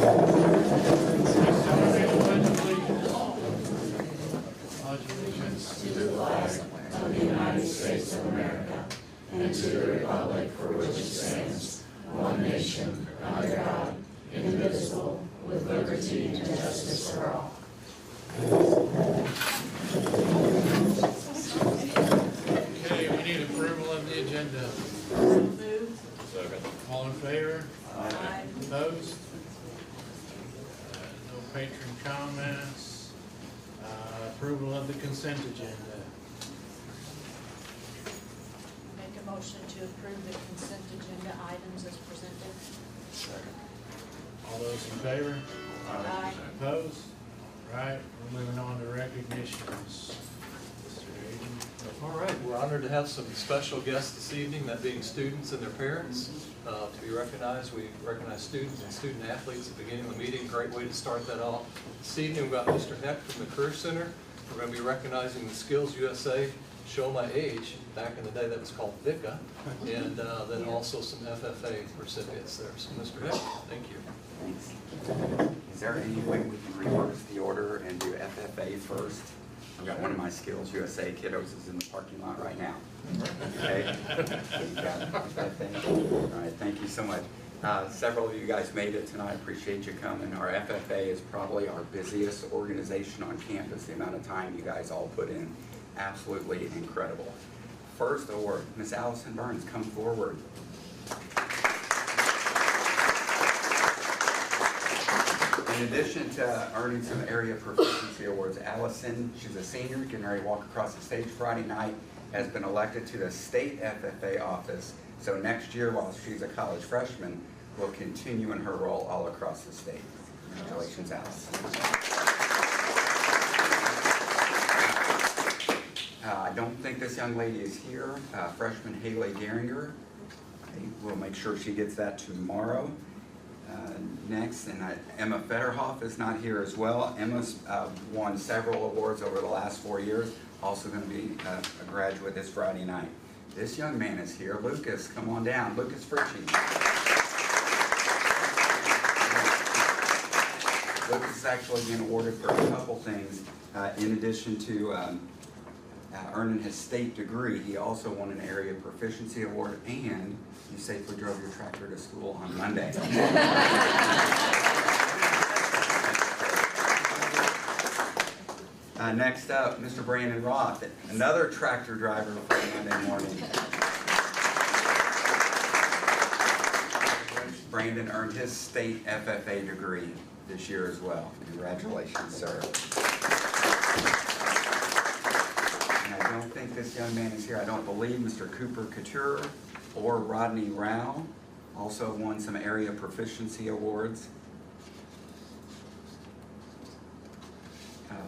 Allegiance to the flag of the United States of America and to the republic for which it stands, one nation, under God, indivisible, with liberty and justice for all. Okay, we need approval of the agenda. Moved. Second. All in favor? Aye. Opposed? No patron comments. Approval of the consent agenda. Make a motion to approve the consent agenda items as presented. Second. All those in favor? Aye. Opposed? All right, we're moving on to recognitions. Mr. Hayden. All right, we're honored to have some special guests this evening, that being students and their parents, to be recognized. We recognize students and student athletes at the beginning of the meeting. Great way to start that off. This evening we've got Mr. Heck from the Career Center. We're going to be recognizing the Skills USA Show My Age. Back in the day that was called VICA. And then also some FFA recipients there. So Mr. Heck, thank you. Thanks. Is there any way we can reverse the order and do FFA first? I've got one of my Skills USA kiddos is in the parking lot right now. Okay? All right, thank you so much. Several of you guys made it tonight. I appreciate you coming. Our FFA is probably our busiest organization on campus. The amount of time you guys all put in, absolutely incredible. First award, Miss Allison Burns, come forward. In addition to earning some area proficiency awards, Allison, she's a senior, getting ready to walk across the stage Friday night, has been elected to the state FFA office. So next year, while she's a college freshman, will continue in her role all across the state. Congratulations, Allison. I don't think this young lady is here. Freshman Haley Geringer. We'll make sure she gets that tomorrow. Next, and Emma Federhoff is not here as well. Emma's won several awards over the last 4 years. Also going to be a graduate this Friday night. This young man is here. Lucas, come on down. Lucas Fritchie. Lucas is actually being awarded for a couple things. In addition to earning his state degree, he also won an area proficiency award, and you safely drove your tractor to school on Monday. Next up, Mr. Brandon Roth, another tractor driver for Monday morning. Brandon earned his state FFA degree this year as well. Congratulations, sir. And I don't think this young man is here. I don't believe Mr. Cooper Couture or Rodney Rao also won some area proficiency awards.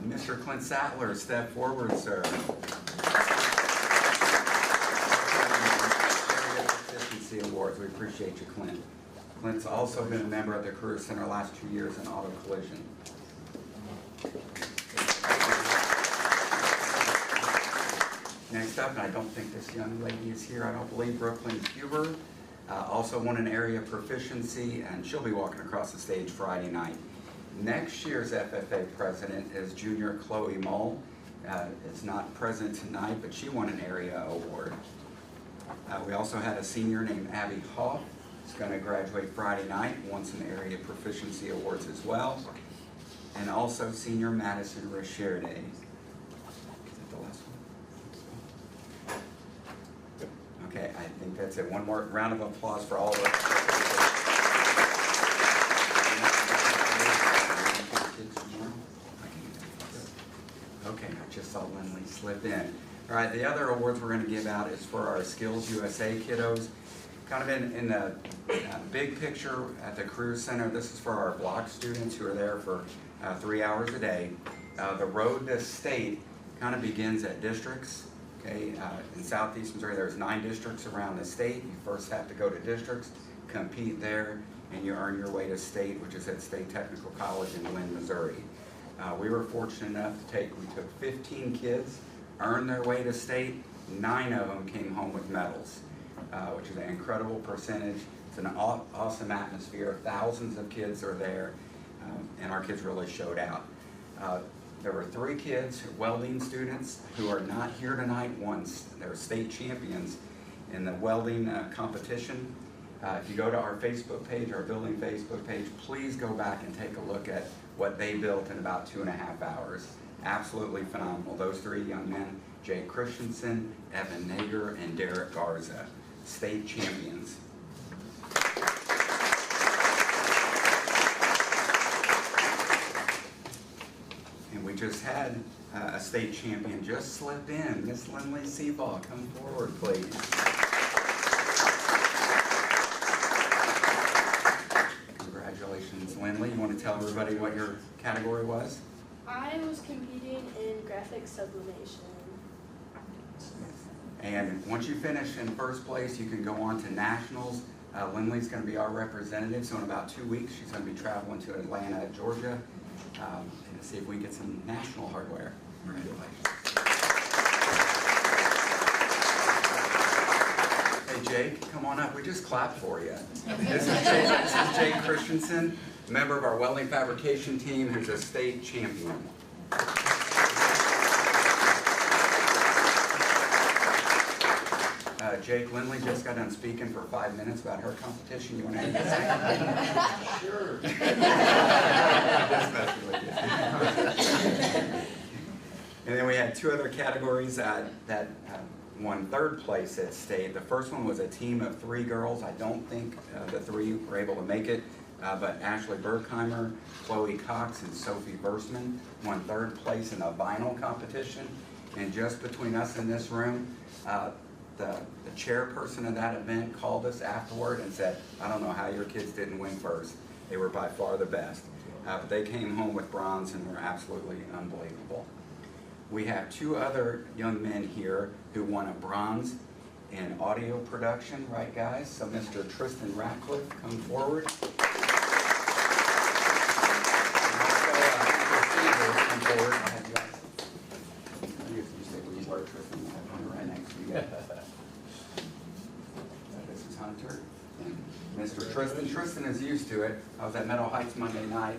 Mr. Clint Sattler, step forward, sir. Area proficiency awards. We appreciate you, Clint. Clint's also been a member of the Career Center last 2 years in auto collision. Next up, and I don't think this young lady is here, I don't believe, Brooklyn Huber, also won an area proficiency, and she'll be walking across the stage Friday night. Next year's FFA president is junior Chloe Mull. Is not present tonight, but she won an area award. We also had a senior named Abby Hoff. She's going to graduate Friday night, won some area proficiency awards as well. And also senior Madison Richerde. Is that the last one? Okay, I think that's it. One more round of applause for all of us. Okay, I just saw Lindley slip in. All right, the other awards we're going to give out is for our Skills USA kiddos. Kind of in the big picture at the Career Center, this is for our block students who are there for 3 hours a day. The road to state kind of begins at districts. Okay, in Southeast Missouri, there's 9 districts around the state. You first have to go to districts, compete there, and you earn your way to state, which is at State Technical College in Lynn, Missouri. We were fortunate enough to we took 15 kids, earned their way to state. 9 of them came home with medals, which is an incredible percentage. It's an awesome atmosphere. Thousands of kids are there, and our kids really showed out. There were 3 kids, welding students, who are not here tonight. They're state champions in the welding competition. If you go to our Facebook page, our building Facebook page, please go back and take a look at what they built in about 2.5 hours. Absolutely phenomenal. Those 3 young men, Jay Christensen, Evan Nager, and Derek Garza, state champions. And we just had a state champion just slip in. Miss Lindley Seabaugh, come forward, please. Congratulations, Lindley. You want to tell everybody what your category was? I was competing in graphic sublimation. And once you finish in first place, you can go on to nationals. Lindley's going to be our representative, so in about 2 weeks, she's going to be traveling to Atlanta, Georgia, to see if we get some national hardware. Congratulations. Hey, Jake, come on up. We just clapped for you. This is Jake Christensen, member of our welding fabrication team, who's a state champion. Jake, Lindley just got done speaking for 5 minutes about her competition. You want to add anything? Sure. And then we had 2 other categories that won 3rd place at state. The first one was a team of 3 girls. I don't think the 3 were able to make it, but Ashley Berkheimer, Chloe Cox, and Sophie Versman won 3rd place in the vinyl competition. And just between us in this room, the chairperson of that event called us afterward and said, I don't know how your kids didn't win first. They were by far the best. But they came home with bronze and were absolutely unbelievable. We have 2 other young men here who won a bronze in audio production, right guys? So Mr. Tristan Ratcliffe, come forward. And also, come forward. I have you guys. You say where you were, Tristan. I have one right next to you. This is Hunter. Mr. Tristan. Tristan is used to it. I was at Meadow Heights Monday night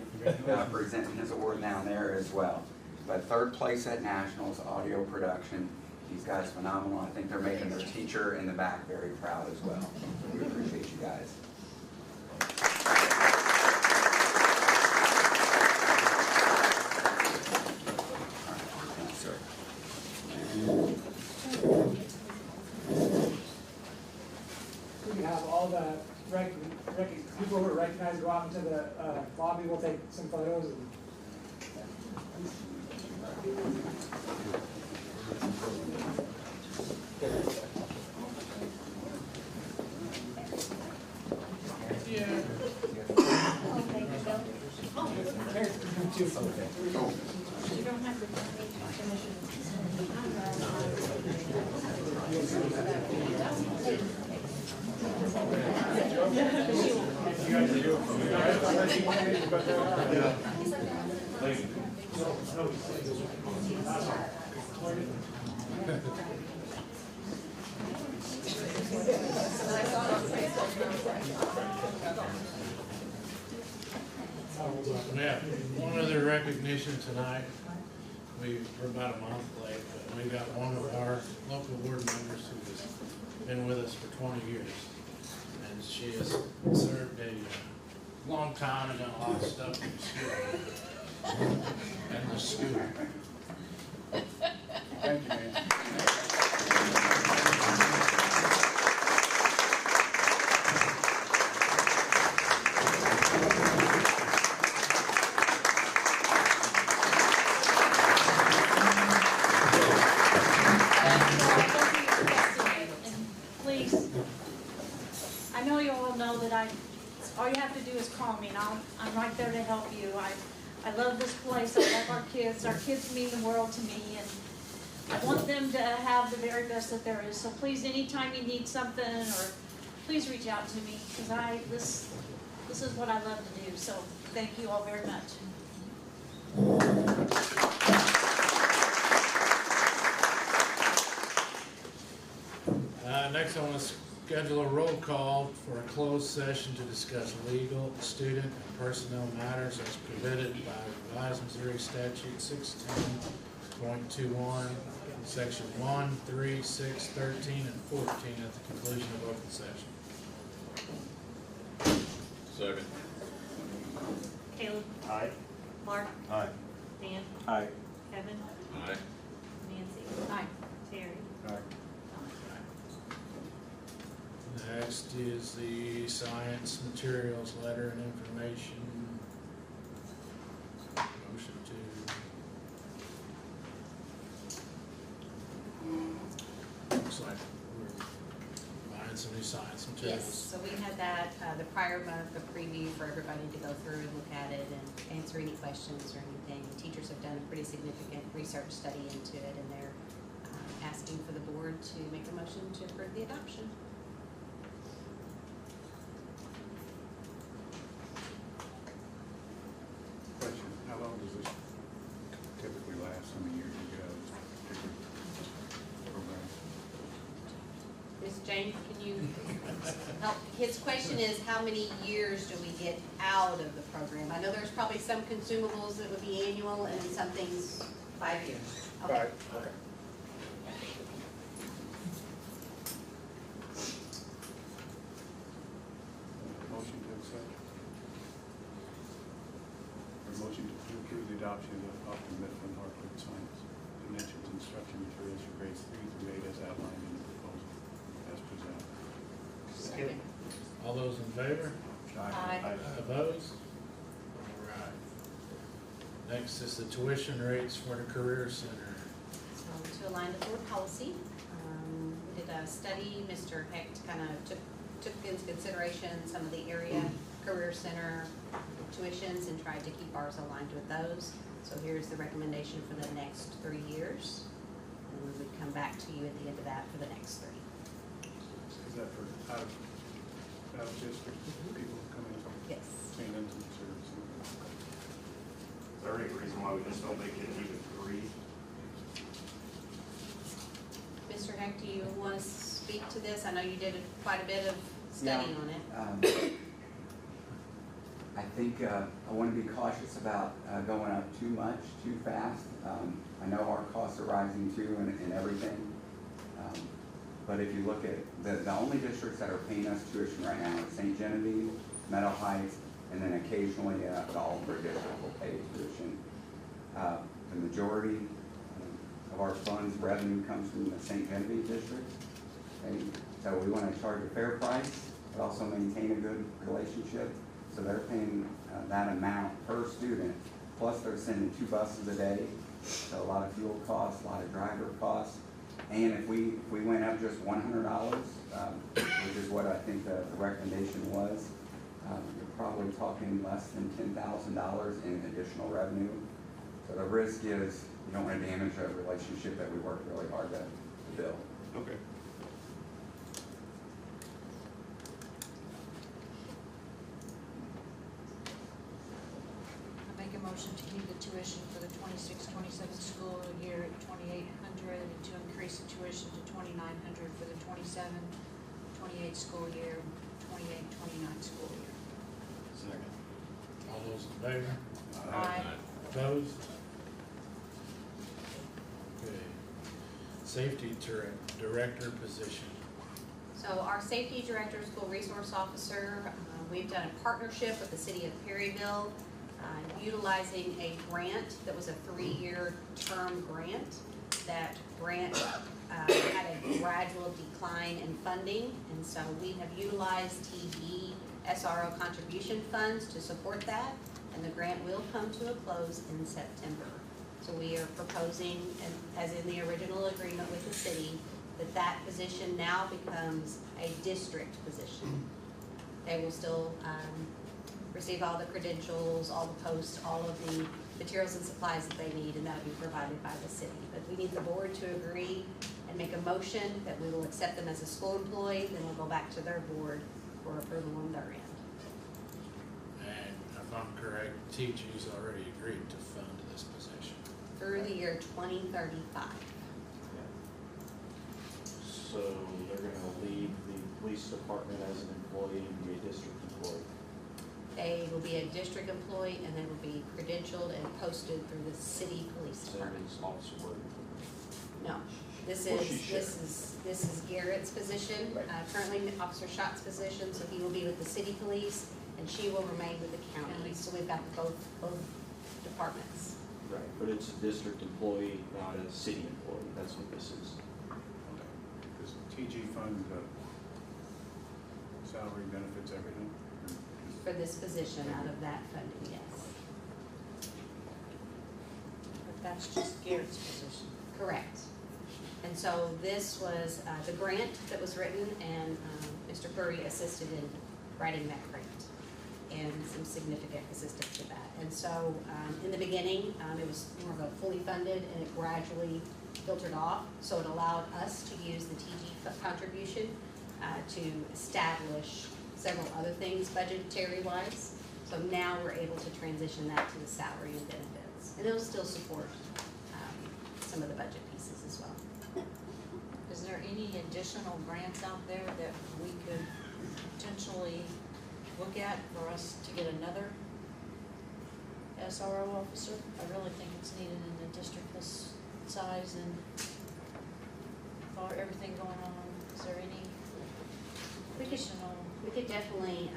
presenting his award down there as well. But 3rd place at Nationals, audio production. These guys phenomenal. I think they're making their teacher in the back very proud as well. We appreciate you guys. We can have all the people who are recognized go out into the lobby. We'll take some photos. Yeah, one other recognition tonight. We're about a month late, but we got one of our local board members who has been with us for 20 years. And she has served a long time and done a lot of stuff in the school. And the school. Thank you, man. all you have to do is call me and I'm right there to help you. I love this place, I love our kids. Our kids mean the world to me, and I want them to have the very best that there is. So please, anytime you need something, or please reach out to me, because this is what I love to do. So thank you all very much. Next I want to schedule a roll call for a closed session to discuss legal, student, and personnel matters as prohibited by revised Missouri statute 16.21, section 1, 3, 6, 13, and 14 at the conclusion of open session. Second. Caleb, Aye. Mark, Aye. Dan, Aye. Kevin, Aye. Nancy, Aye. Terry. Next is the science materials letter and information. Motion to. Looks like we're buying some new science Yes, materials. so we had that, the prior month, a preview for everybody to go through and look at it and answer any questions or anything. Teachers have done a pretty significant research study into it, and they're asking for the board to make a motion to approve the adoption. Question, how long does this typically last? How many years do you go, this particular program? Ms. James, can you help? His question is, how many years do we get out of the program? I know there's probably some consumables that would be annual and some things 5 years. Okay. Motion to accept? Or motion to approve the adoption of Upton Mifflin Hartford Science Dimensions Instruction Materials for grades 3 through 8 as outlined in the proposal as presented. Second. All those in favor? Aye. Opposed? All right. Next is the tuition rates for the Career Center. So to align with board policy, we did a study. Mr. Hecht kind of took into consideration some of the area career center tuitions and tried to keep ours aligned with those. So here's the recommendation for the next 3 years. And we would come back to you at the end of that for the next 3. Is that for out of district people coming from Yes. St. Vincent Service? Is there any reason why we just don't make it even 3? Mr. Hecht, do you want to speak to this? I know you did quite a bit of study on it. I think I want to be cautious about going up too much, too fast. I know our costs are rising too and everything. But if you look at the only districts that are paying us tuition right now are St. Genevieve, Meadow Heights, and then occasionally the Albuquerque district will pay tuition. The majority of our funds revenue comes from the St. Genevieve district. Okay? So we want to charge a fair price, but also maintain a good relationship. So they're paying that amount per student, plus they're sending 2 buses a day. So a lot of fuel costs, a lot of driver costs. And if we went up just $100, which is what I think the recommendation was, you're probably talking less than $10,000 in additional revenue. So the risk is you don't want to damage a relationship that we worked really hard to build. Okay. I make a motion to keep the tuition for the 26-27 school year at $2,800 and to increase the tuition to $2,900 for the 27-28 school year, 28-29 school year. Second. All those in favor? Aye. Opposed? Okay. Safety Director position. So our safety director, school resource officer, we've done a partnership with the city of Perryville, utilizing a grant that was a 3-year term grant. That grant had a gradual decline in funding, and so we have utilized TD SRO contribution funds to support that, and the grant will come to a close in September. So we are proposing, and as in the original agreement with the city, that position now becomes a district position. They will still receive all the credentials, all the posts, all of the materials and supplies that they need, and that will be provided by the city. But we need the board to agree and make a motion that we will accept them as a school employee, then we'll go back to their board for approval on their end. And if I'm correct, TG's already agreed to fund this position. Through the year 2035. So they're gonna leave the police department as an employee and be a district employee? They will be a district employee and they will be credentialed and posted through the city police Same department. as Officer Word? No, this Well, is, she this is Garrett's position, Right. currently Officer Schott's position, so he will be with the city police and she will remain with the county. So we've got both departments. Right, but it's a district employee, not a city employee, that's what this is. Does TG fund salary, benefits, everything? Or is- For this position out of that funding, yes. But that's just Garrett's position. Correct. And so this was the grant that was written, and Mr. Curry assisted in writing that grant and some significant assistance to that. And so in the beginning, it was more of a fully funded, and it gradually filtered off. So it allowed us to use the TG contribution to establish several other things budgetary-wise. So now we're able to transition that to the salary and benefits. And it'll still support some of the budget pieces as well. Is there any additional grants out there that we could potentially look at for us to get another SRO officer? I really think it's needed in the district this size and for everything going on. Is there any additional? We could definitely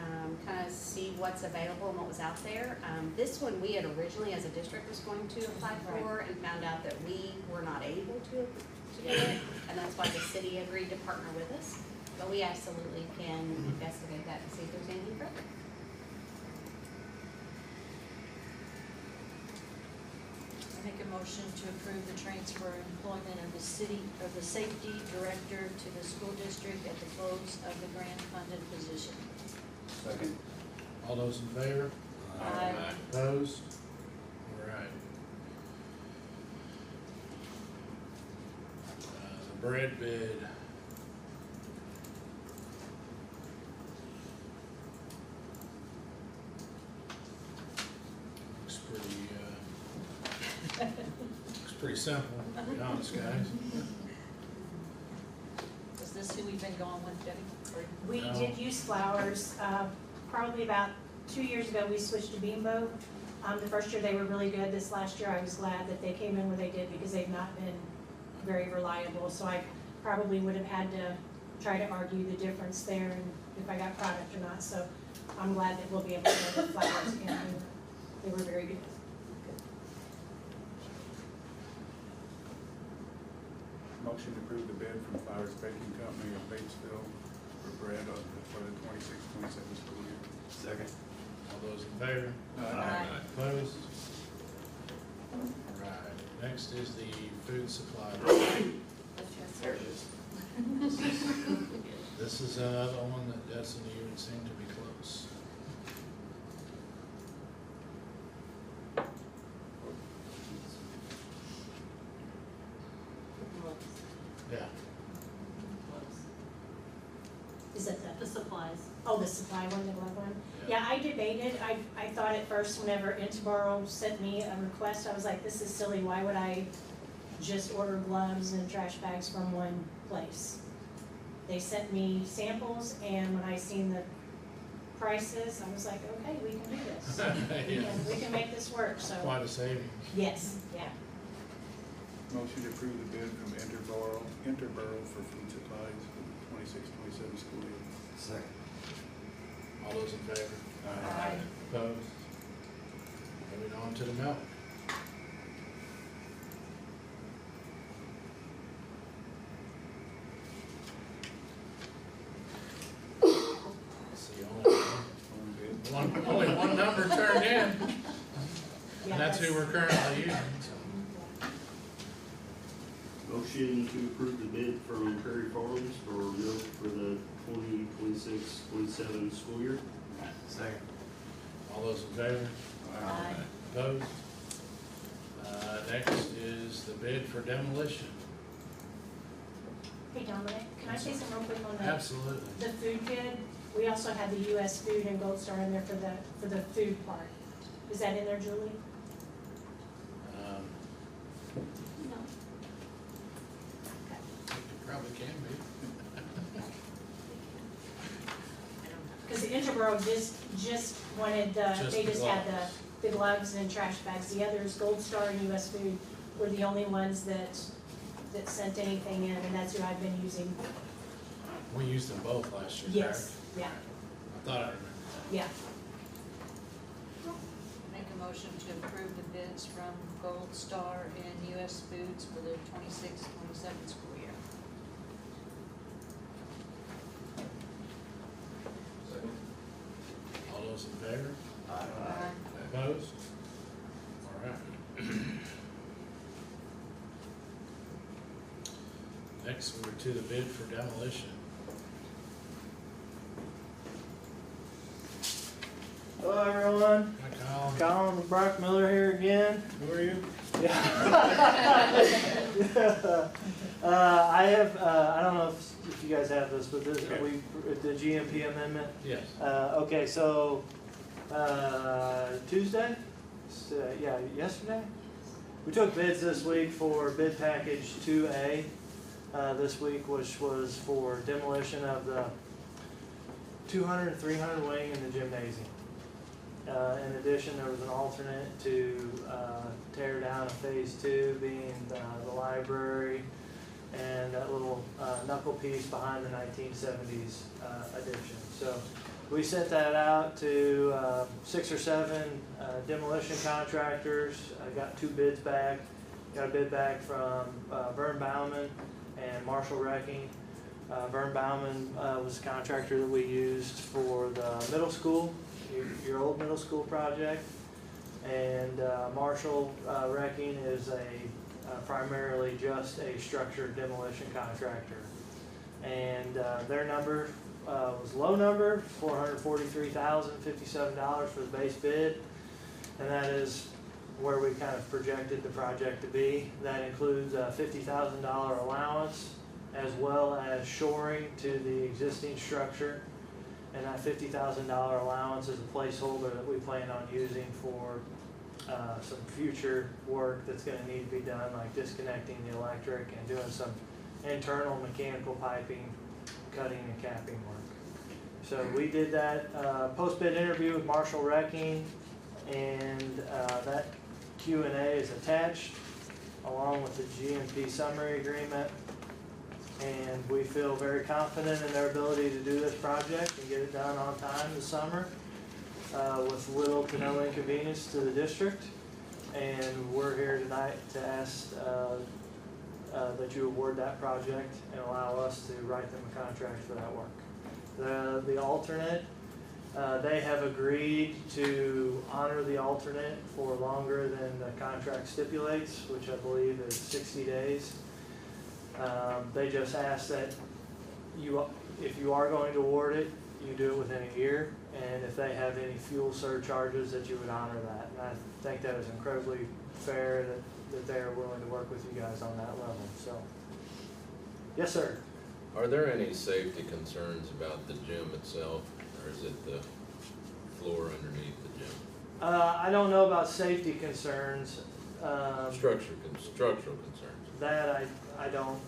kind of see what's available and what was out there. This one, we had originally, as a district, was going to apply for and found out that we were not able to do it. And that's why the city agreed to partner with us. But we absolutely can investigate that and see if there's anything further. I make a motion to approve the transfer of employment of the safety director to the school district at the close of the grant funded position. Second. All those in favor? Aye. Opposed? All right. The bread bid. Looks pretty simple, to be honest, guys. Is this who we've been going with, Debbie? Or- We No. did use Flowers, probably about 2 years ago, we switched to Beambo. The first year they were really good, this last year I was glad that they came in where they did because they've not been very reliable. So I probably would have had to try to argue the difference there and if I got product or not. So I'm glad that we'll be able to go with Flowers again. They were very good. Motion to approve the bid from Flowers Baking Company of Batesville for bread for the 26-27 school year. Second. All those in favor? Aye. Opposed? All right, next is the food supply. There it is. This is another one that doesn't even seem to be close. Yeah, Is that the supplies? Oh, the supply one, the glove one? Yeah, I debated, I thought at first whenever Interboro sent me a request, I was like, this is silly, why would I just order gloves and trash bags from one place? They sent me samples and when I seen the prices, I was like, okay, we can do this. Yeah. We can make this work, so, quite a savings. yes, yeah. Motion to approve the bid from Interboro for food supplies for the 26-27 school year. Second. All those in favor? Aye. Opposed? Moving on to the milk. That's the Only bid. only one number turned in, Yeah, and that's who we're currently using, so. Motion to approve the bid from Prairie Farms for milk for the 2026-27 school year. Second. All those in favor? Aye. Opposed? Next is the bid for demolition. Hey Dominic, can I say something real quick on that? Absolutely. The food bid, we also had the US Food and Gold Star in there for the food part. Is that in there, Julie? No. It probably can be. Cause the Interboro just wanted they the just had gloves. the gloves and trash bags. The others, Gold Star and US Food, were the only ones that sent anything in, and that's who I've been using. We used them both last year, Yes, yeah, correct? I thought I remembered that. yeah. Make a motion to approve the bids from Gold Star and US Foods for the 26-27 school year. All those in favor? Aye. Opposed? All right. Next, we're to the bid for demolition. Hello everyone, Hi, Colin. Colin Brock Miller here again. Who are you? I have, I don't know if you guys have this, but this, the GMP amendment. Yes. Okay, so, Tuesday? Yeah, yesterday? We took bids this week for bid package 2A, this week, which was for demolition of the 200 and 300 wing in the gymnasium. In addition, there was an alternate to tear down a phase 2, being the library and that little knuckle piece behind the 1970s addition. So we sent that out to 6 or 7 demolition contractors. I got 2 bids back. Got a bid back from Vern Bauman and Marshall Wrecking. Vern Bauman was the contractor that we used for the middle school, your old middle school project, and Marshall Wrecking is primarily just a structured demolition contractor, and their number was low number, $443,057 for the base bid, and that is where we kind of projected the project to be. That includes a $50,000 allowance as well as shoring to the existing structure. And that $50,000 allowance is a placeholder that we plan on using for some future work that's going to need to be done, like disconnecting the electric and doing some internal mechanical piping, cutting and capping work. So we did that post-bid interview with Marshall Wrecking, and that Q&A is attached along with the GMP summary agreement. And we feel very confident in their ability to do this project and get it done on time this summer with little to no inconvenience to the district. And we're here tonight to ask that you award that project and allow us to write them a contract for that work. The alternate, they have agreed to honor the alternate for longer than the contract stipulates, which I believe is 60 days. They just ask that if you are going to award it, you do it within a year, and if they have any fuel surcharges, that you would honor that. And I think that is incredibly fair that they are willing to work with you guys on that level. So, yes, sir. Are there any safety concerns about the gym itself, or is it the floor underneath the gym? I don't know about safety concerns. Structural concerns. That I don't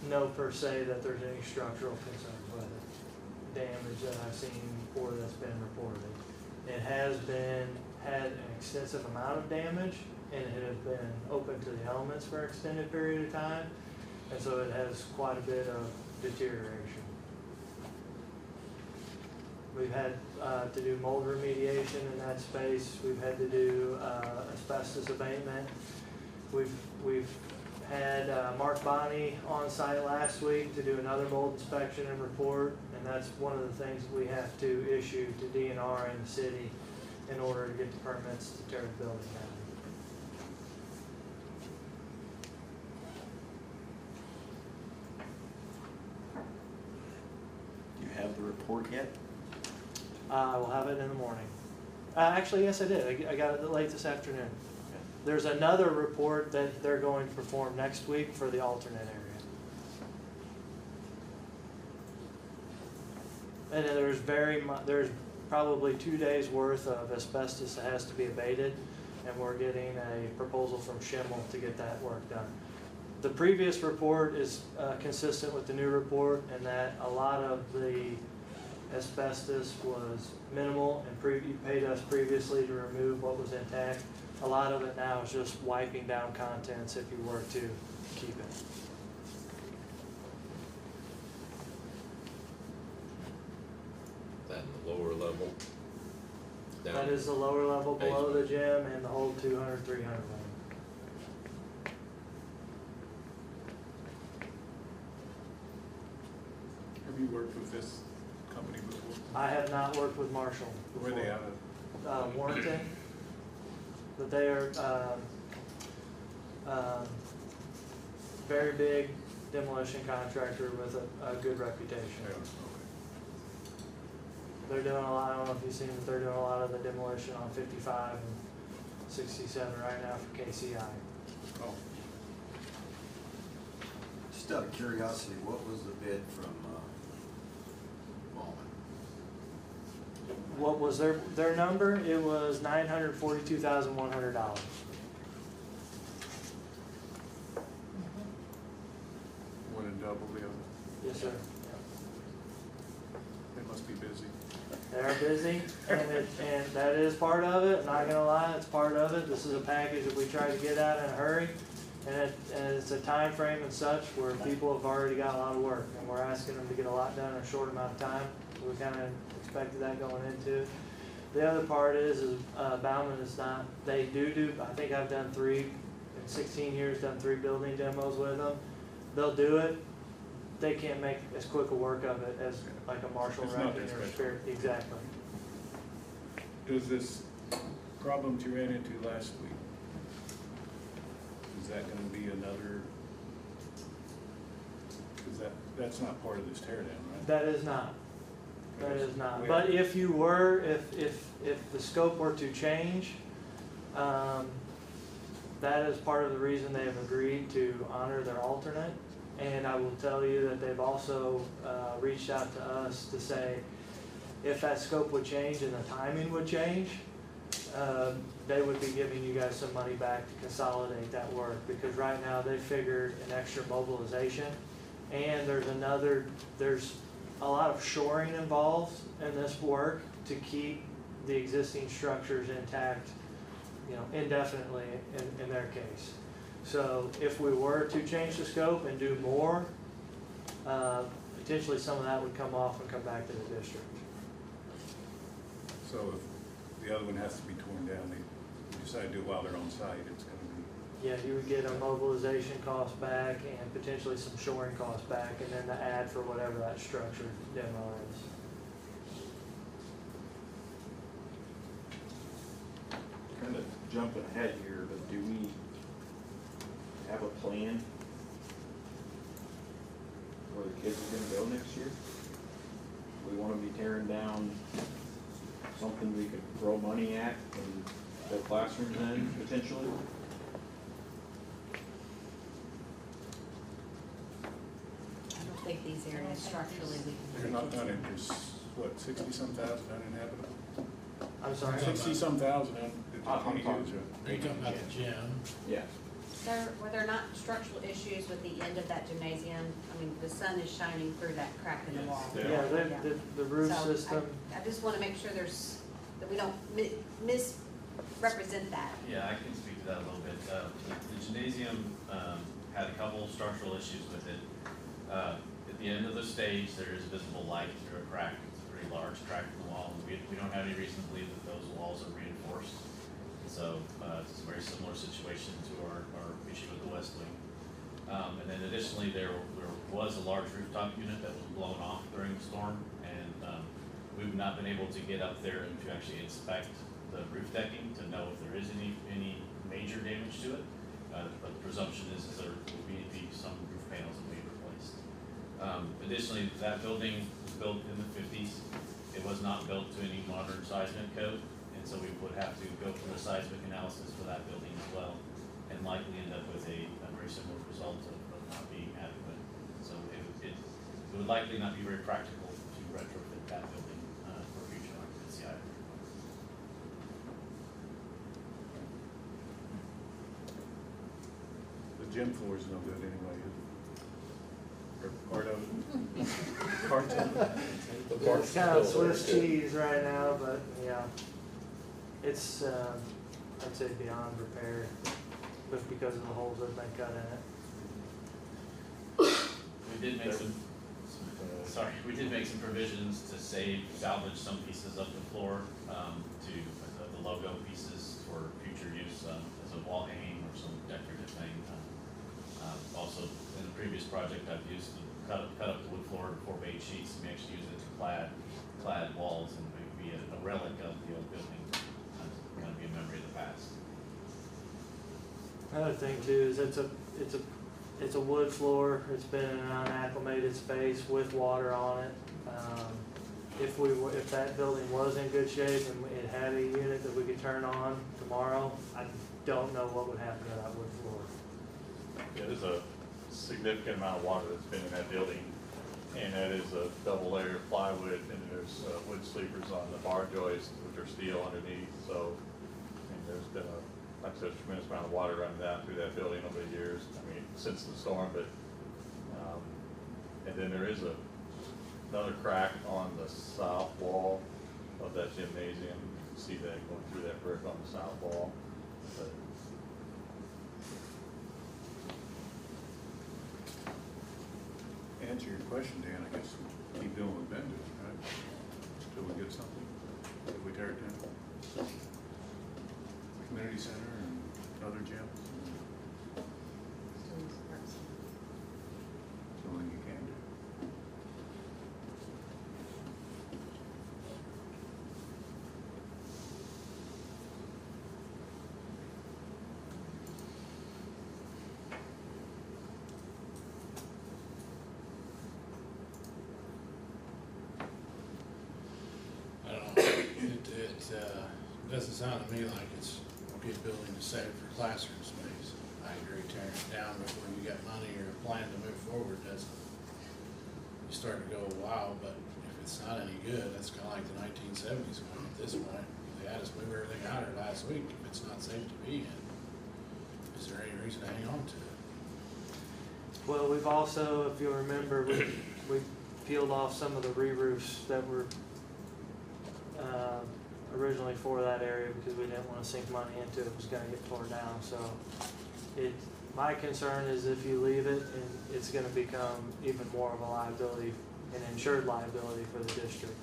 know per se that there's any structural concerns with it. Damage that I've seen or that's been reported. It has had an extensive amount of damage, and it has been open to the elements for an extended period of time, and so it has quite a bit of deterioration. We've had to do mold remediation in that space. We've had to do asbestos abatement. We've had Mark Bonney on site last week to do another mold inspection and report, and that's one of the things we have to issue to DNR in the city in order to get the permits to tear the building down. Do you have the report yet? I will have it in the morning. Actually, yes, I did. I got it late this afternoon. There's another report that they're going to perform next week for the alternate area. And then there's probably 2 days worth of asbestos that has to be abated, and we're getting a proposal from Schimmel to get that work done. The previous report is consistent with the new report, in that a lot of the asbestos was minimal and you paid us previously to remove what was intact. A lot of it now is just wiping down contents if you were to keep it. That in the lower level? Down. That is the lower level below the gym and the whole 200, 300 room. Have you worked with this company before? I have not worked with Marshall before. Where are they out of? Warrenton. But they are, very big demolition contractor with a good reputation. Yeah, okay. They're doing a lot, I don't know if you've seen, but they're doing a lot of the demolition on 55 and 67 right now for KCI. Oh, Just out of curiosity, what was the bid from Ballman? What was their number? It was $942,100. more than double the other. Yes, sir. They must be busy. They're busy, and that is part of it. Not gonna lie, it's part of it. This is a package that we try to get out in a hurry, and it's a time frame and such where people have already got a lot of work, and we're asking them to get a lot done in a short amount of time. We kind of expected that going into it. The other part is Bauman is not. They do. I think I've done 3 in 16 years. Done 3 building demos with them. They'll do it. They can't make as quick a work of it as like a Marshall It's not Wrecking their or specialty. Spirit. Exactly. Does this problem that you ran into last week, is that gonna be another, is that's not part of this tear down, right? That is not. That is not. We But have- if you were, if the scope were to change, that is part of the reason they have agreed to honor their alternate. And I will tell you that they've also reached out to us to say, if that scope would change and the timing would change, they would be giving you guys some money back to consolidate that work. Because right now they figured an extra mobilization, and there's a lot of shoring involved in this work to keep the existing structures intact, indefinitely in their case. So if we were to change the scope and do more, potentially some of that would come off and come back to the district. So if the other one has to be torn down, they decide to do it while they're on site, it's gonna be, Yeah, you would get a mobilization cost back and potentially some shoring costs back, and then the ad for whatever that structure demo is. Kind of jumping ahead here, but do we have a plan where the kids are gonna go next year? We wanna be tearing down something we could throw money at and put classrooms in potentially? I don't think these areas structurally we can. they're not done it, there's, what, 60-some thousand uninhabitable? I'm sorry? 60-some thousand I'm uninhabitable. talking- Are you talking about the gym? Yeah. Were there not structural issues with the end of that gymnasium? I mean, the sun is shining through that crack in the wall. Yeah, the roof So system, I just wanna make sure that we don't misrepresent that. Yeah, I can speak to that a little bit. The gymnasium had a couple structural issues with it. At the end of the stage, there is visible light through a crack. It's a pretty large crack in the wall. We don't have any reason to believe that those walls are reinforced. So it's a very similar situation to our issue with the west wing. And then additionally, there was a large rooftop unit that was blown off during the storm, and we've not been able to get up there and to actually inspect the roof decking to know if there is any major damage to it. But the presumption is there will be some roof panels that will be replaced. Additionally, that building was built in the 50s. It was not built to any modern seismic code, and so we would have to go through a seismic analysis for that building as well, and likely end up with a very similar result of not being adequate. So it would likely not be very practical to retrofit that building for future occupancy either. The gym floor is no good anyway, is it? Or It's kind of Swiss cheese right now, but yeah, it's, I'd say beyond repair, just because of the holes that have been cut in it. We did make we did make some provisions to salvage some pieces of the floor, to the logo pieces for future use, as a wall hanging or some decorative thing. Also, in the previous project, I've used to cut up the wood floor to 4 beige sheets, and we actually use it to clad walls, and it would be a relic of the old building, kind of be a memory of the past. Another thing too is it's a wood floor. It's been in an unacclimated space with water on it. If that building was in good shape and it had a unit that we could turn on tomorrow, I don't know what would happen to that wood floor. Yeah, there's a significant amount of water that's been in that building, and that is a double layer of plywood, and there's wood sleepers on the bar joists, which are steel underneath, so, and there's been like I said, a tremendous amount of water running down through that building over the years, I mean, since the storm, but, and then there is another crack on the south wall of that gymnasium. You can see that going through that brick on the south wall. But answer your question, Dan, I guess keep doing what we've been doing, right? Till we get something, if we tear it down. Community center and other gyms. Something you can do. I don't know, it doesn't sound to me like it's a good building to save for classroom space. I agree, tearing it down before you got money or a plan to move forward doesn't, you start to go, wow, but if it's not any good, that's kinda like the 1970s one at this point. They had us move everything out here last week. If it's not safe to be in, is there any reason to hang on to it? Well, we've also, if you'll remember, we peeled off some of the re-roofs that were originally for that area because we didn't want to sink money into it. It was going to get torn down. So my concern is if you leave it, and it's going to become even more of a liability, an insured liability for the district.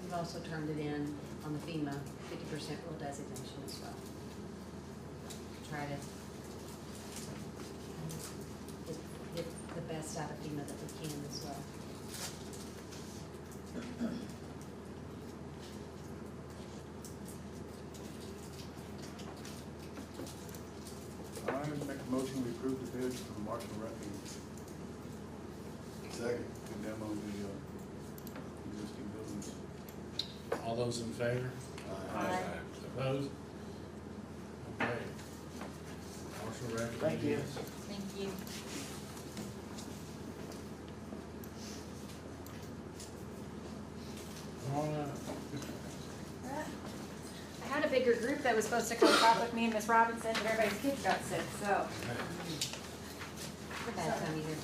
We've also turned it in on the FEMA 50% rural designation as well. Try to get the best out of FEMA that we can as well. I make a motion, we approve the bids for Marshall Refuge. Second. To demo the existing buildings. All those in favor? Aye. Opposed? Okay. Marshall recommends. Thank you. Thank you. I had a bigger group that was supposed to come talk with me and Miss Robinson, but everybody's kids got sick, so. It's a bad time of year.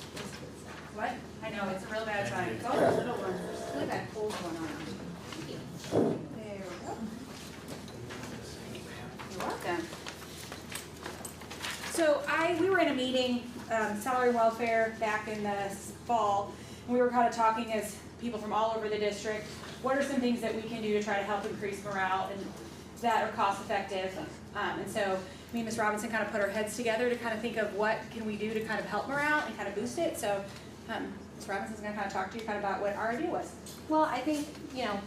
What? I know, it's a real bad time. Oh, the little ones, look at that cold one on. There we go. You're welcome. So we were in a meeting, salary and welfare, back in the fall, and we were kind of talking as people from all over the district, what are some things that we can do to try to help increase morale and that are cost effective? And so me and Ms. Robinson kind of put our heads together to kind of think of what can we do to kind of help morale and kind of boost it. So Ms. Robinson's going to kind of talk to you kind of about what our idea was. Well, I think, you know,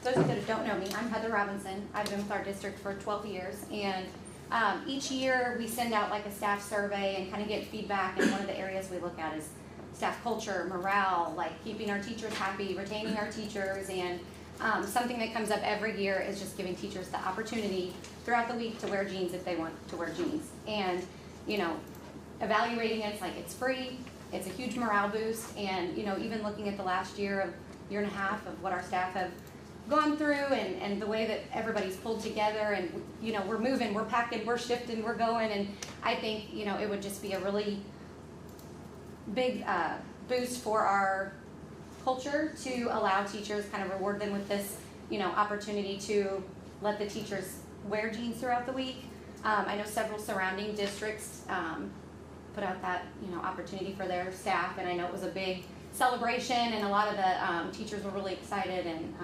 those of you that don't know me, I'm Heather Robinson. I've been with our district for 12 years, and each year we send out like a staff survey and kind of get feedback, and one of the areas we look at is staff culture, morale, like keeping our teachers happy, retaining our teachers, and something that comes up every year is just giving teachers the opportunity throughout the week to wear jeans if they want to wear jeans. And, you know, evaluating it's like it's free, it's a huge morale boost, and, you know, even looking at the last year and a half of what our staff have gone through and the way that everybody's pulled together, and, you know, we're moving, we're packing, we're shifting, we're going, and I think, you know, it would just be a really big boost for our culture to allow teachers, kind of reward them with this, opportunity to let the teachers wear jeans throughout the week. I know several surrounding districts put out that, opportunity for their staff, and I know it was a big celebration, and a lot of the teachers were really excited, and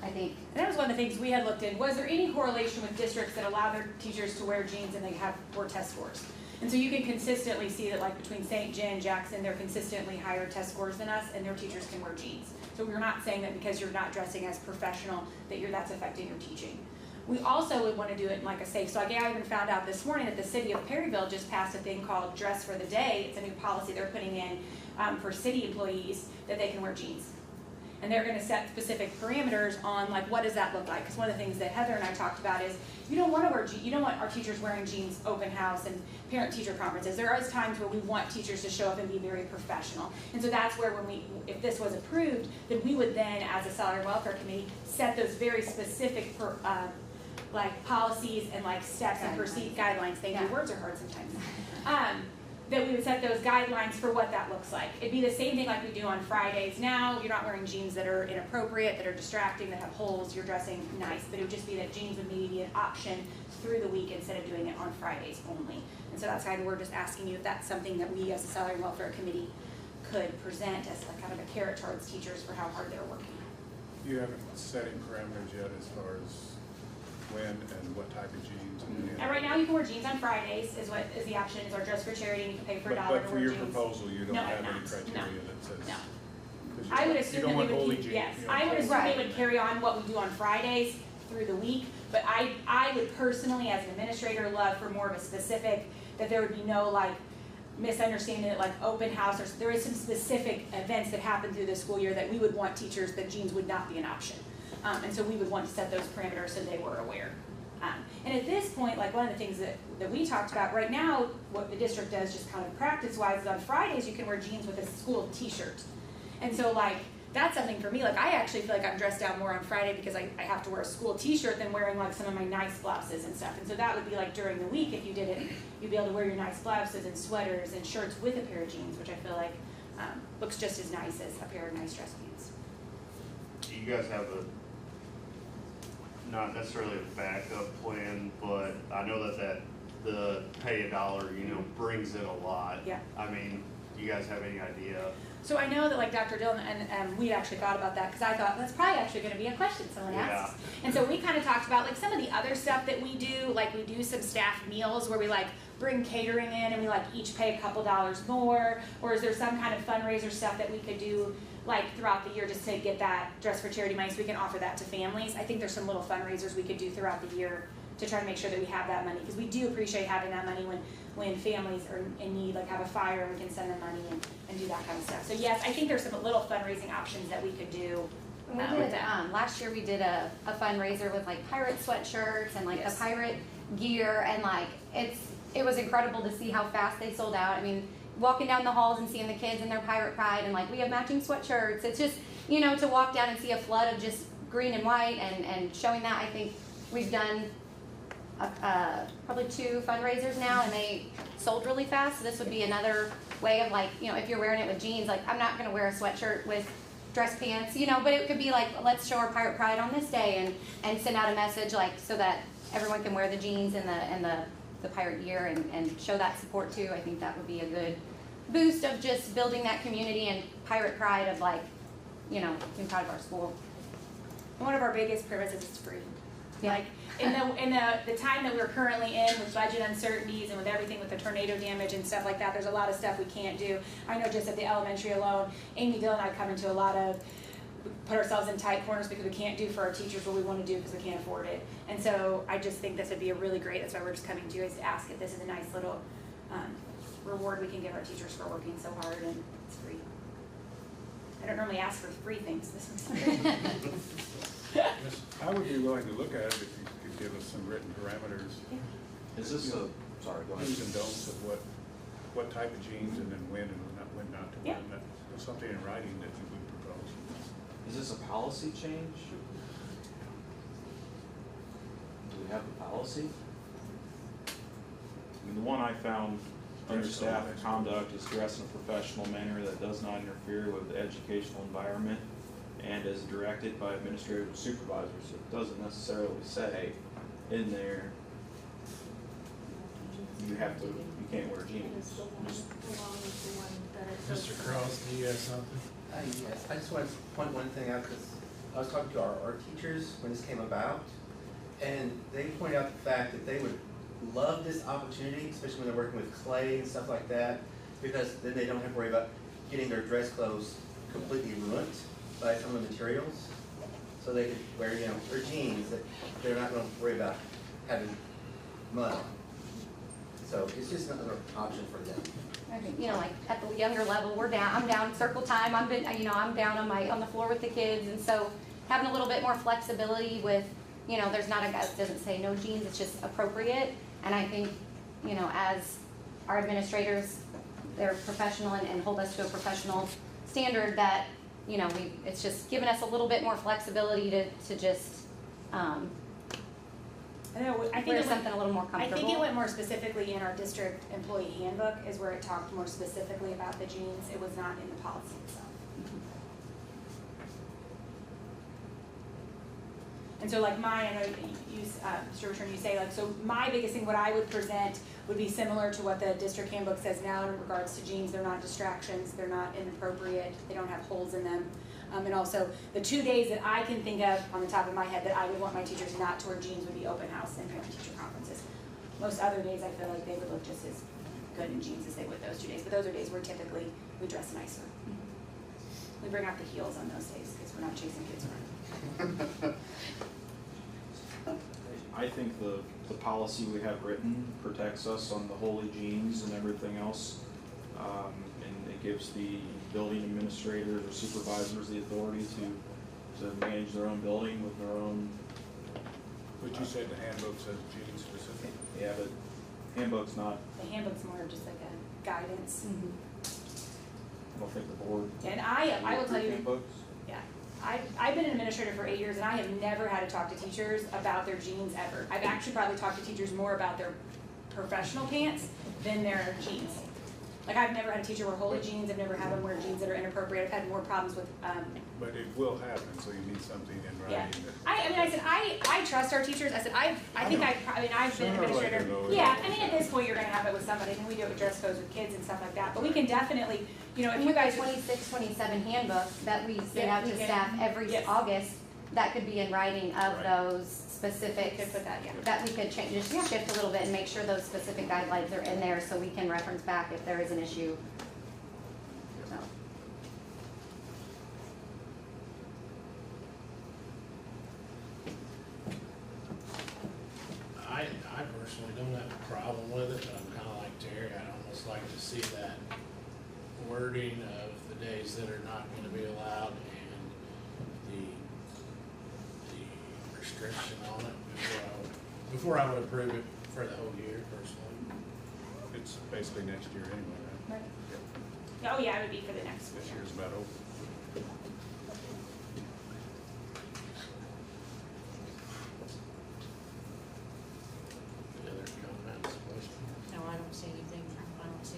I think. And that was one of the things we had looked in. Was there any correlation with districts that allow their teachers to wear jeans and they have poor test scores? And so you can consistently see that, like between St. John, Jackson, they're consistently higher test scores than us, and their teachers can wear jeans. So we're not saying that because you're not dressing as professional that that's affecting your teaching. We also would want to do it in like a safe. So I even found out this morning that the city of Perryville just passed a thing called Dress for the Day. It's a new policy they're putting in for city employees that they can wear jeans. And they're going to set specific parameters on like what does that look like? Because one of the things that Heather and I talked about is you don't want our teachers wearing jeans open house and parent-teacher conferences. There is times where we want teachers to show up and be very professional. And so that's where if this was approved, then we would then, as a salary and welfare committee, set those very specific like policies and like steps and perceived guidelines. Thank you. Words are hard sometimes. That we would set those guidelines for what that looks like. It'd be the same thing like we do on Fridays now. You're not wearing jeans that are inappropriate, that are distracting, that have holes. You're dressing nice, but it would just be that jeans would maybe be an option through the week instead of doing it on Fridays only. And so that's kind of, we're just asking you if that's something that we as a salary and welfare committee could present as like kind of a carrot towards teachers for how hard they're working. You haven't set any parameters yet as far as when and what type of jeans? And right now you can wear jeans on Fridays is what is the option, is our Dress for Charity, and you can pay for $1 to wear jeans. But for your proposal, you don't have any criteria that says? No. I would assume that we would keep, yes, I would assume we would carry on what we do on Fridays through the week, but I would personally, as an administrator, love for more of a specific, that there would be no like misunderstanding that like open house, or there is some specific events that happen through the school year that we would want teachers, that jeans would not be an option. And so we would want to set those parameters so they were aware. And at this point, like one of the things that we talked about right now, what the district does just kind of practice-wise is on Fridays you can wear jeans with a school t-shirt. And so like, that's something for me, like I actually feel like I'm dressed down more on Friday because I have to wear a school t-shirt than wearing like some of my nice blouses and stuff. And so that would be like during the week if you did it, you'd be able to wear your nice blouses and sweaters and shirts with a pair of jeans, which I feel like looks just as nice as a pair of nice dress pants. Do you guys have not necessarily a backup plan, but I know that the pay $1, brings in a lot. Yeah. I mean, do you guys have any idea? So I know that like Dr. Dillon and we actually thought about that because I thought that's probably actually going to be a question someone asks. And so we kind of talked about like some of the other stuff that we do, like we do some staff meals where we like bring catering in and we like each pay a couple dollars more, or is there some kind of fundraiser stuff that we could do like throughout the year just to get that Dress for Charity money so we can offer that to families. I think there's some little fundraisers we could do throughout the year to try to make sure that we have that money, because we do appreciate having that money when families are in need, like have a fire and we can send them money and do that kind of stuff. So yes, I think there's some little fundraising options that we could do. We did, last year we did a fundraiser with like pirate sweatshirts and like the pirate gear, and like it was incredible to see how fast they sold out. I mean, walking down the halls and seeing the kids in their pirate pride, and like we have matching sweatshirts. It's just, to walk down and see a flood of just green and white and showing that. I think we've done probably 2 fundraisers now, and they sold really fast. So this would be another way of like, if you're wearing it with jeans, like I'm not going to wear a sweatshirt with dress pants, but it could be like, let's show our pirate pride on this day and send out a message like so that everyone can wear the jeans and the pirate gear and show that support too. I think that would be a good boost of just building that community and pirate pride of like, being proud of our school. And one of our biggest purposes is free. Yeah. Like in the time that we're currently in with budget uncertainties and with everything with the tornado damage and stuff like that, there's a lot of stuff we can't do. I know just at the elementary alone, Amy Dillon and I come into a lot of put ourselves in tight corners because we can't do for our teachers what we want to do because we can't afford it. And so I just think this would be a really great, that's why we're just coming to you is to ask if this is a nice little reward we can give our teachers for working so hard, and it's free. I don't normally ask for free things. This one's free. I would be willing to look at it if you could give us some written parameters. Is this a, sorry, go ahead. Do's and don'ts of what type of jeans and then when and when not to wear them. Something in writing that you would propose. Is this a policy change? Do we have a policy? I mean, the one I found Under staff conduct is dressed in a professional manner that does not interfere with the educational environment and is directed by administrative supervisors. It doesn't necessarily say in there, you can't wear jeans. Mr. Cross, do you have something? Yes, I just wanted to point one thing out, because I was talking to our art teachers when this came about, and they pointed out the fact that they would love this opportunity, especially when they're working with clay and stuff like that, because then they don't have to worry about getting their dress clothes completely ruined by some of the materials. So they could wear, their jeans that they're not going to worry about having mud. So it's just another option for them. Like at the younger level, I'm down circle time, I'm down on the floor with the kids, and so having a little bit more flexibility with, there's not it doesn't say no jeans, it's just appropriate. And I think, as our administrators, they're professional and hold us to a professional standard, that, it's just given us a little bit more flexibility to just, wear something a little more comfortable. I think it went more specifically in our district employee handbook is where it talked more specifically about the jeans. It was not in the policy itself. And so like mine, I know you, Mr. Return, you say so my biggest thing, what I would present would be similar to what the district handbook says now in regards to jeans. They're not distractions, they're not inappropriate, they don't have holes in them. And also the 2 days that I can think of on the top of my head that I would want my teachers not to wear jeans would be open house and parent-teacher conferences. Most other days I feel like they would look just as good in jeans as they would those 2 days, but those are days where typically we dress nicer. We bring out the heels on those days because we're not chasing kids around. I think the policy we have written protects us on the holy jeans and everything else. And it gives the building administrators or supervisors the authority to manage their own building with their own. But you said the handbook says jeans specific. Yeah, but handbook's not. The handbook's more of just like a guidance. I don't think the board. And I will tell you. Handbooks. Yeah, I've been an administrator for 8 years, and I have never had to talk to teachers about their jeans ever. I've actually probably talked to teachers more about their professional pants than their jeans. Like I've never had a teacher wear holy jeans. I've never had them wear jeans that are inappropriate. I've had more problems with. But it will happen, so you need something in writing. Yeah. That, I said I trust our teachers. I said I've been an administrator. Yeah, I mean at this point you're gonna have it with somebody, and we do it with dress codes with kids and stuff like that. But we can definitely, if you guys 26, 27 handbook that we send out to staff every August, that could be in writing of those specifics. Could put that, that we could change, just shift a little bit and make sure those specific guidelines are in there so we can reference back if there is an issue. So. I personally don't have a problem with it, but I'm kind of like Terry. I'd almost like to see that wording of the days that are not going to be allowed and the restriction on it before I would approve it for the whole year personally. it's basically next year anyway, right? Right. Oh yeah, it would be for the next school This year. year's about over. Any other comments, questions? No, I don't see anything wrong with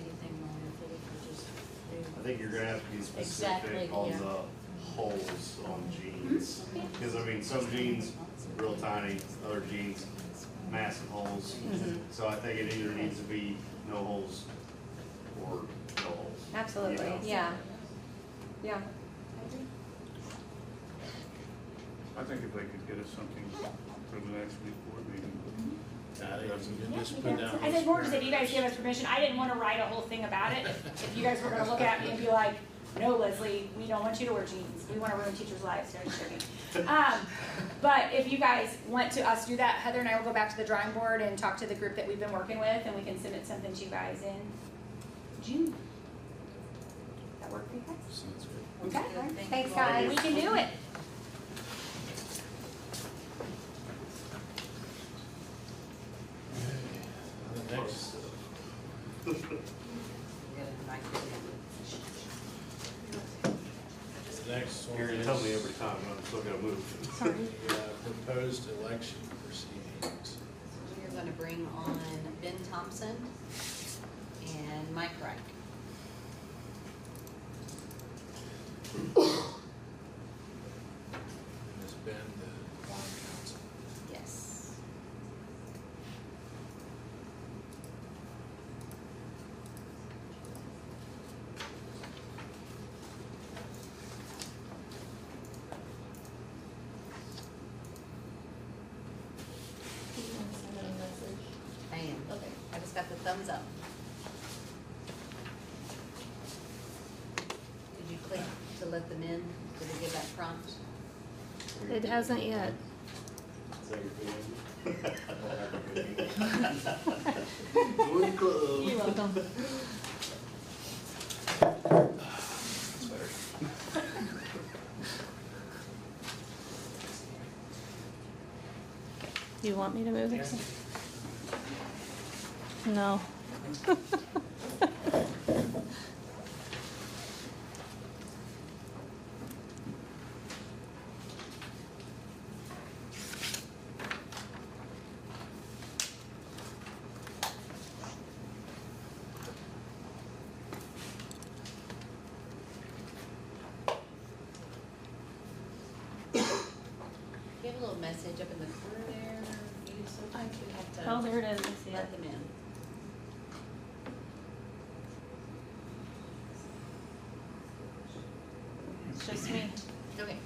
it, if we just do. I think you're gonna have to be Exactly, specific on yeah. the holes on jeans. Because I mean, some jeans real tiny, other jeans massive holes. So I think it either needs to be no holes or no holes. Absolutely, You know? yeah. Yeah. I think if they could get us something for the next week board meeting. I think you can just put down. I said more because if you guys give us permission, I didn't want to write a whole thing about it. If you guys were going to look at me and be like, no, Leslie, we don't want you to wear jeans. We want to ruin teachers' lives. Don't share me. But if you guys want to us do that, Heather and I will go back to the drawing board and talk to the group that we've been working with, and we can submit something to you guys in June. That work for you guys? Sounds good. Okay. Thanks, guys. We can do it. The next, the next one You're gonna is tell me every time, and I'm still gonna move. the proposed election proceedings. We're gonna bring on Ben Thompson and Mike Reich. Ms. Ben, the bond council. Yes. I am. Okay. I just got the thumbs up. Did you click to let them in? Did it give that prompt? It hasn't yet. Join the club. You're welcome. Do you want me to move it? No. You have a little message up in the corner there. You sometimes we have to. Oh, there it is. I see it. Let them in. It's just me. Okay.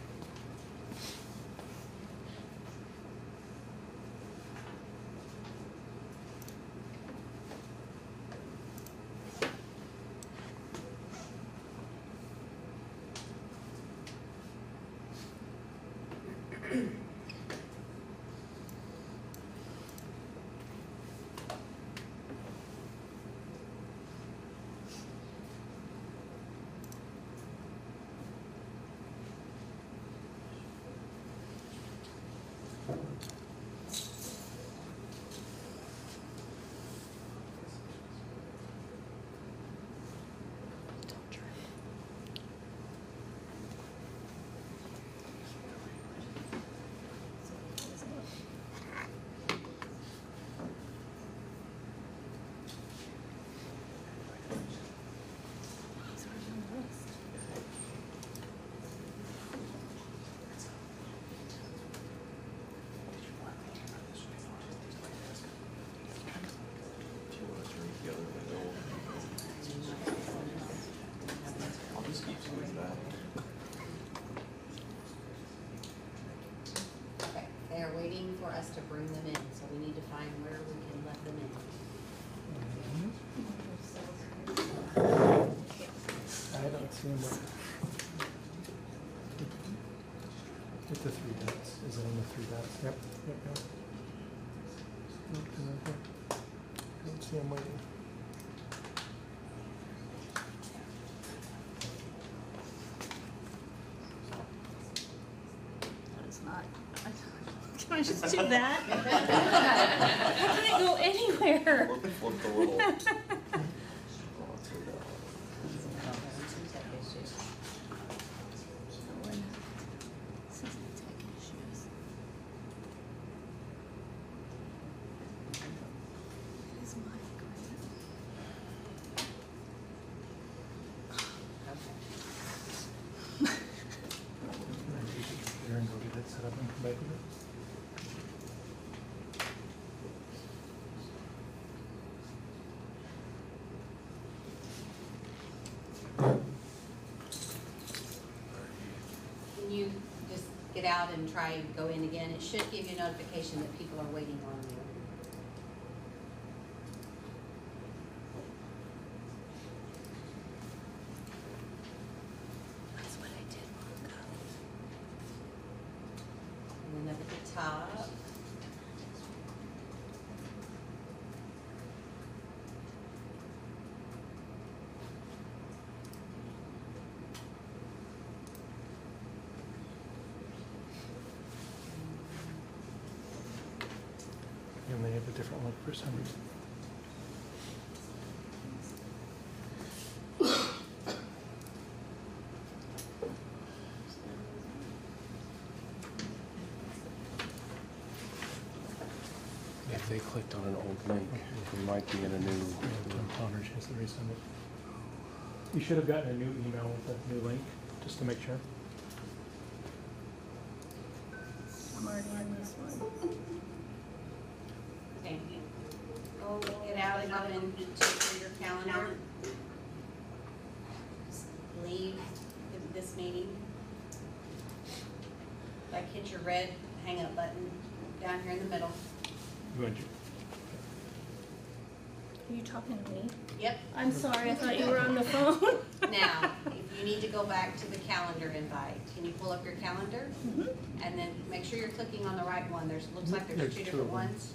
I'll just keep some of that. Okay, they are waiting for us to bring them in, so we need to find where we can let them in. I don't see him. With the three dots, is it on the three dots? Yep. Nope, they're not here. I don't see him waiting. That is not. Can I just do that? I couldn't go anywhere. Flip the little. Aaron, go get it set up and come back with it. Can you just get out and try and go in again? It should give you a notification that people are waiting on you. That's what I did long ago. And then up at the top. And they have a different look for some reason. If they clicked on an old link. It might be in a new. Connor has to resend it. You should have gotten a new email with a new link, just to make sure. I'm already on this one. Okay. Go get out and go into your calendar. Just leave this meeting. Like hit your red hang up button down here in the middle. You want to- Are you talking to me? Yep. I'm sorry, I thought you were on the phone. Now, if you need to go back to the calendar invite, can you pull up your calendar? And then make sure you're clicking on the right one. Looks like there's two different ones.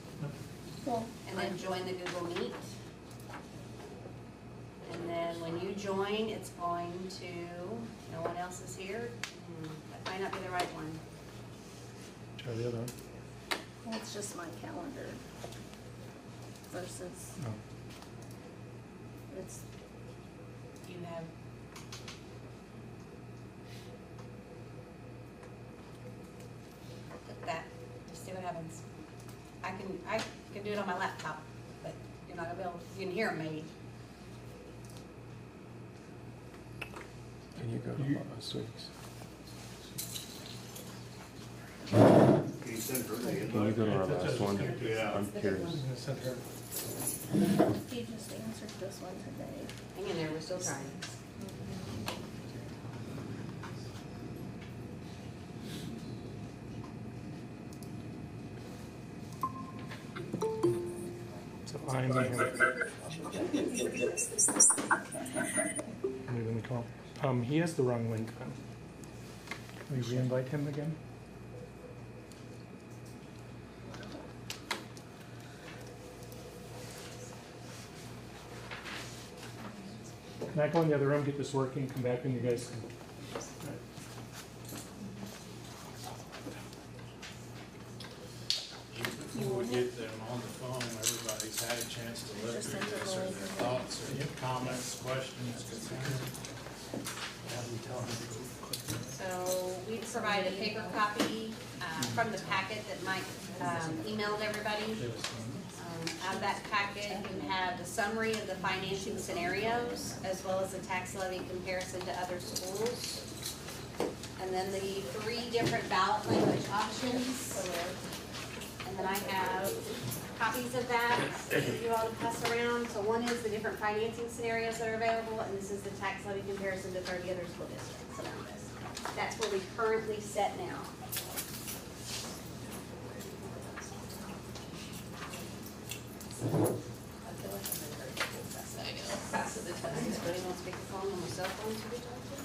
Well, And then join the Google Meet. And then when you join, it's going to, no one else is here. That might not be the right one. Try the other one. well, it's just my calendar versus, Oh. It's, you have, click that, just see what happens. I can do it on my laptop, but you're not gonna be able, you can hear them maybe. Can you go to last week's? Can you send her the Can you invite? go to our last one? Yeah. I'm curious. he just answered this one today. Hang in there, we're still trying. So I'm here. Let me call. He has the wrong link then. Can we re-invite him again? Can I go in the other room, get this working, come back and you guys can. Before we get them on the phone, everybody's had a chance to look through this, or their thoughts, or comments, questions, concerns. So we provided a paper copy from the packet that Mike emailed everybody. Out of that packet, you have the summary of the financing scenarios, as well as the tax levy comparison to other schools. And then the 3 different ballot language options. And then I have copies of that for you all to pass around. So one is the different financing scenarios that are available, and this is the tax levy comparison to 30 other school districts around us. That's where we currently sit now. Pass it this way. Is anybody on speakerphone on my cell phone to be talking?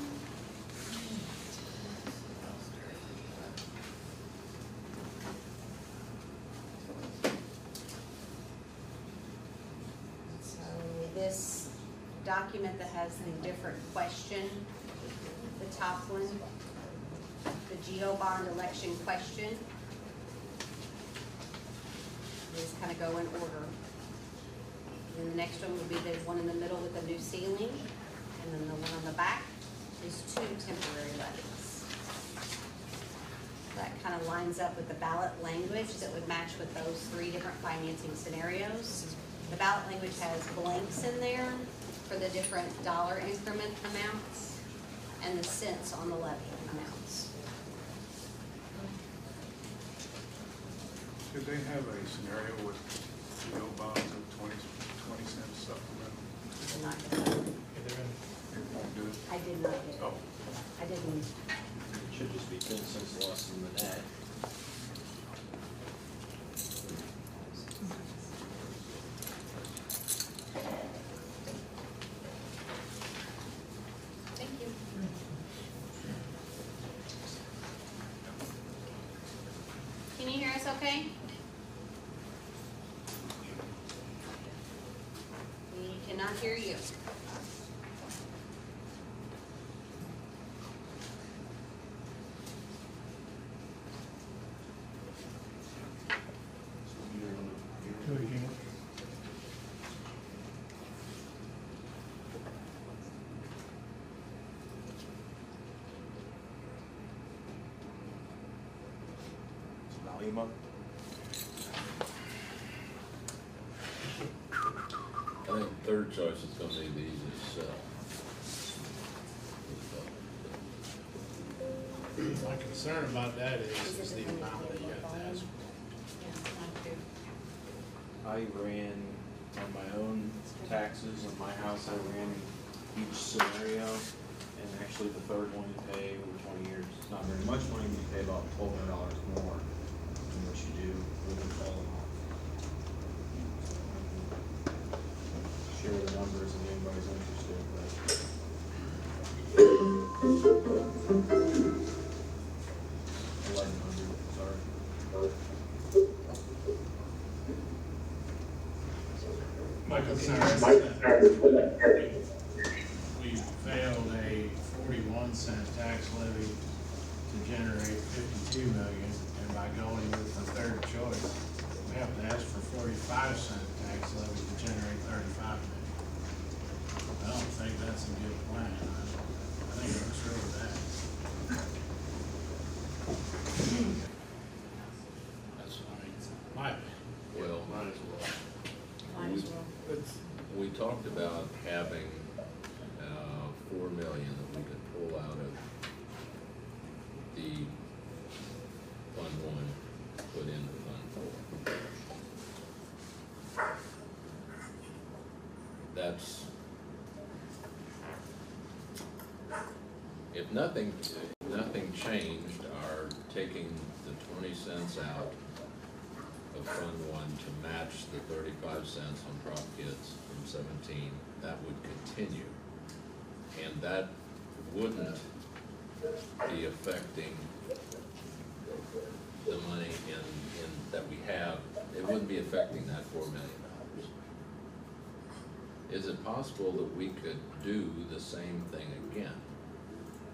So this document that has the different question, the top one, the GO bond election question, just kind of go in order. And then the next one will be the one in the middle with the new ceiling, and then the one on the back is 2 temporary levies. That kind of lines up with the ballot language that would match with those 3 different financing scenarios. The ballot language has blanks in there for the different dollar increment amounts and the cents on the levy amounts. Did they have a scenario with no bonds of 20 cents supplement? I did not get that. It won't do it? I did not get it. Oh. I didn't. It should just be 10 cents less than the net. Thank you. Can you hear us okay? We cannot hear you. Volume up. third choice is gonna be the easiest sell. My concern about that is the amount that you have to ask for. I ran on my own taxes on my house, I ran each scenario, and actually the third one you pay over 20 years, it's not very much money, but you pay about $1,200 more than what you do with it falling off. Share the numbers if anybody's interested, but. 1,100, sorry. My concern is that we failed a 41-cent tax levy to generate 52 million, and by going with the third choice, we have to ask for 45-cent tax levy to generate 35 million. I don't think that's a good plan. I think it looks really bad. That's, I mean, my opinion. Well, Might as well. we talked about having, 4 million that we could pull out of the Fund 1, put into Fund 4. That's, if nothing changed, our taking the 20 cents out of Fund 1 to match the 35 cents on prop kits from 17, that would continue. And that wouldn't be affecting the money that we have, it wouldn't be affecting that $4 million. Is it possible that we could do the same thing again?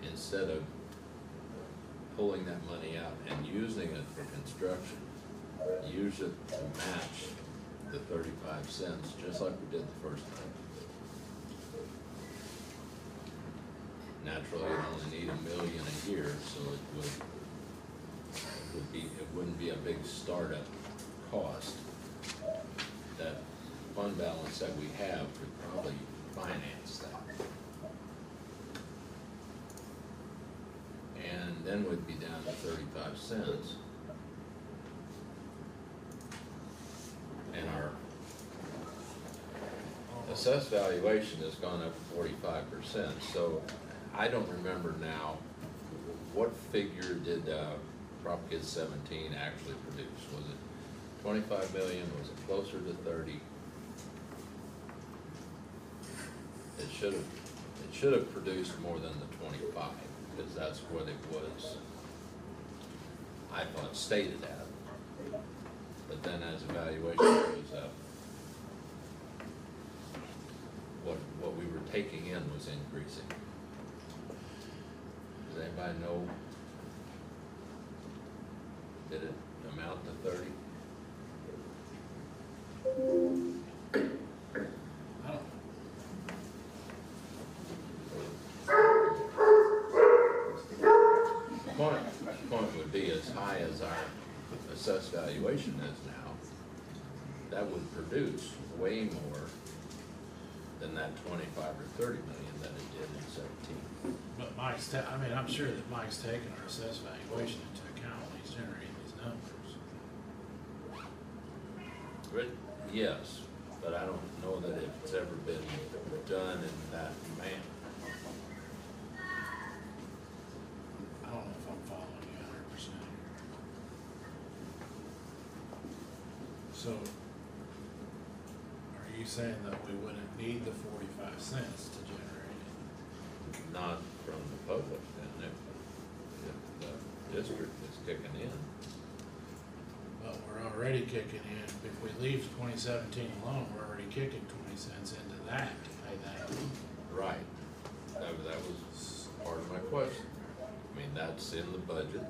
Instead of pulling that money out and using it for construction, use it to match the 35 cents, just like we did the first time. Naturally, you only need $1 million a year, so it wouldn't be a big startup cost. That fund balance that we have could probably finance that. And then we'd be down to 35 cents. And our assessed valuation has gone up 45%. So I don't remember now, what figure did Prop Kid 17 actually produce? Was it 25 million? Was it closer to 30? It should have produced more than the 25, because that's what it was, I thought, stated at. But then as evaluation goes up, what we were taking in was increasing. Does anybody know? Did it amount to 30? I don't. Point would be as high as our assessed valuation is now, that would produce way more than that 25 or 30 million that it did in 17. But I'm sure that Mike's taken our assessed valuation into account when he's generating these numbers. But yes, but I don't know that it's ever been done in that manner. I don't know if I'm following you 100%. So, are you saying that we wouldn't need the 45 cents to generate it? Not from the public, then, if the district is kicking in. But we're already kicking in, if we leave 2017 alone, we're already kicking 20 cents into that to pay that. Right. That was part of my question. I mean, that's in the budget,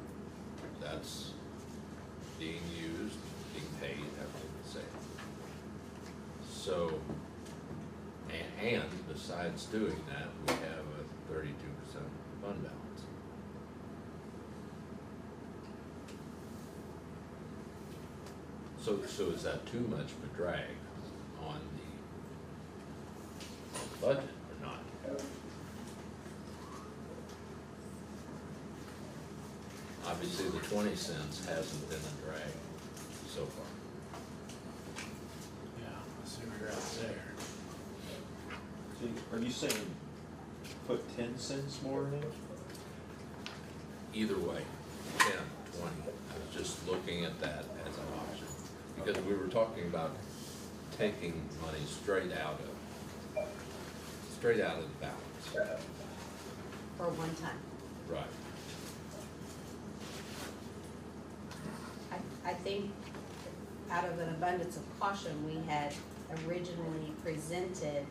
that's being used, being paid, however you would say it. So, and besides doing that, we have a 32% fund balance. So is that too much of a drag on budget or not? Obviously, the 20 cents hasn't been a drag so far. Yeah, I see where you're at there. So are you saying put 10 cents more in it? Either way, 10, 20, I was just looking at that as an option. Because we were talking about taking money straight out of the balance. For one time. Right. I think out of an abundance of caution, we had originally presented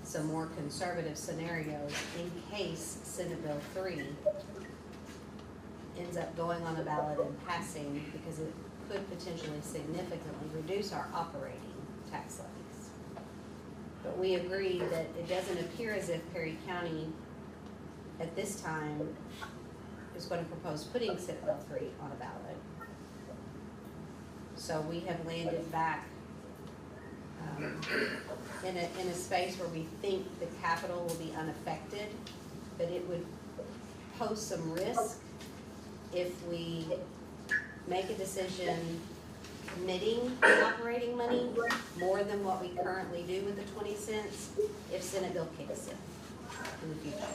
some more conservative scenarios in case Senate Bill 3 ends up going on the ballot and passing, because it could potentially significantly reduce our operating tax levies. But we agree that it doesn't appear as if Perry County at this time is going to propose putting Senate Bill 3 on a ballot. So we have landed back in a space where we think the capital will be unaffected, but it would pose some risk if we make a decision committing operating money more than what we currently do with the 20 cents if Senate Bill kicks in the future.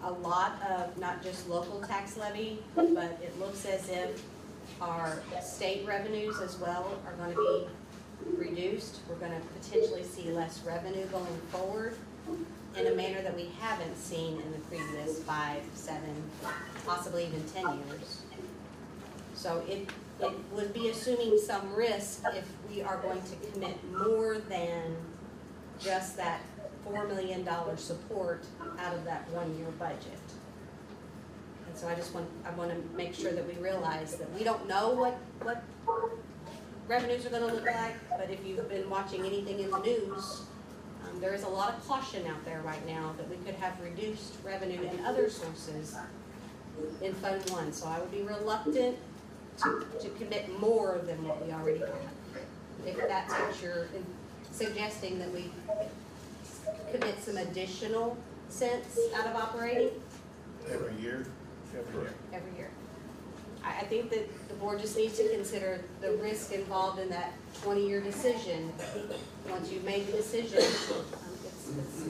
A lot of not just local tax levy, but it looks as if our state revenues as well are going to be reduced. We're going to potentially see less revenue going forward in a manner that we haven't seen in the previous 5, 7, possibly even 10 years. So it would be assuming some risk if we are going to commit more than just that $4 million support out of that one-year budget. And so I want to make sure that we realize that we don't know what revenues are going to look like, but if you've been watching anything in the news, there is a lot of caution out there right now that we could have reduced revenue in other sources in Fund 1. So I would be reluctant to commit more than what we already have. If that's what you're suggesting, that we commit some additional cents out of operating? Every year? Every year. I think that the board just needs to consider the risk involved in that 20-year decision. Once you've made the decision, it's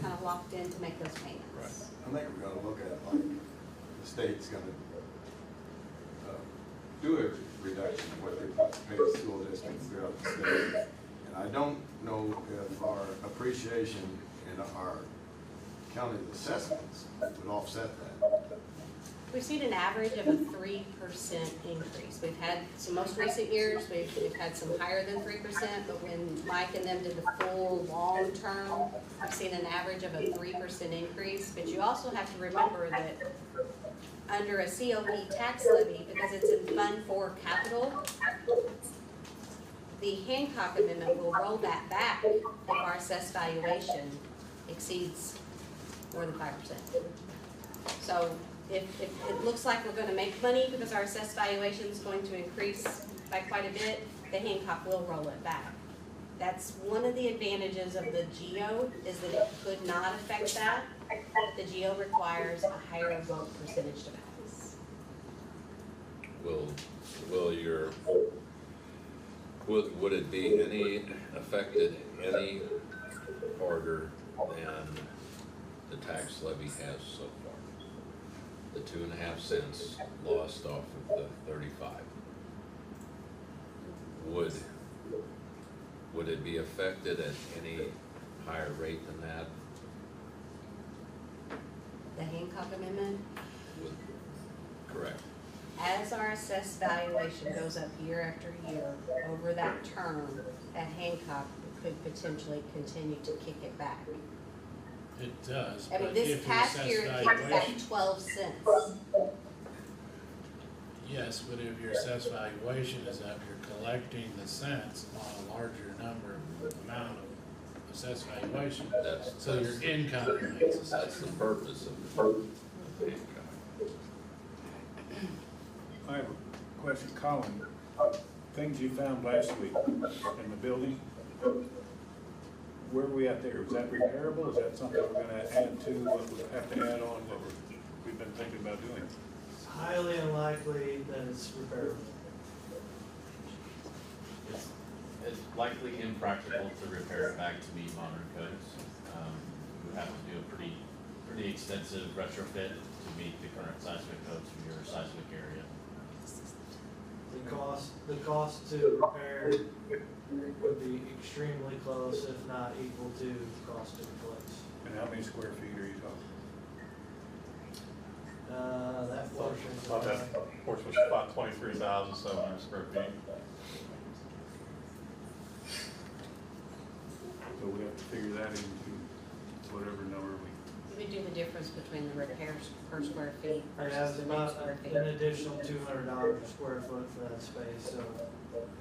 kind of locked in to make those payments. Right. I think we're gonna look at, like, the state's gonna do a reduction of what they pay the school districts throughout the state. And I don't know if our appreciation in our county assessments would offset that. We've seen an average of a 3% increase. We've had some most recent years, we've had some higher than 3%, but when Mike and them did the full long term, I've seen an average of a 3% increase. But you also have to remember that under a COP tax levy, because it's in Fund 4 capital, the Hancock Amendment will roll that back if our assessed valuation exceeds more than 5%. So if it looks like we're going to make money because our assessed valuation is going to increase by quite a bit, the Hancock will roll it back. That's one of the advantages of the GEO, is that it could not affect that. The GEO requires a higher vote percentage to pass. Would it be any affected any harder than the tax levy has so far? The 2.5 cents lost off of the 35. Would it be affected at any higher rate than that? The Hancock Amendment, Correct. as our assessed valuation goes up year after year over that term, at Hancock could potentially continue to kick it back. It does. I mean, but this if your past assessed year it kicked back valuation- 12 cents. Yes, but if your assessed valuation is up, you're collecting the cents on a larger amount of assessed valuation. So your income remains the same. That's the purpose of the income. I have a question, Colin. Things you found last week in the building, where are we at there? Is that repairable? Is that something we're gonna add to, what we have to add on, what we've been thinking about doing? It's highly unlikely that it's repairable. It's likely impractical to repair it back to meet modern codes. We would have to do a pretty extensive retrofit to meet the current seismic codes from your seismic area. The cost to repair would be extremely close, if not equal to the cost to replace. And how many square feet are you talking? That portion. That portion was about 23,700 square feet. So we have to figure that into whatever number we. We would do the difference between the repairs per square feet Yeah, versus it's the new about square feet. an additional $200 per square foot for that space, so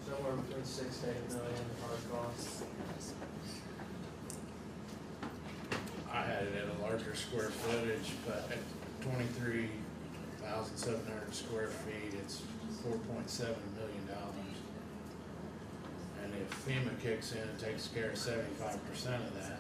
somewhere between 6 to 8 million in hard costs. I had it at a larger square footage, but at 23,700 square feet, it's $4.7 million. And if FEMA kicks in and takes care of 75% of that,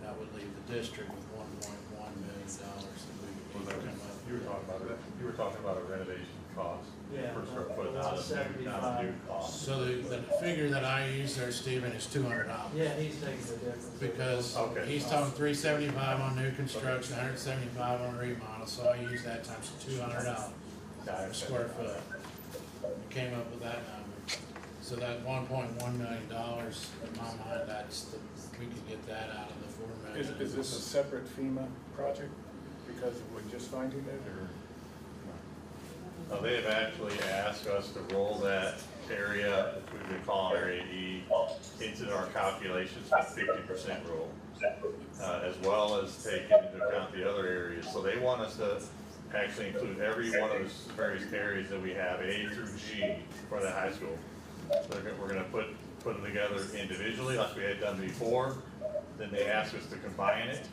that would leave the district with $1.1 million that we could come up with. You were talking about a renovation cost Yeah, per square foot, about not a new cost. So the figure that I use there, Stephen, is $200. Yeah, he's taking the difference. Because he's talking $375 on new construction, $175 on remodel, so I use that times $200 per square foot. We came up with that number. So that $1.1 million, in my mind, we could get that out of the $4 million. Is this a separate FEMA project because we're just finding it, or? No, they have actually asked us to roll that area, which we've been calling Area E, into our calculations, the 50% rule, as well as take into account the other areas. So they want us to actually include every one of those various areas that we have, A through G, for the high school. So we're gonna put them together individually, like we had done before. Then they asked us to combine it.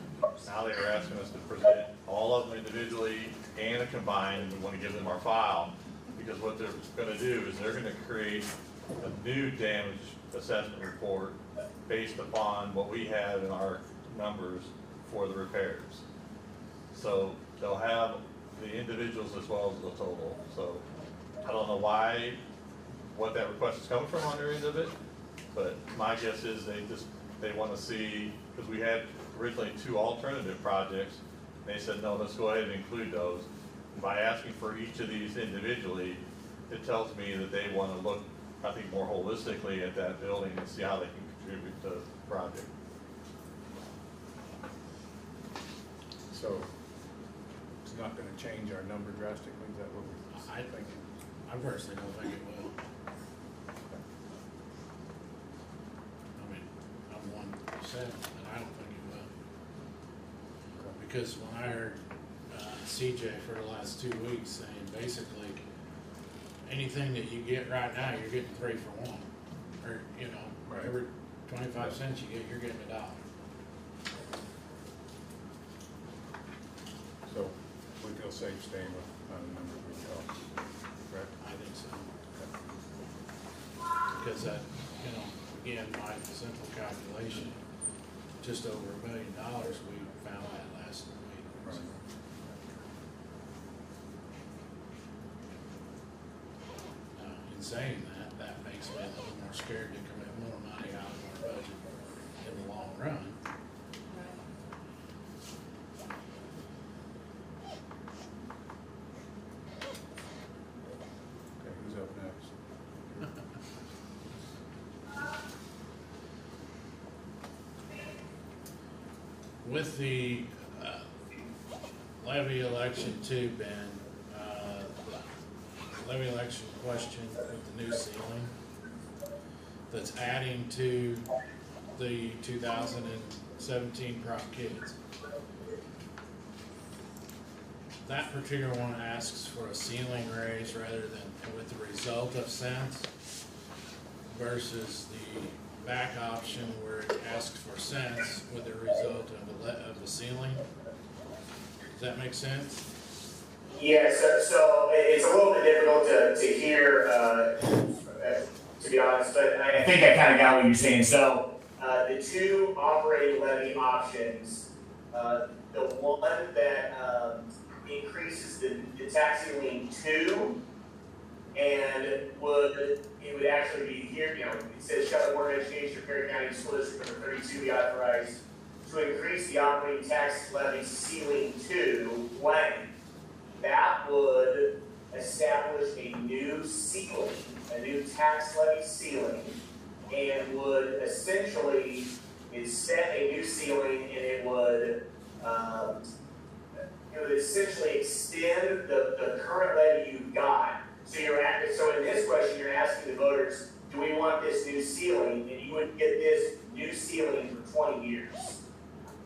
Now they are asking us to present all of them individually and a combined, and we want to give them our file. Because what they're gonna do is they're gonna create a new damage assessment report based upon what we have in our numbers for the repairs. So they'll have the individuals as well as the total. So I don't know what that request is coming from on their end of it, but my guess is they want to see, because we had originally 2 alternative projects. They said, no, let's go ahead and include those. And by asking for each of these individually, it tells me that they want to look, I think, more holistically at that building and see how they can contribute to the project. So it's not gonna change our number drastically, is that what we're thinking? I personally don't think it will. I mean, I'm 1%, and I don't think it will. Because when I heard CJ for the last 2 weeks saying basically anything that you get right now, you're getting 3 for 1. Or, every 25 cents you get, you're getting $1. So we feel safe staying with the number we've got, correct? I think so. Because that, again, my simple calculation, just over $1 million, we found that last week. Right. In saying that, that makes me a little more scared to commit more money out of our budget in the long run. Okay, who's up next? With the levy election too, Ben, the levy election question with the new ceiling that's adding to the 2017 prop kids. That particular one asks for a ceiling raise rather than with the result of cents versus the back option where it asks for cents with the result of the ceiling. Does that make sense? Yes, so it's a little bit difficult to hear, to to be honest, but I think I kind of got what you're saying. So, the two operating levy options, the one that increases the tax ceiling 2, and it would actually be here, you know, it says, shall the Board of Education of Perry County School District number 32 be authorized to increase the operating tax levy ceiling 2 blank. That would establish a new ceiling, a new tax levy ceiling, and would essentially, set a new ceiling, and it would essentially extend the current levy you've got. So in this question, you're asking the voters, do we want this new ceiling? And you would get this new ceiling for 20 years.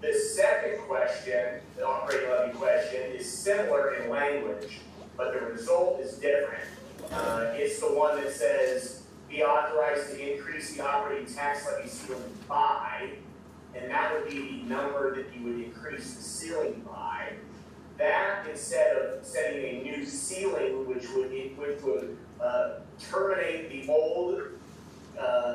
The second question, the operating levy question, is similar in language, but the result is different. It's the one that says, be authorized to increase the operating tax levy ceiling by, and that would be the number that you would increase the ceiling by. That, instead of setting a new ceiling, which would terminate the old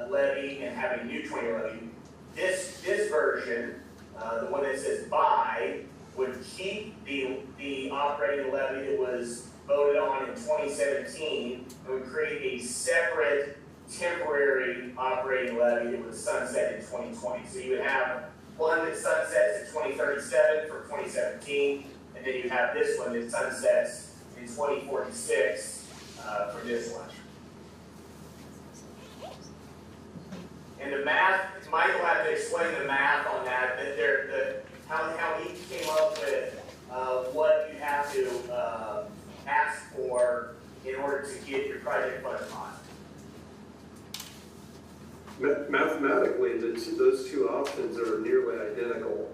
levy and have a new 20 levy, this version, the one that says by, would keep the operating levy that was voted on in 2017 and would create a separate temporary operating levy that would sunset in 2020. So you would have one that sunsets in 2037 for 2017, and then you have this one that sunsets in 2046 for this one. And the math, Michael had to explain the math on that, how he came up with what you have to ask for in order to get your project funded on. Mathematically, those two options are nearly identical.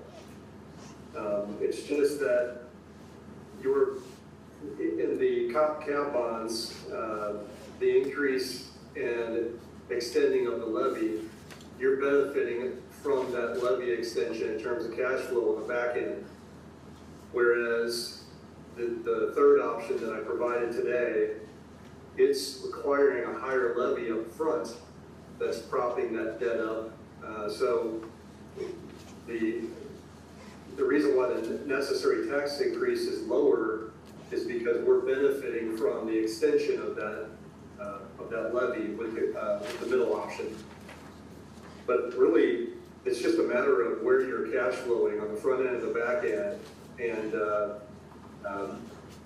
It's just that in the CAP bonds, the increase and extending of the levy, you're benefiting from that levy extension in terms of cash flow on the back end. Whereas the third option that I provided today, it's requiring a higher levy up front that's propping that debt up. So the reason why the necessary tax increase is lower is because we're benefiting from the extension of that levy with the middle option. But really, it's just a matter of where you're cash flowing on the front end and the back end, and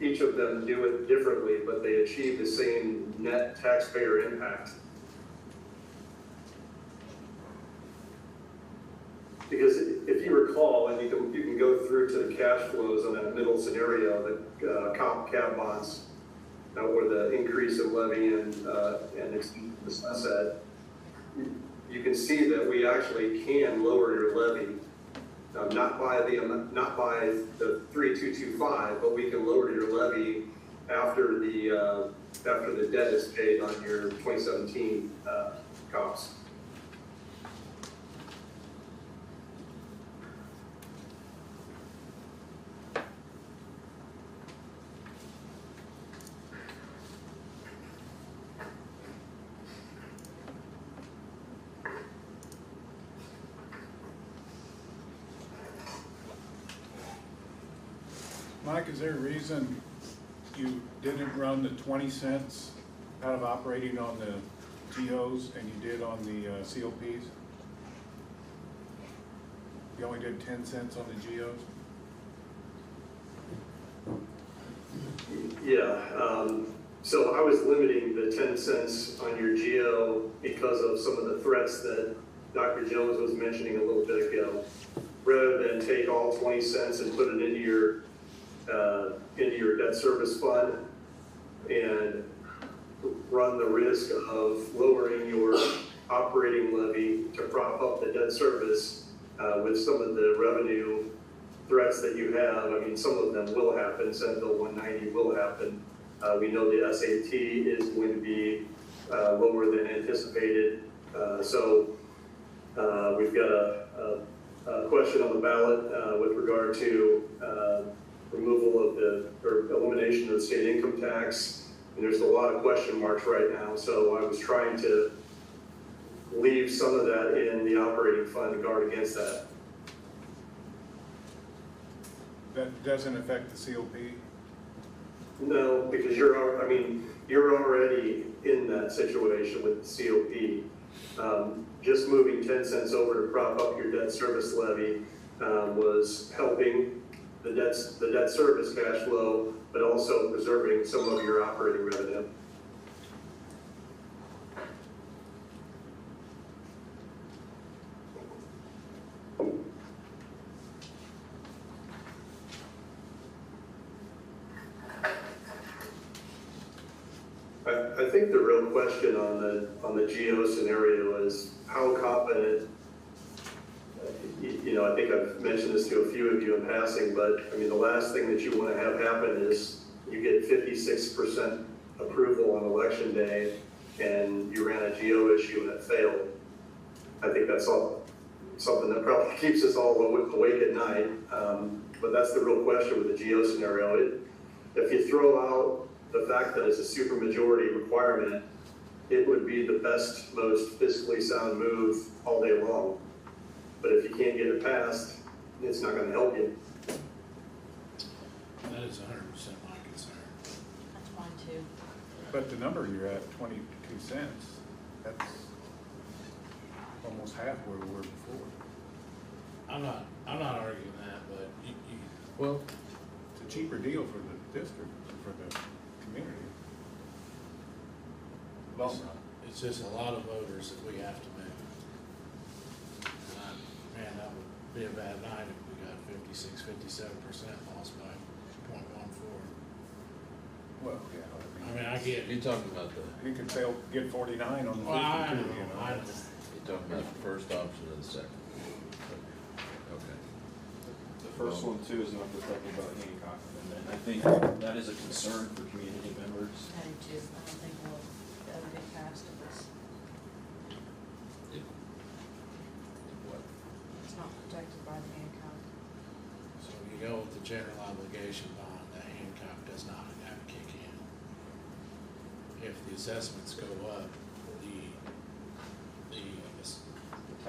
each of them do it differently, but they achieve the same net taxpayer impact. Because if you recall, and you can go through to the cash flows on that middle scenario, the CAP bonds, where the increase of levy and the sunset, you can see that we actually can lower your levy, not by the 3225, but we can lower your levy after the debt is paid on your 2017 costs. Mike, is there a reason you didn't run the 20 cents out of operating on the GOs and you did on the COPs? You only did 10 cents on the GOs? Yeah, so I was limiting the 10 cents on your GO because of some of the threats that Dr. Jones was mentioning a little bit ago. Rather than take all 20 cents and put it into your debt service fund and run the risk of lowering your operating levy to prop up the debt service with some of the revenue threats that you have. I mean, some of them will happen. Senate Bill 190 will happen. We know the SAT is going to be lower than anticipated. So we've got a question on the ballot with regard to removal of or elimination of the state income tax. And there's a lot of question marks right now. So I was trying to leave some of that in the operating fund to guard against that. That doesn't affect the COP? No, because you're already in that situation with the COP. Just moving 10 cents over to prop up your debt service levy was helping the debt service cash flow, but also preserving some of your operating revenue. I think the real question on the GO scenario is how confident, I think I've mentioned this to a few of you in passing, but I mean, the last thing that you want to have happen is you get 56% approval on election day and you ran a GO issue and it failed. I think that's something that probably keeps us all awake at night. But that's the real question with the GO scenario. If you throw out the fact that it's a supermajority requirement, it would be the best, most fiscally sound move all day long. But if you can't get it passed, it's not gonna help you. That is 100% my concern. That's mine too. But the number you're at, 22 cents, that's almost half where we were before. I'm not arguing that, but Well, it's a cheaper deal for the district, for the community. it's just a lot of voters that we have to move. Man, that would be a bad night if we got 57% lost by 0.14. Well, yeah. I mean, I get. You're talking about You can get 49 on the 52, Well, I know. you're talking about the first option and the second. Okay. The first one too is not protected by the Hancock Amendment. I think that is a concern for community members. I do too. I don't think we'll ever get past this. What? It's not protected by the Hancock. So you go with the general obligation bond, the Hancock does not have to kick in. If the assessments go up,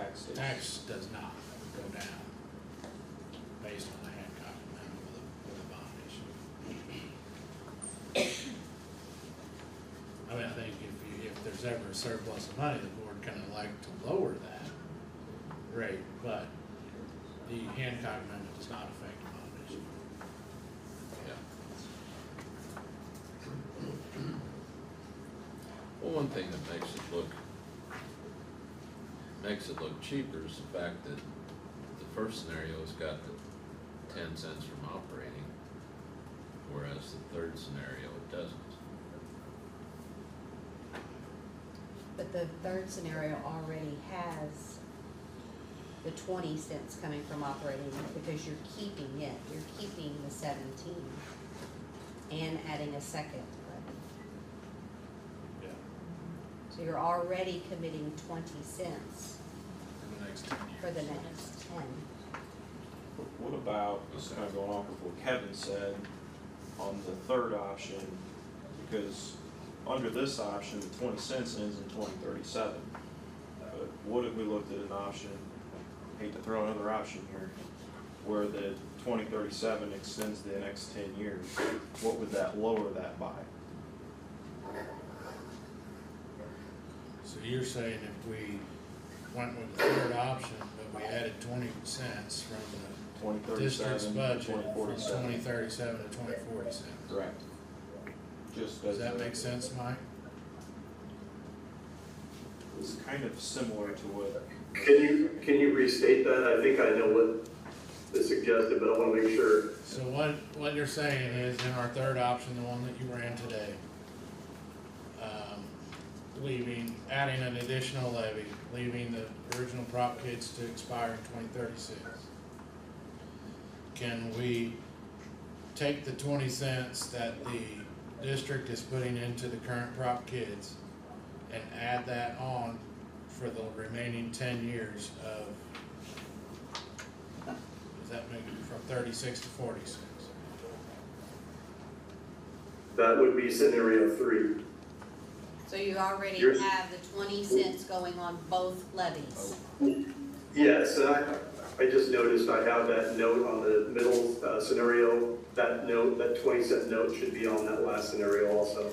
the tax does not go down based on the Hancock Amendment with a bond issue. I mean, I think if there's ever a surplus of money, the board can elect to lower that rate, but the Hancock Amendment does not affect the bond issue. Yeah. Well, one thing that makes it look cheaper is the fact that the first scenario's got the 10 cents from operating, whereas the third scenario it doesn't. But the third scenario already has the 20 cents coming from operating because you're keeping it. You're keeping the 17 and adding a second levy. Yeah. So you're already committing 20 cents For the next 10 years. for the next 10. What about, just kind of going off of what Kevin said, on the third option, because under this option, the 20 cents ends in 2037. But what if we looked at an option, I hate to throw another option here, where the 2037 extends the next 10 years? What would that lower that by? So you're saying if we went with the third option, but we added 20 cents from the district's budget from 2037 to 2047? Correct. Does that make sense, Mike? It's kind of similar to what. Can you restate that? I think I know what is suggested, but I want to make sure. So what you're saying is in our third option, the one that you ran today, adding an additional levy, leaving the original prop kits to expire in 2036. Can we take the 20 cents that the district is putting into the current prop kids and add that on for the remaining 10 years of, does that make it from 36 to 46? That would be scenario 3. So you already Yours- have the 20 cents going on both levies? Yes, and I just noticed I have that note on the middle scenario. That note, that 20-cent note should be on that last scenario also.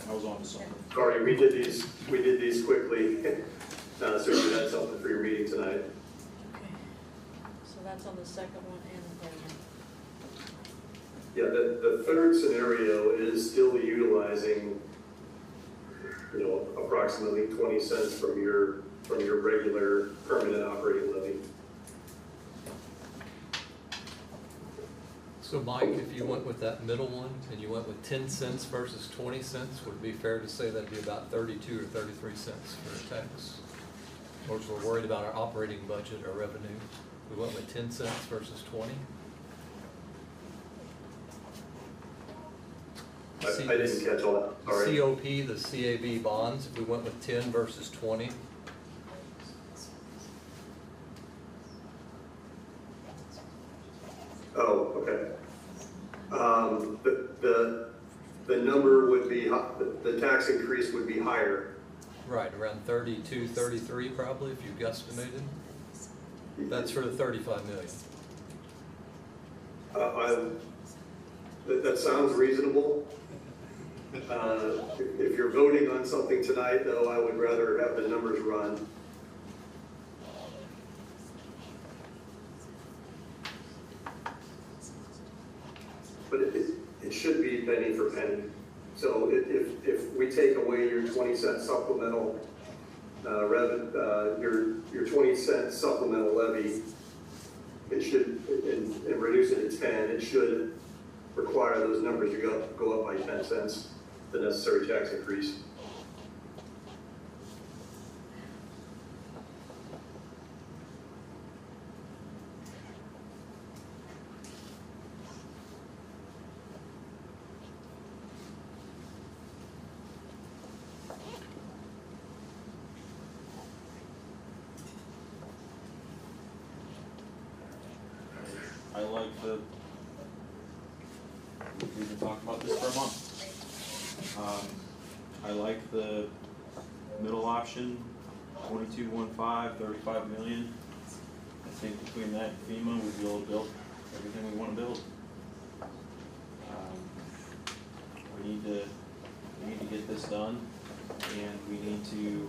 I was on to something. Sorry, we did these quickly. Certainly that's something for your meeting tonight. So that's on the second one and the third one. Yeah, the third scenario is still utilizing, approximately 20 cents from your regular permanent operating levy. So Mike, if you went with that middle one and you went with 10 cents versus 20 cents, would it be fair to say that'd be about 32 or 33 cents for a tax? Or if we're worried about our operating budget or revenue, we went with 10 cents versus 20? I didn't catch all that, sorry. COP, the CAV bonds, if we went with 10 versus 20, Oh, okay. The number would be, the tax increase would be higher. right, around 32, 33 probably, if you guesstimated. That's for the 35 million. That sounds reasonable. If you're voting on something tonight, though, I would rather have the numbers run. But it should be penny for penny. So if we take away your 20-cent supplemental your 20-cent supplemental levy, it should, and reduce it to 10, it should require those numbers to go up by 10 cents, the necessary tax increase. I like the, we've been talking about this for a month. I like the middle option, 2215, 35 million. I think between that and FEMA, we'd be able to build everything we want to build. We need to get this done, and we need to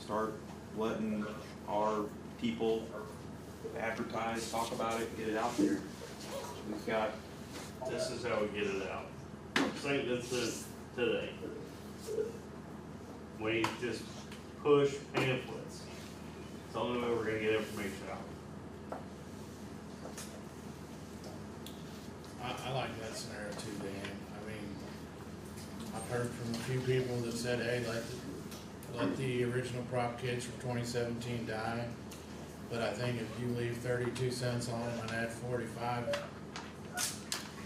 start letting our people advertise, talk about it, get it out there. We've got, This is how we get it out. St. Vincent today. We just push pamphlets. It's the only way we're gonna get information out. I like that scenario too, Dan. I mean, I've heard from a few people that said, hey, let the original prop kids from 2017 die. But I think if you leave 32 cents on them and add 45,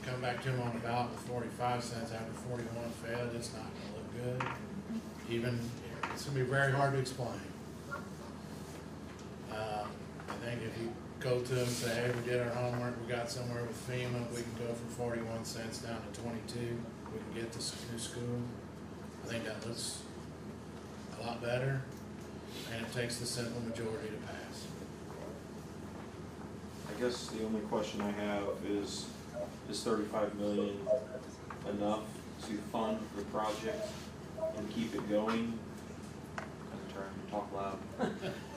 come back to them on the ballot with 45 cents after 41 failed, it's not gonna look good. Even, it's gonna be very hard to explain. I think if you go to them and say, hey, we did our homework, we got somewhere with FEMA, we can go from 41 cents down to 22, we can get this new school. I think that looks a lot better, and it takes the simple majority to pass. I guess the only question I have is 35 million enough to fund the project and keep it going? I'm trying to talk loud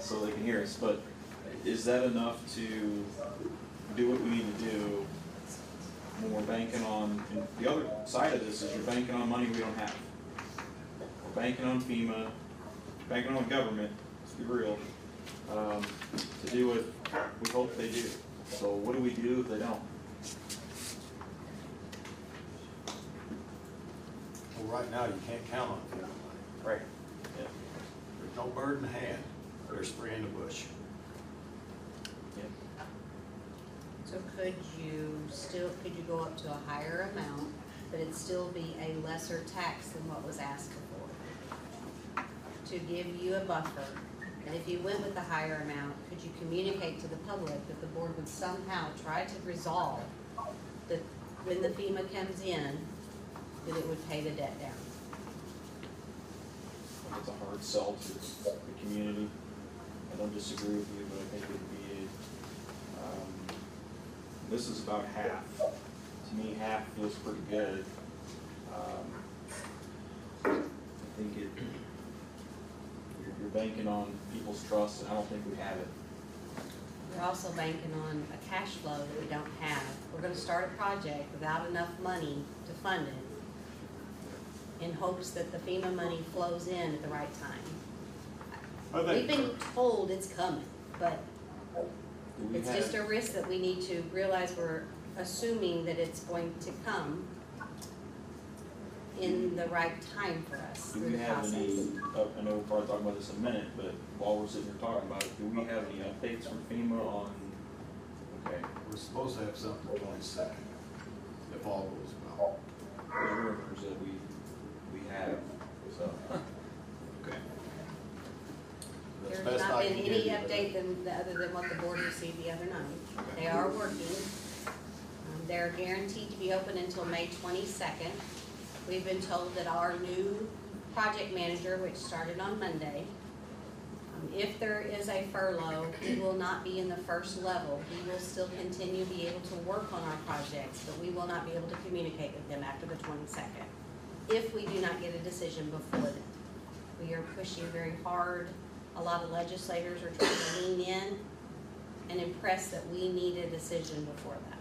so they can hear us, but is that enough to do what we need to do when we're banking on, and the other side of this is you're banking on money we don't have. We're banking on FEMA, banking on government, let's be real, to do what we hope they do. So what do we do if they don't? Well, right now, you can't count on FEMA money. Right. Yeah. There's no bird in the hand, there's three in the bush. So could you go up to a higher amount, but it'd still be a lesser tax than what was asked for? To give you a buffer, and if you went with the higher amount, could you communicate to the public that the board would somehow try to resolve that when the FEMA comes in, that it would pay the debt down. It's a hard sell to the community. I don't disagree with you, but I think it'd be, this is about half. To me, half feels pretty good. I think you're banking on people's trust, and I don't think we have it. We're also banking on a cash flow that we don't have. We're gonna start a project without enough money to fund it, in hopes that the FEMA money flows in at the right time. We've been told it's coming, but it's just a risk that we need to realize. We're assuming that it's going to come in the right time for us Do through we the have process. any, I know we'll probably talk about this in a minute, but while we're sitting here talking about it, do we have any updates from FEMA on, okay, We're supposed to have something 22nd, if all goes well. the rumors that we have, so. Okay. That's There's best not I been can any give you, but- update other than what the board received the other night. They are working. They're guaranteed to be open until May 22nd. We've been told that our new project manager, which started on Monday, if there is a furlough, he will not be in the first level. He will still continue to be able to work on our projects, but we will not be able to communicate with him after the 22nd, if we do not get a decision before then. We are pushing very hard. A lot of legislators are trying to lean in and impress that we need a decision before that.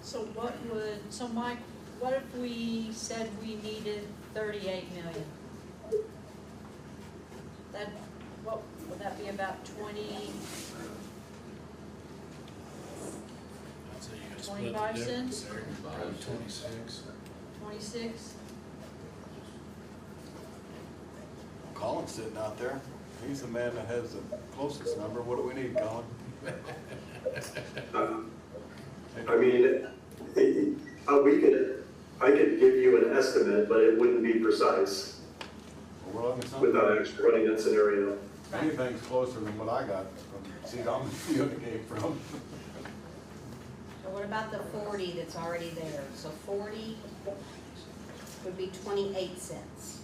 So Mike, what if we said we needed 38 million? What, would that be about 20, I'd say you gotta split the 25 difference cents? there, probably 26. 26? Colin's sitting out there. He's the man that has the closest number. What do we need, Colin? I mean, I could give you an estimate, but it wouldn't be precise Well, we're looking at something. without actually running that scenario. Anything's closer than what I got from Seed Almond Field came from. So what about the 40 that's already there? So 40 would be 28 cents.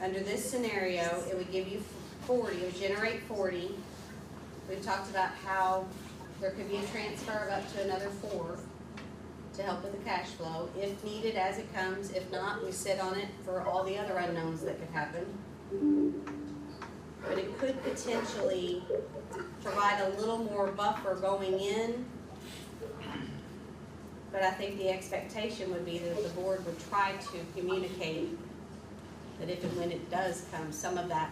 Under this scenario, it would give you 40, it would generate 40. We've talked about how there could be a transfer of up to another 4 to help with the cash flow, if needed as it comes. If not, we sit on it for all the other unknowns that could happen. But it could potentially provide a little more buffer going in. But I think the expectation would be that the board would try to communicate that if and when it does come, some of that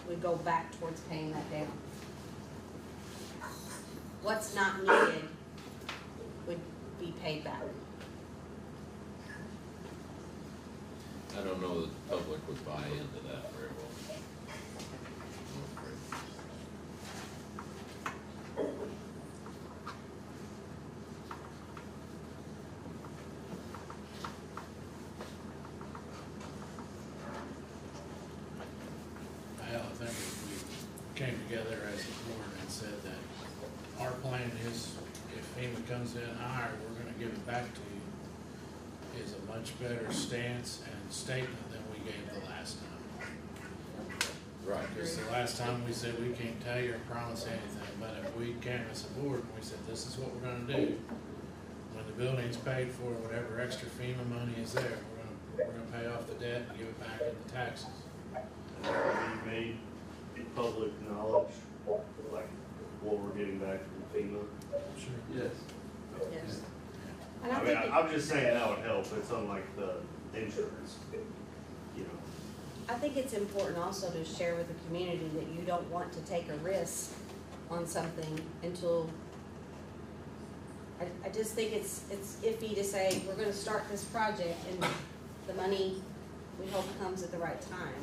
would go back towards paying that down. What's not needed would be paid back. I don't know that the public would buy into that very well. Well, I think if we came together as a board and said that our plan is, if FEMA comes in higher, we're gonna give it back to you, is a much better stance and statement than we gave the last time. Right. Because the last time we said we can't tell you or promise anything, but if we came as a board and we said, this is what we're gonna do, when the building's paid for, whatever extra FEMA money is there, we're gonna pay off the debt and give it back in the taxes. We made public knowledge, like what we're getting back from FEMA. Sure. Yes. Yes. I mean, I'm just saying that would help. It's unlike the insurance, you know. I think it's important also to share with the community that you don't want to take a risk on something until, I just think it's iffy to say, we're gonna start this project and the money, we hope comes at the right time.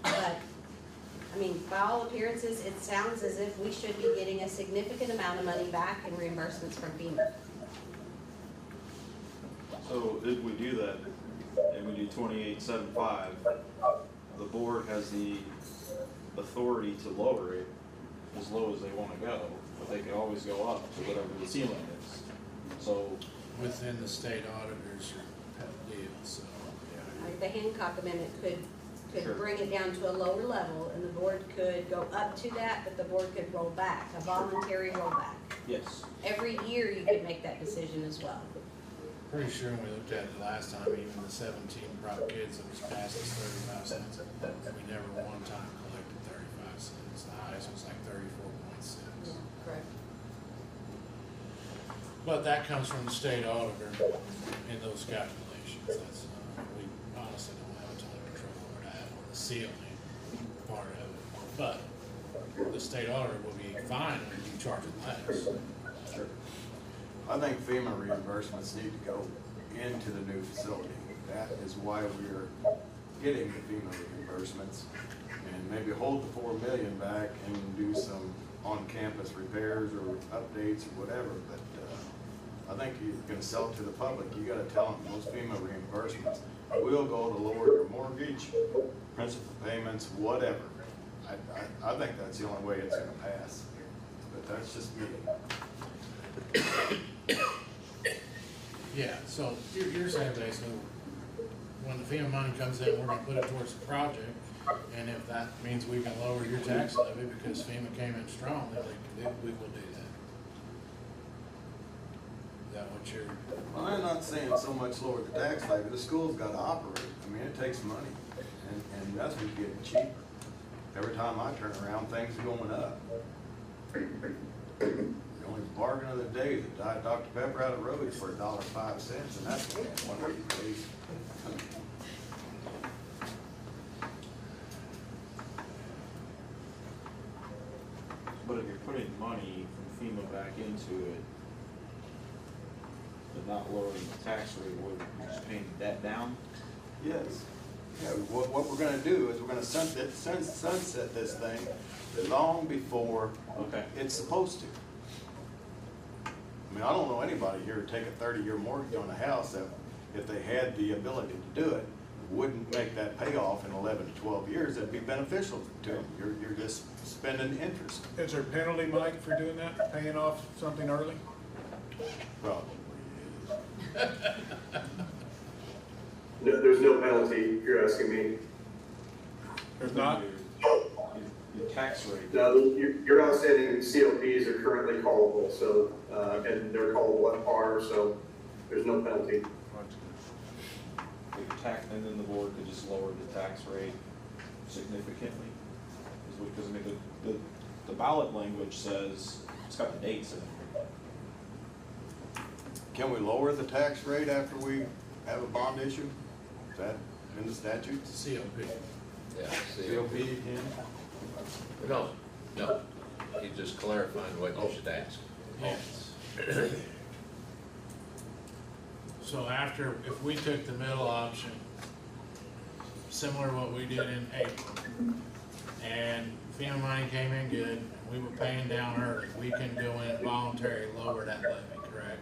But, I mean, by all appearances, it sounds as if we should be getting a significant amount of money back in reimbursements from FEMA. So if we do that, and and we do 28.75, the board has the authority to lower it as low as they wanna go, but they can always go up to whatever the ceiling is. So, Within the state auditor's deal, so. The Hancock Amendment could Sure. bring it down to a lower level, and the board could go up to that, but the board could roll back, a voluntary rollback. yes. Every year you could make that decision as well. Pretty sure when we looked at it last time, even the 17 prop kids that was passed is 35 cents. We never one time collected 35 cents. The highest was like 34.6. Correct. But that comes from the state auditor in those calculations. That's, we honestly don't have a ton of control over that, or the ceiling part of it. But the state auditor will be fine when you charge it less. Sure. I think FEMA reimbursements need to go into the new facility. That is why we're getting the FEMA reimbursements. And maybe hold the 4 million back and do some on-campus repairs or updates or whatever, but, I think you're gonna sell it to the public, you gotta tell them those FEMA reimbursements will go to lower your mortgage, principal payments, whatever. I think that's the only way it's gonna pass, but that's just me. Yeah, so you're saying basically, when the FEMA money comes in, we're gonna put it towards the project, and if that means we can lower your tax levy because FEMA came in strong, then we will do that. Is that what you're? Well, I'm not saying so much lower the tax levy, the school's gotta operate, I mean, it takes money, and that's what's getting cheaper. Every time I turn around, things are going up. The only bargain of the day is that Dr. Pepper out of the road is for $1.05, and that's one of these days. But if you're putting money from FEMA back into it, but not lowering the tax rate, what, you're just paying the debt down? Yes. Yeah, what we're gonna do is we're gonna sunset this thing long before it's supposed to. I mean, I don't know anybody here who'd take a 30-year mortgage on a house that, if they had the ability to do it, wouldn't make that payoff in 11 to 12 years. That'd be beneficial to them. You're just spending interest. Is there a penalty, Mike, for doing that, paying off something early? Probably. No, there's no penalty, if you're asking me. There's not? Your tax rate. No, your outstanding COPs are currently callable, so, and they're callable at par, so there's no penalty. And then the board could just lower the tax rate significantly. Because I mean, the ballot language says, it's got the dates in it. Can we lower the tax rate after we have a bond issue? Is that in the statutes? COP. Yeah, COP again? No, he's just clarifying what you should ask. Yes. So after, if we took the middle option, similar to what we did in April, and FEMA money came in good, and we were paying down early, we can go in and voluntarily lower that levy, correct?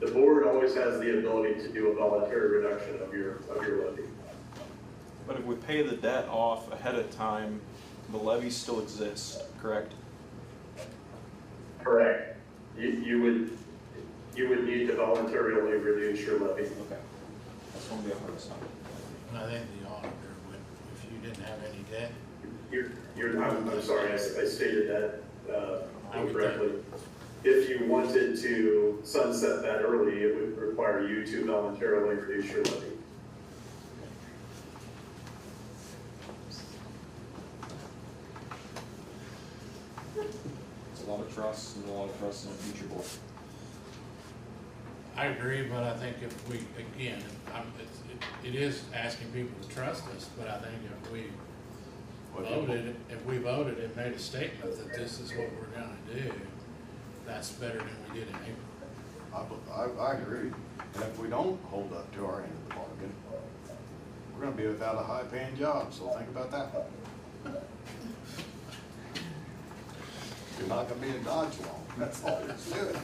The board always has the ability to do a voluntary reduction of your levy. But if we pay the debt off ahead of time, the levy still exists, correct? Correct. You would need to voluntarily reduce your levy. Okay. That's gonna be 100%. And I think the auditor would, if you didn't have any debt. I'm sorry, I stated that incorrectly. If you wanted to sunset that early, it would require you to voluntarily reduce your levy. It's a lot of trust and a lot of trust in the future board. I agree, but I think if we, again, it is asking people to trust us, but I think if we voted and made a statement that this is what we're gonna do, that's better than we did in April. I agree. And if we don't hold up to our end of the bargain, we're gonna be without a high-paying job, so think about that. You're not gonna be in Dodge long, that's all you're doing.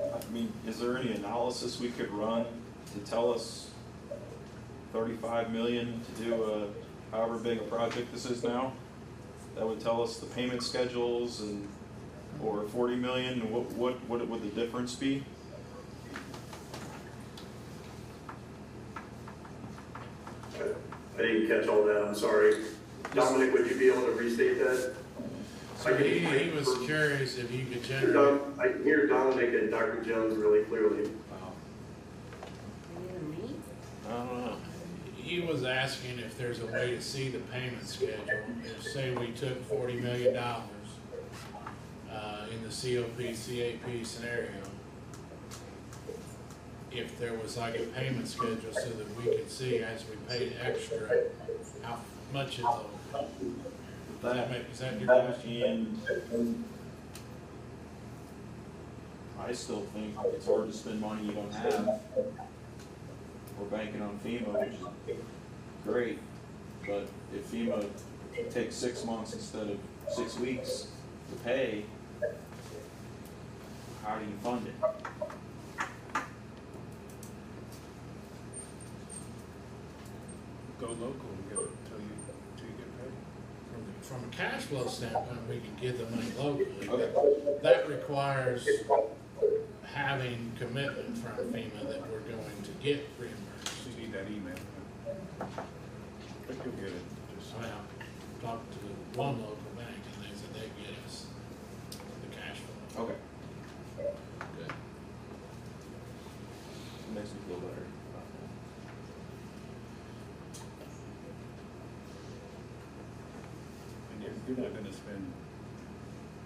I mean, is there any analysis we could run to tell us 35 million to do however big a project this is now? That would tell us the payment schedules and, or 40 million, and what would the difference be? I didn't catch all that, I'm sorry. Dominic, would you be able to restate that? So he was curious if you could generate. I can hear Dominic and Dr. Jones really clearly. I don't know. He was asking if there's a way to see the payment schedule. If, say, we took $40 million in the COP/CAP scenario, if there was like a payment schedule so that we could see as we paid extra, how much it owed. Is that your question? And I still think it's hard to spend money you don't have. We're banking on FEMA, which is great, but if FEMA takes 6 months instead of 6 weeks to pay, how do you fund it? Go local and get it till you get paid. From a cash flow standpoint, we can get the money locally. Okay. That requires having commitment from FEMA that we're going to get reimbursed. You need that email. But you'll get it. Just I talked to one local bank and they said they'd get us the cash flow. Okay. Good. Makes me feel better. And you're not gonna spend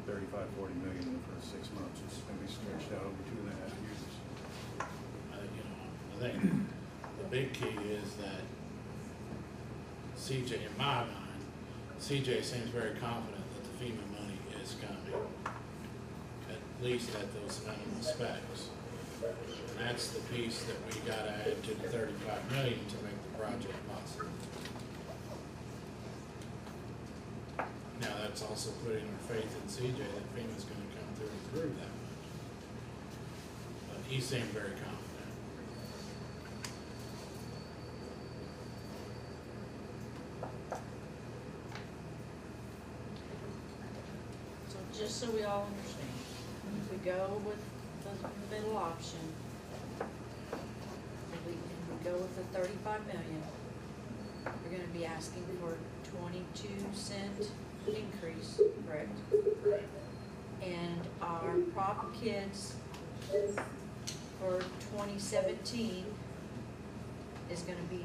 35-40 million in the first 6 months. It's gonna be stretched out over 2.5 years. I think the big key is that CJ, in my mind, CJ seems very confident that the FEMA money is coming, at least at those minimum specs. And that's the piece that we gotta add to the 35 million to make the project possible. Now, that's also putting our faith in CJ that FEMA's gonna come through and approve that much. But he seemed very confident. So just so we all understand, if we go with the middle option, and we go with the 35 million, we're gonna be asking for 22-cent increase, correct? Right. And our prop kids for 2017 is gonna be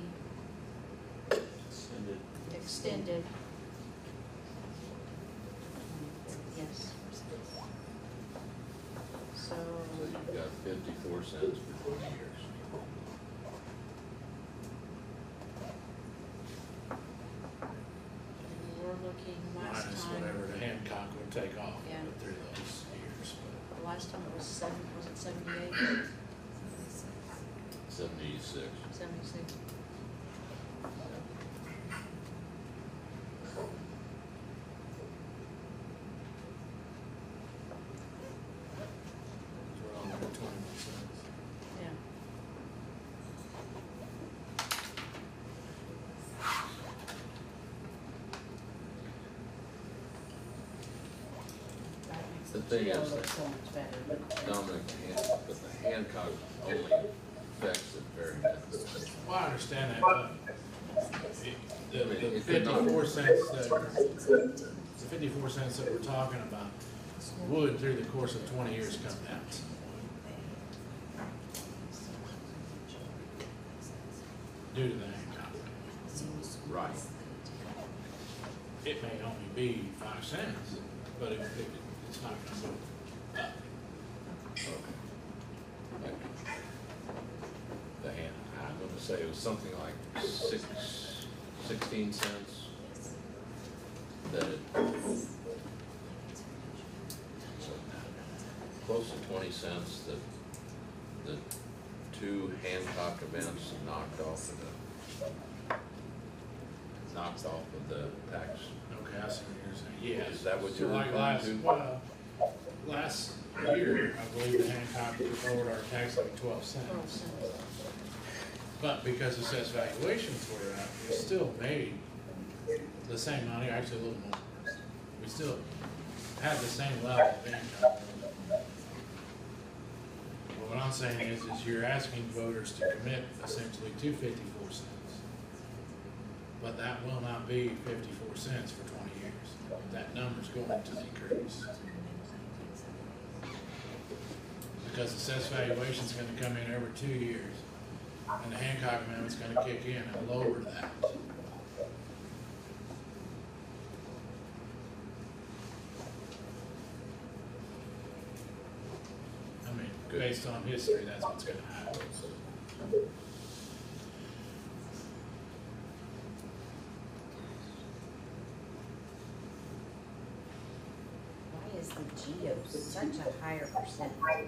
extended. Yes. So. So you've got 54 cents for 20 years. We're looking last Minus time. whatever the Hancock would take off Yeah. through those years. The last time it was was it 78? 76. 76. We're on there 21 cents. Yeah. The thing is, Dominic, but the Hancock only affects it very minimally. Well, I understand that, but the I mean, 54 cents that the 54 cents that we're talking about would, through the course of 20 years, come down. Due to the Hancock. Right. It may only be 5 cents, but it's not gonna go up. The hand, I'm gonna say it was something like 16 cents that it, so close to 20 cents that the two Hancock events knocked off of the tax. Okay, I see what you're saying, yes. Is that what So you're like referring to? last a year, I believe the Hancock lowered our tax like 12 cents. But because assessed valuations were up, we still made the same money, actually a little more. We still had the same level of income. But what I'm saying is you're asking voters to commit essentially to 54 cents. But that will not be 54 cents for 20 years. That number's going to decrease. Because assessed valuation's gonna come in over 2 years. And the Hancock amendment's gonna kick in and lower that. I mean, based on history, that's what's gonna happen. Why is the GEO such a higher percentage?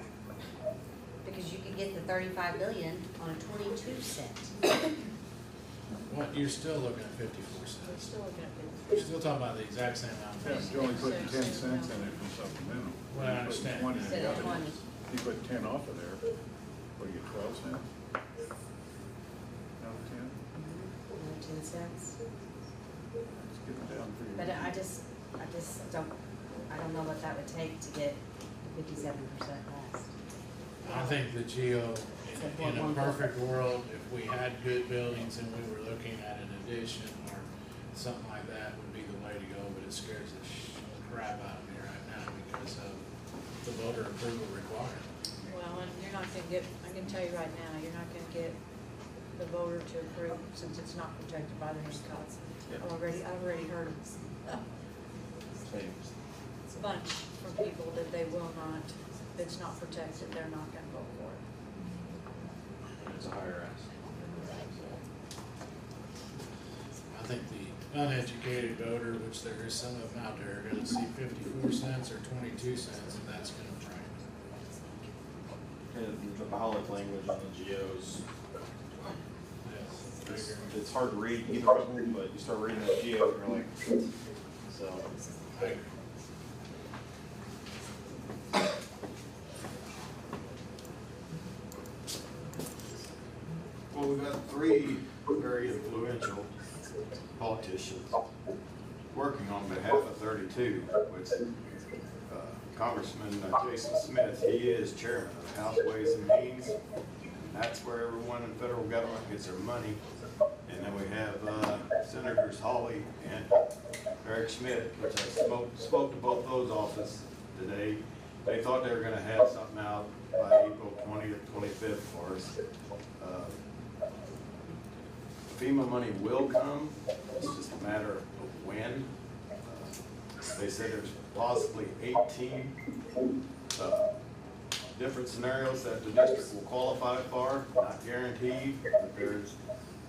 Because you could get the 35 billion on a 22 cent. What, you're still looking at 54 cents. We're still looking at 54. You're still talking about the exact same amount. Yeah, you're only putting 10 cents in it from supplemental. Well, I understand. You put 20 in Instead the of other. 20. You put 10 off of there, what do you get, 12 cents? Out of 10? 10 cents. Let's get it down pretty. But I don't know what that would take to get 57% less. I think the GEO, in a perfect world, if we had good buildings and we were looking at an addition or something like that would be the way to go, but it scares the crap out of me right now because of the voter approval requirement. Well, and you're not gonna get, I can tell you right now, you're not gonna get the voter to approve since it's not protected by the Hancock. I've already heard a bunch from people that they will not, if it's not protected, they're not gonna vote for it. It's a higher ask. I think the uneducated voter, which there is some of them out there, are gonna see 54 cents or 22 cents, and that's gonna frame it. And the Baholic language on the GEOs, it's hard to read either of them, but you start reading that GEO and you're like, so. I agree. Well, we've got three very influential politicians working on behalf of 32, with Congressman Jason Smith. He is chairman of House Ways and Means. That's where everyone in federal government gets their money. And then we have Senators Hawley and Eric Schmidt, which I spoke to both those offices today. They thought they were going to have something out by April 20th, 25th for us. FEMA money will come, it's just a matter of when. They said there's possibly 18 different scenarios that the district will qualify for, not guaranteed, but there's,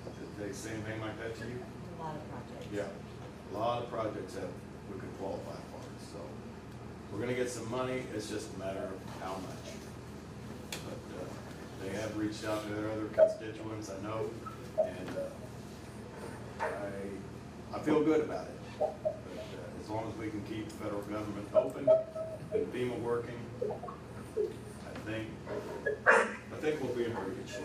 did they say anything like that to you? A lot of projects. Yeah, a lot of projects that we could qualify for, so we're gonna get some money, it's just a matter of how much. But they have reached out to their other constituents, I know, and I feel good about it. But as long as we can keep the federal government open and FEMA working, I think we'll be in pretty good shape.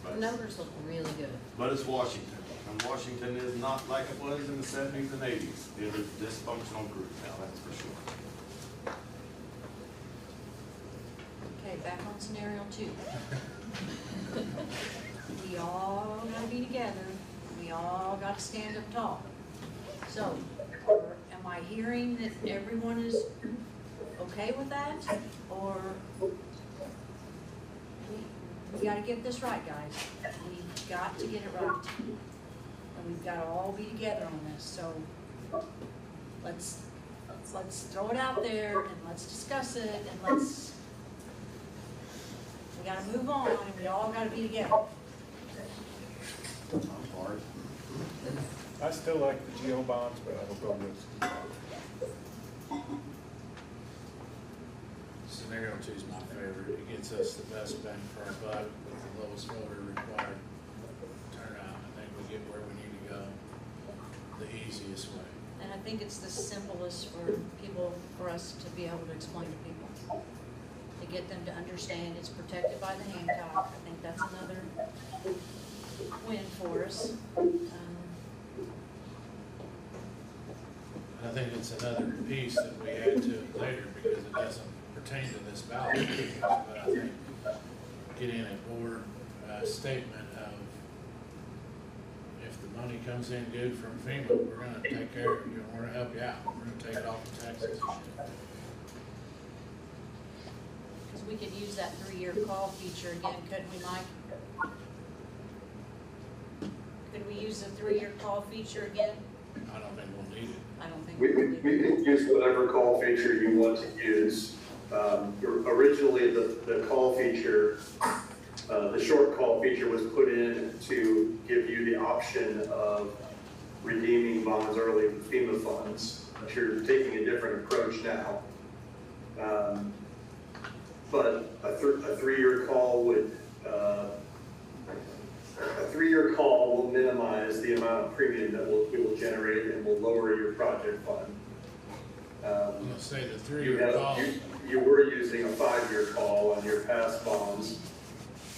The numbers look really good. But it's Washington, and Washington is not like it was in the 70s and 80s. It is a dysfunctional group now, that's for sure. Okay, back on scenario 2. We all gotta be together, we all gotta stand up tall. So, am I hearing that everyone is okay with that? Or we gotta get this right, guys. We've got to get it right. And we've gotta all be together on this, so let's throw it out there and let's discuss it and we gotta move on and we all gotta be together. I'm hard. I still like the GEO bonds, but I will go with. Scenario 2 is my favorite. It gets us the best bang for our buck with the lowest voter required turnout. I think we get where we need to go the easiest way. And I think it's the simplest for us to be able to explain to people. to get them to understand it's protected by the Hancock. I think that's another win for us. I think it's another piece that we add to it later because it doesn't pertain to this ballot. But I think getting a board statement of if the money comes in good from FEMA, we're gonna take care of you, we're gonna help you out, we're gonna take it off the taxes. Because we could use that 3-year call feature again, couldn't we, Mike? Could we use the 3-year call feature again? I don't think we'll need it. I don't think We we'll need it. can use whatever call feature you want to use. Originally, the call feature, the short call feature was put in to give you the option of redeeming bonds early with FEMA funds. But you're taking a different approach now. But a 3-year call would, a 3-year call will minimize the amount of premium that we will generate and will lower your project fund. I'm gonna say the 3-year call. You were using a 5-year call on your past bonds,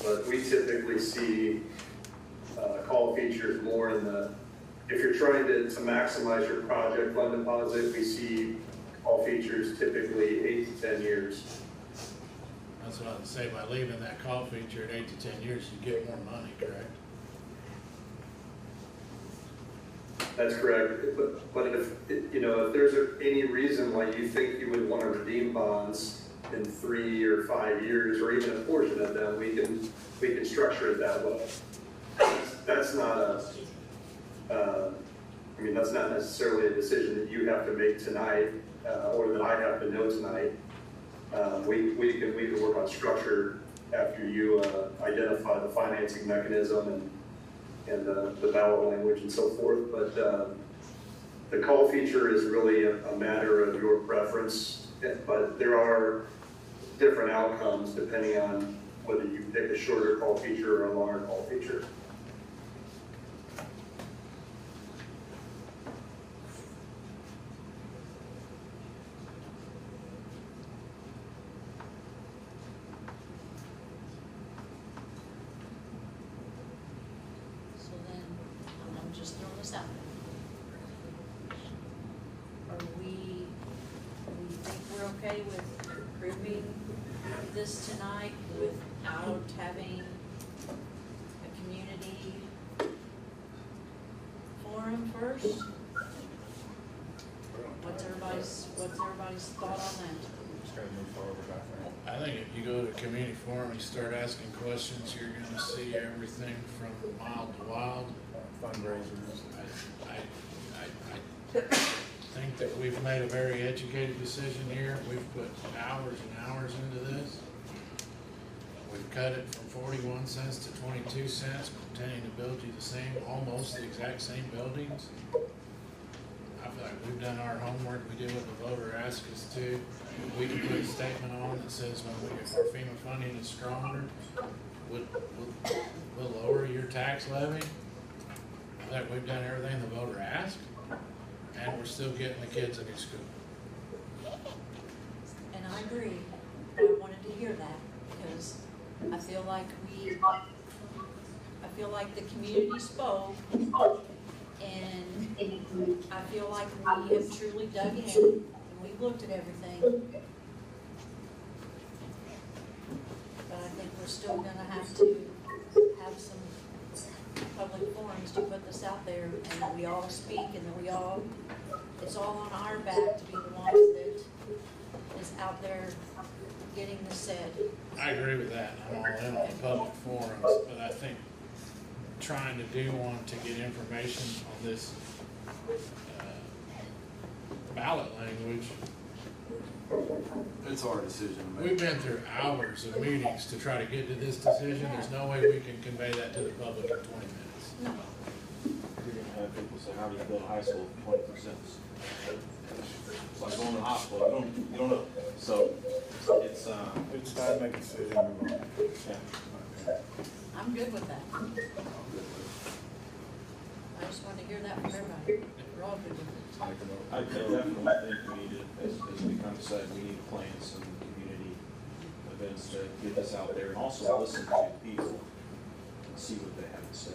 but we typically see call features more in the, if you're trying to maximize your project fund deposit, we see call features typically 8 to 10 years. That's what I would say, by leaving that call feature at 8 to 10 years, you get more money, correct? That's correct, but if, you know, if there's any reason why you think you would want to redeem bonds in 3 or 5 years, or even a portion of them, we can structure it that way. That's not I mean, that's not necessarily a decision that you have to make tonight, or that I have to know tonight. We can work on structure after you identify the financing mechanism and the ballot language and so forth. But the call feature is really a matter of your preference. But there are different outcomes depending on whether you pick a shorter call feature or a longer call feature. So then, I'm just throwing this out there. Are we think we're okay with approving this tonight without having a community forum first? What's everybody's thought on that? I think if you go to community forum, you start asking questions, you're gonna see everything from mild to wild. Fundraisers. I think that we've made a very educated decision here. We've put hours and hours into this. We've cut it from 41 cents to 22 cents, intending to build you the same, almost the exact same buildings. I feel like we've done our homework. We did what the voter asked us to. We can put a statement on that says if our FEMA funding is stronger, we'll lower your tax levy. I feel like we've done everything the voter asked, and we're still getting the kids a new school. And I agree, but I wanted to hear that, because I feel like the community spoke, and I feel like we have truly dug in, and we've looked at everything. But I think we're still gonna have to have some public forums to put this out there, and that we all speak, and that it's all on our back to be the ones that is out there getting this said. I agree with that. I'm all in on the public forums, but I think trying to do one to get information on this ballot language. It's our decision to make. We've been through hours of meetings to try to get to this decision. There's no way we can convey that to the public in 20 minutes. No. You're gonna have people say, how do you build a high school for 20%? It's like going to the hospital, you don't know. So it's time to make a decision. Yeah. I'm good with that. I just wanted to hear that from everybody. We're all good with it. I definitely think we need to, as we kind of said, we need to plant some community events to get this out there and also listen to people and see what they have to say.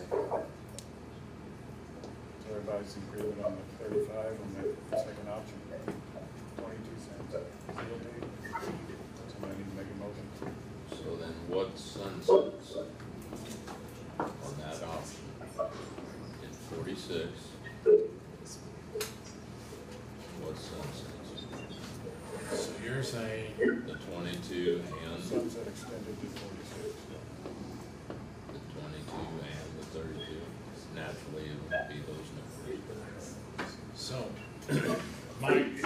Everybody's agreement on the 35 on the second option, 22 cents. Somebody need to make a motion. So then what sunsets on that option? In 46, what sunsets? So you're saying The 22 and Sunset extended to 46. the 22 and the 32, naturally it would be those numbers. so, Mike,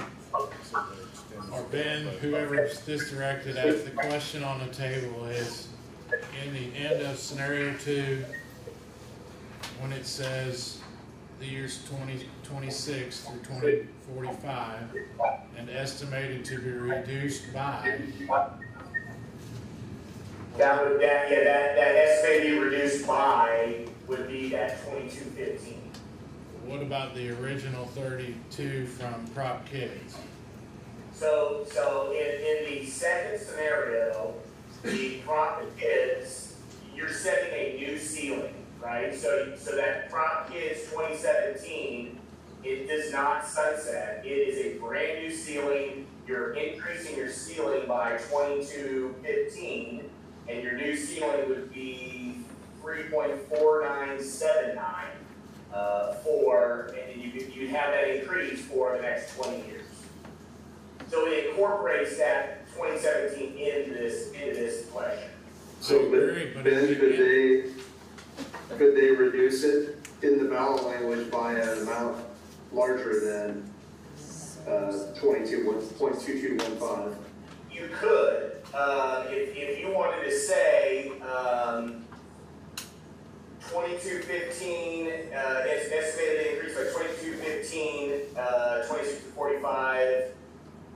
or Ben, whoever's this directed at, the question on the table is, in the end of scenario 2, when it says the years 2026 through 2045, and estimated to be reduced by, That estimated reduced by would be that 2215. what about the original 32 from Prop Kids? So in the second scenario, the Prop Kids, you're setting a new ceiling, right? So that Prop Kids 2017, it does not sunset. It is a brand new ceiling. You're increasing your ceiling by 2215, and your new ceiling would be 3.4979 and you'd have that increase for the next 20 years. So it incorporates that 2017 into this question. So, Ben, could they reduce it in the ballot language by an amount larger than 22.2215? You could, if you wanted to say 2215, it's estimated increase by 2215, 26 to 45,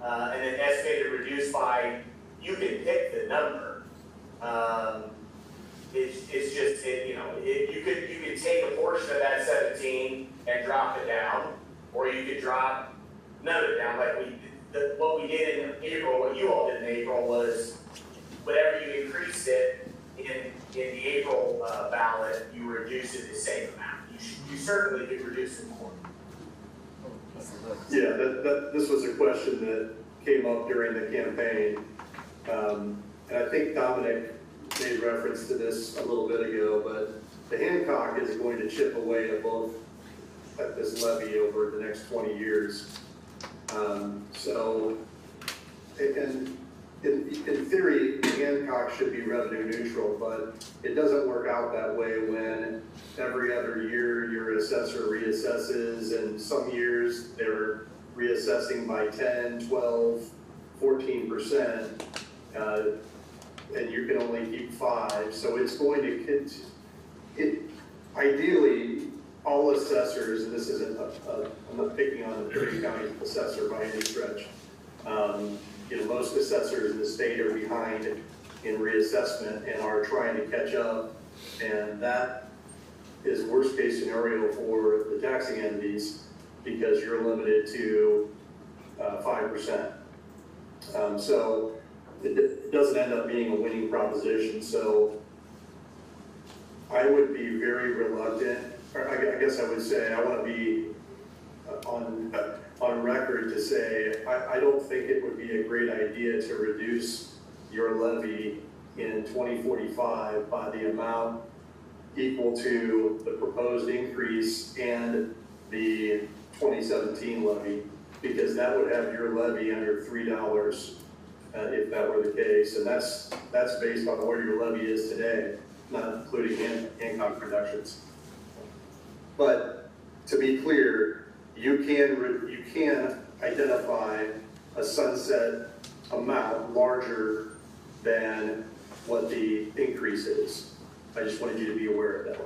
and then estimated reduced by, you can pick the number. It's just, you could take a portion of that 17 and drop it down, or you could drop none of it down, like what we did in April, what you all did in April was, whatever you increased it in the April ballot, you reduce it the same amount. You certainly could reduce it more. Yeah, this was a question that came up during the campaign. And I think Dominic made reference to this a little bit ago, but the Hancock is going to chip away at this levy over the next 20 years. In theory, Hancock should be revenue neutral, but it doesn't work out that way when every other year your assessor reassesses, and some years they're reassessing by 10, 12, 14%, and you can only keep 5. So it's going to, ideally, all assessors, and this isn't, I'm not picking on the Perry County assessor by any stretch. Most assessors in the state are behind in reassessment and are trying to catch up, and that is worst case scenario for the taxing entities because you're limited to 5%. So it doesn't end up being a winning proposition. So I would be very reluctant, or I guess I would say I want to be on record to say I don't think it would be a great idea to reduce your levy in 2045 by the amount equal to the proposed increase and the 2017 levy, because that would have your levy under $3 if that were the case, and that's based on where your levy is today, not including Hancock Productions. But to be clear, you can identify a sunset amount larger than what the increase is. I just wanted you to be aware of that.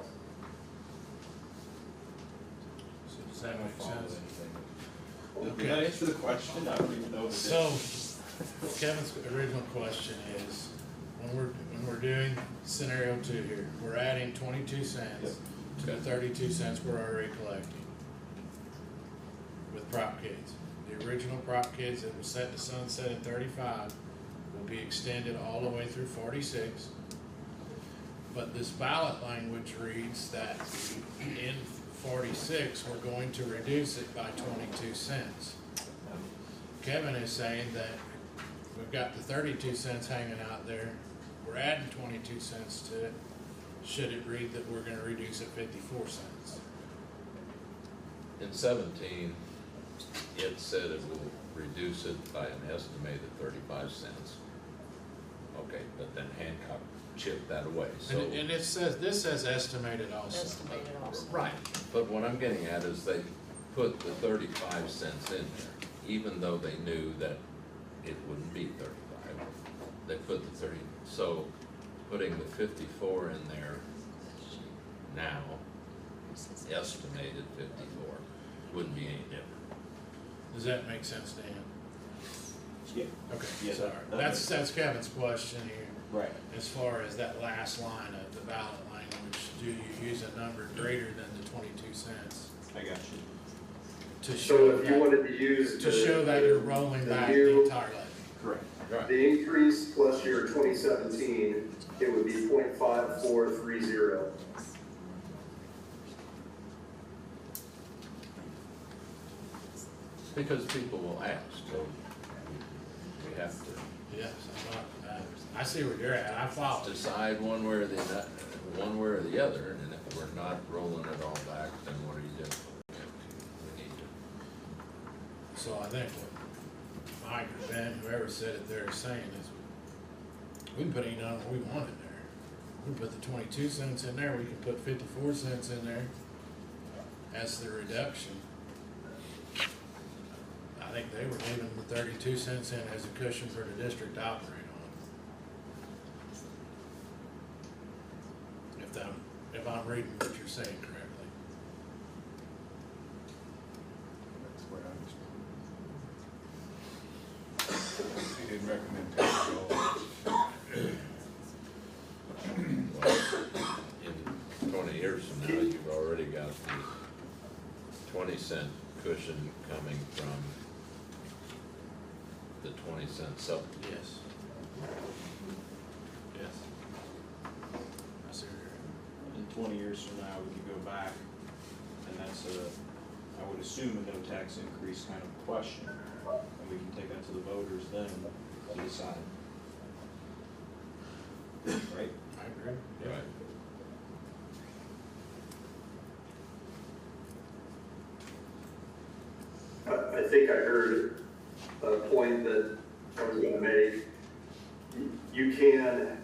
So does that make sense? Did that answer the question? I don't even know if it So, Kevin's original question is, when we're doing scenario 2 here, we're adding 22 cents to the 32 cents we're already collecting with Prop Kids. The original Prop Kids that was set to sunset at 35 will be extended all the way through 46. But this ballot language reads that in 46, we're going to reduce it by 22 cents. Kevin is saying that we've got the 32 cents hanging out there. We're adding 22 cents to it. Should it read that we're gonna reduce it 54 cents? In 17, it said it will reduce it by an estimated 35 cents. Okay, but then Hancock chipped that away, so. And it says, this says estimated also. Estimated also. Right, but what I'm getting at is they put the 35 cents in there, even though they knew that it wouldn't be 35. They put the 30, so putting the 54 in there now, estimated 54, wouldn't be any different. Does that make sense, Dan? Yeah. Okay, Yeah, sorry. that That's makes Kevin's question here. Right. As far as that last line of the ballot language, do you use a number greater than the 22 cents? I got you. To So show if you wanted to use to show that you're rolling back the new- entire levy. Correct. Right. The increase plus your 2017, it would be 0.5430. Because people will ask, so we have to Yes, I see where you're at. I follow. decide one way or the other, and if we're not rolling it all back, then what are you doing? We need to. So I think what Mike or Ben, whoever said it there is saying is, we can put any number we want in there. We can put the 22 cents in there, we can put 54 cents in there as the reduction. I think they were leaving the 32 cents in as a cushion for the district to operate on. If I'm reading what you're saying correctly. That's where I understand. He didn't recommend taking it all. In 20 years from now, you've already got the 20-cent cushion coming from the 20-cent supplement. Yes. Yes. I see where you're at. In 20 years from now, we can go back, and that's I would assume a no tax increase kind of question. And we can take that to the voters then to decide. Right? I agree. Right. I think I heard a point that I was gonna make. You can,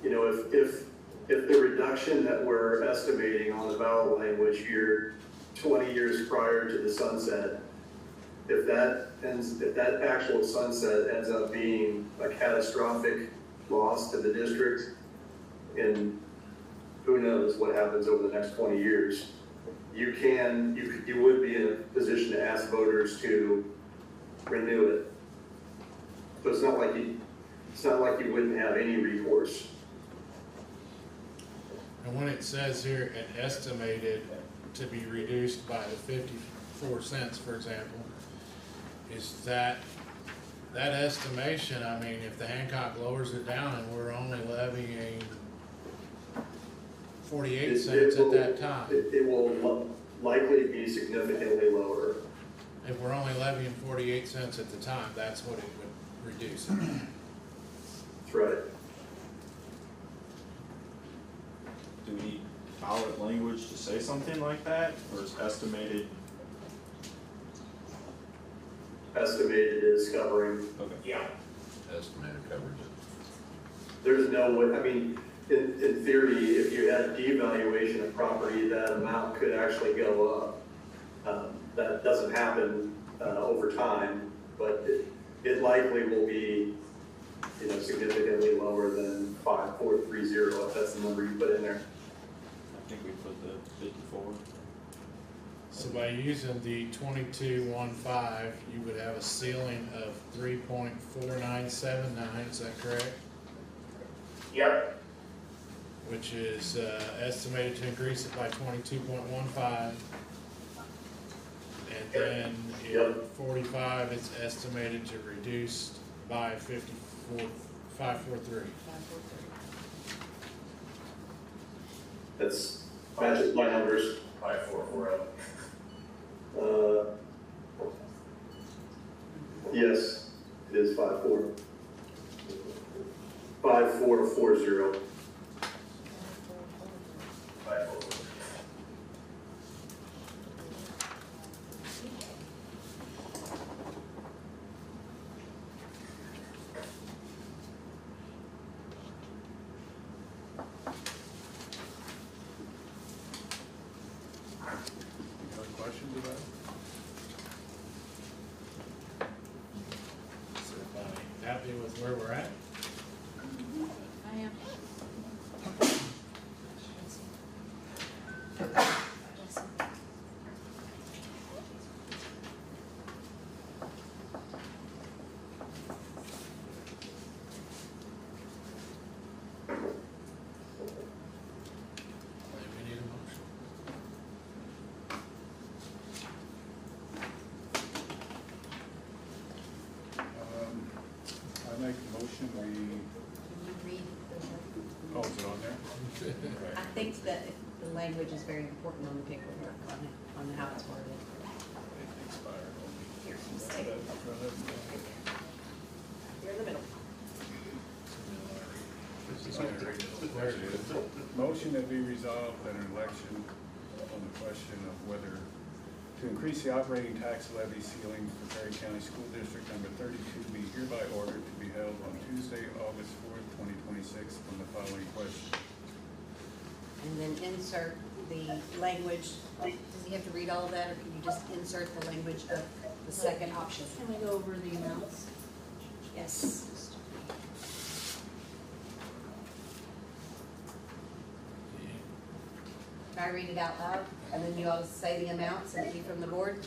if the reduction that we're estimating on the ballot language here, 20 years prior to the sunset, if that actual sunset ends up being a catastrophic loss to the district, and who knows what happens over the next 20 years, you would be in a position to ask voters to renew it. So it's not like you wouldn't have any recourse. And when it says here, an estimated to be reduced by the 54 cents, for example, is that estimation, I mean, if the Hancock lowers it down and we're only levying 48 cents at that time. It will likely be significantly lower. If we're only levying 48 cents at the time, that's what it would reduce it. That's right. Do we need ballot language to say something like that, or is estimated? Estimated is covering. Okay. Yeah. Estimated coverage. There's no way, I mean, in theory, if you had devaluation of property, that amount could actually go up. That doesn't happen over time, but it likely will be, significantly lower than 5430 if that's the number you put in there. I think we put the 54. So by using the 2215, you would have a ceiling of 3.4979, is that correct? Yep. Which is estimated to increase it by 22.15. And then in 45, it's estimated to reduce by 54 543. That's matches my numbers. 5440. Yes, it is 54. 5440. 5440. Any other questions about it? Is everybody happy with where we're at? I am. Then we need a motion. I make a motion, we, Can you read oh, is it on there? I think that the language is very important on the paperwork, on how it's worded. Expired. Here, just take it. You're in the middle. There it is. Motion that be resolved that an election on the question of whether to increase the operating tax levy ceiling for Perry County School District number 32 be hereby ordered to be held on Tuesday, August 4th, 2026 on the following question. And then insert the language. Does he have to read all of that, or can you just insert the language of the second option? Can we go over the amounts? Yes. Can I read it out loud, and then you all say the amounts and be from the board?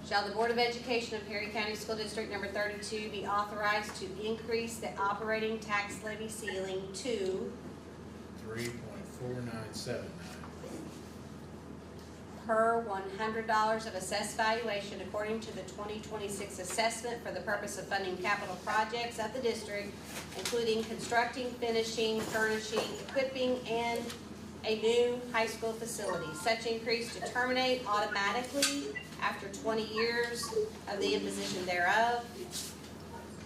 Shall the Board of Education of Perry County School District number 32 be authorized to increase the operating tax levy ceiling to 3.4979. per $100 of assessed valuation according to the 2026 assessment for the purpose of funding capital projects of the district, including constructing, finishing, furnishing, equipping, and a new high school facility. Such increase to terminate automatically after 20 years of the imposition thereof.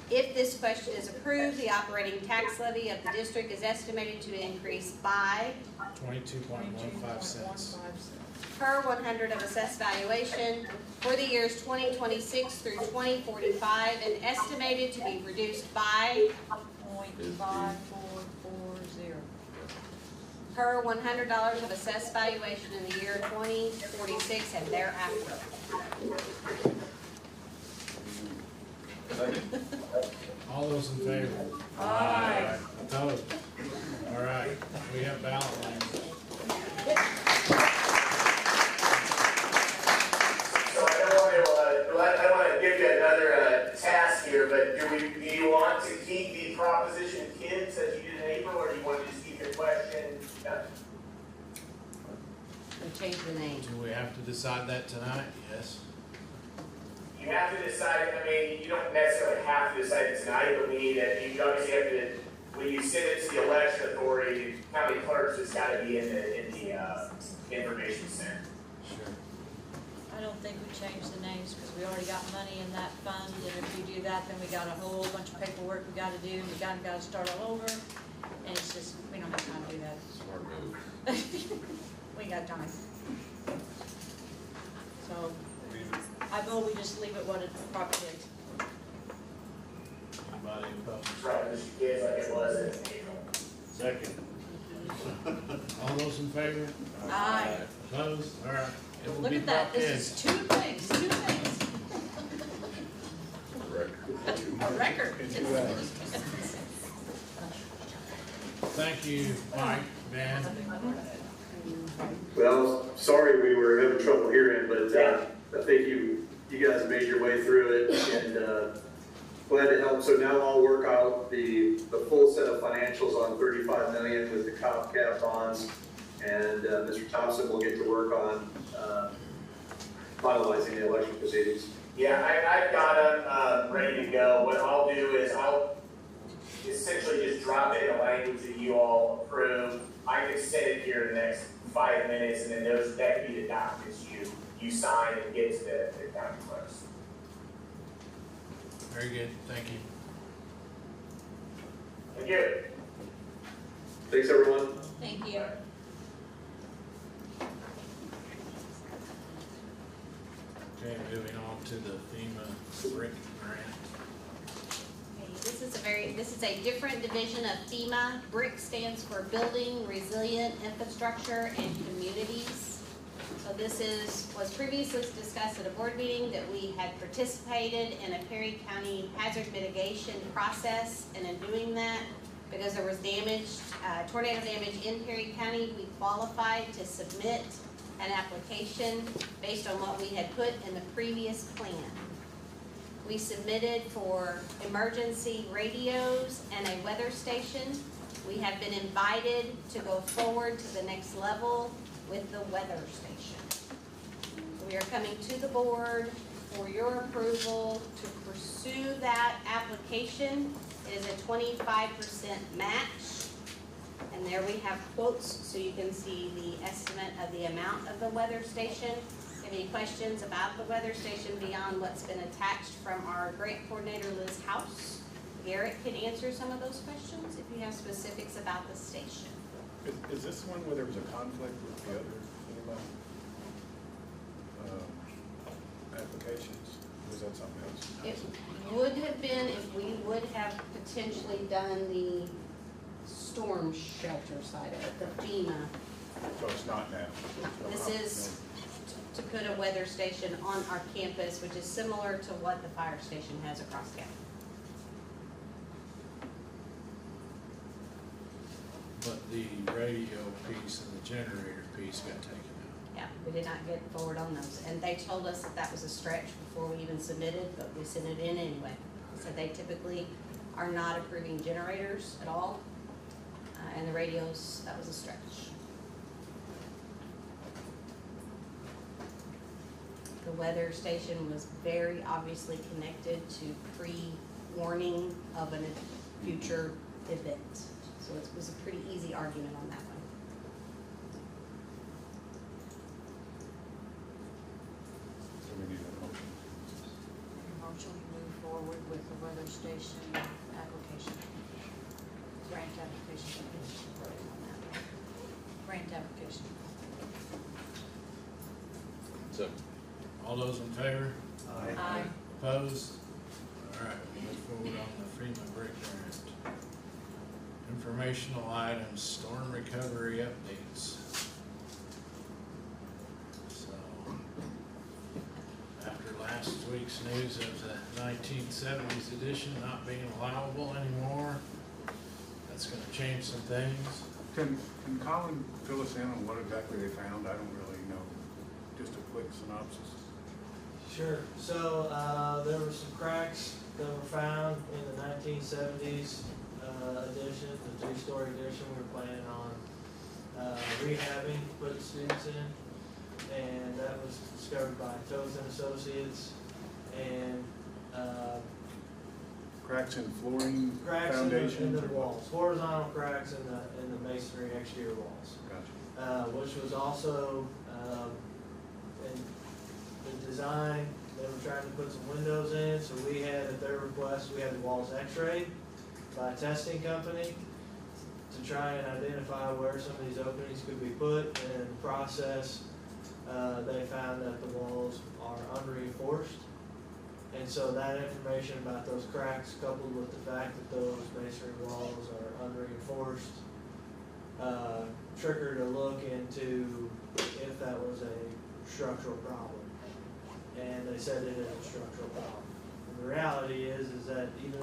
If this question is approved, the operating tax levy of the district is estimated to increase by 22.15 cents. per 100 of assessed valuation for the years 2026 through 2045 and estimated to be reduced by 0.5440. per $100 of assessed valuation in the year 2046 and thereafter. All those in favor? Aye. Opposed? All right, we have ballot language. So I don't want to give you another task here, but do you want to keep the proposition kids as you did in April, or do you want to just keep your question? We change the name. Do we have to decide that tonight? Yes. You have to decide, I mean, you don't necessarily have to decide it tonight, but we need to, you obviously have to, when you send it to the election authority, county clerks, it's gotta be in the information center. Sure. I don't think we change the names because we already got money in that fund, and if we do that, then we got a whole bunch of paperwork we gotta do, we gotta start all over, and it's just, we don't have time to do that. Smart move. We got time. So, I vote we just leave it what it probably is. Anybody opposed? Right, Mr. Kids, like it was in April. Second. All those in favor? Aye. Opposed? All right. It will Look be at that, brought in. this is two things. A record. Thank you, Mike, Ben. Well, sorry we were having trouble hearing, but I think you guys made your way through it, and glad to help. So now I'll work out the full set of financials on 35 million with the COP cap bonds, and Mr. Thompson will get to work on finalizing the election proceedings. Yeah, I've got them ready to go. What I'll do is essentially just drop in the language that you all approve. I can send it here in the next 5 minutes, and then that can be the documents you sign and get to the county clerks. Very good, thank you. Thank you. Thanks, everyone. Thank you. Okay, moving on to the FEMA brick grant. Okay, this is a different division of FEMA. BRIC stands for Building Resilient Infrastructure and Communities. So this was previously discussed at a board meeting that we had participated in a Perry County hazard mitigation process, and in doing that, because there was damage, tornado damage in Perry County, we qualified to submit an application based on what we had put in the previous plan. We submitted for emergency radios and a weather station. We have been invited to go forward to the next level with the weather station. We are coming to the board for your approval to pursue that application. It is a 25% match. And there we have quotes so you can see the estimate of the amount of the weather station. If you have any questions about the weather station beyond what's been attached from our grant coordinator, Liz House, Garrett can answer some of those questions if you have specifics about the station. Is this one where there was a conflict with the other applications? Or was that something else? It would have been if we would have potentially done the storm shelter side of it, the FEMA. So it's not now? This is to put a weather station on our campus, which is similar to what the fire station has across town. But the radio piece and the generator piece got taken out. Yeah, we did not get forward on those. And they told us that that was a stretch before we even submitted, but we sent it in anyway. So they typically are not approving generators at all. And the radios, that was a stretch. The weather station was very obviously connected to pre-warning of a future event. So it was a pretty easy argument on that one. So we need a motion. Motion to move forward with the weather station application. Grant application. Grant application. So, All those in favor? Aye. Opposed? All right, we move forward on the FEMA brick grant. Informational items, storm recovery updates. So, after last week's news of the 1970s edition not being allowable anymore, that's gonna change some things. Can Colin fill us in on what exactly they found? I don't really know. Just a quick synopsis. Sure. So there were some cracks that were found in the 1970s edition, the three-story edition we were planning on rehabbing, putting students in, and that was discovered by Toth and Associates. And Cracks in flooring, cracks foundation? in the walls, horizontal cracks in the masonry exterior walls. Gotcha. Which was also in the design. They were trying to put some windows in, so we had, at their request, we had the walls x-rayed by a testing company to try and identify where some of these openings could be put. And in the process, they found that the walls are unreinforced. And so that information about those cracks, coupled with the fact that those masonry walls are unreinforced, triggered a look into if that was a structural problem. And they said it is a structural problem. And the reality is that even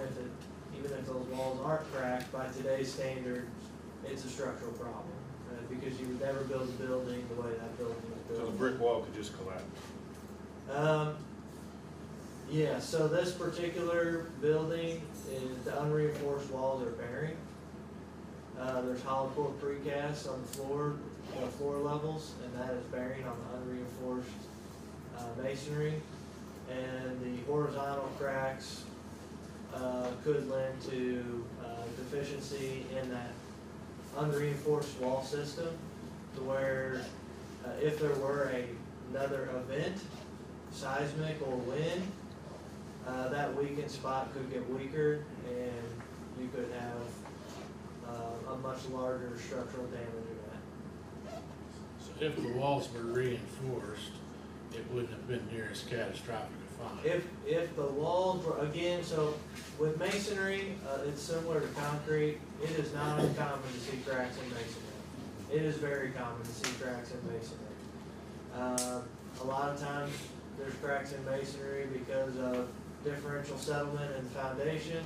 if those walls aren't cracked by today's standards, it's a structural problem. Because you would never build a building the way that building was built. So the brick wall could just collapse? Yeah, so this particular building is, the unreinforced walls are bearing. There's hollow core precast on the floor levels, and that is bearing on the unreinforced masonry. And the horizontal cracks could lend to efficiency in that unreinforced wall system to where if there were another event, seismic or wind, that weakened spot could get weaker and you could have a much larger structural damage event. So if the walls were reinforced, it wouldn't have been near as catastrophic a fire. If the walls were, again, so with masonry, it's similar to concrete. It is not uncommon to see cracks in masonry. It is very common to see cracks in masonry. A lot of times there's cracks in masonry because of differential settlement in the foundation.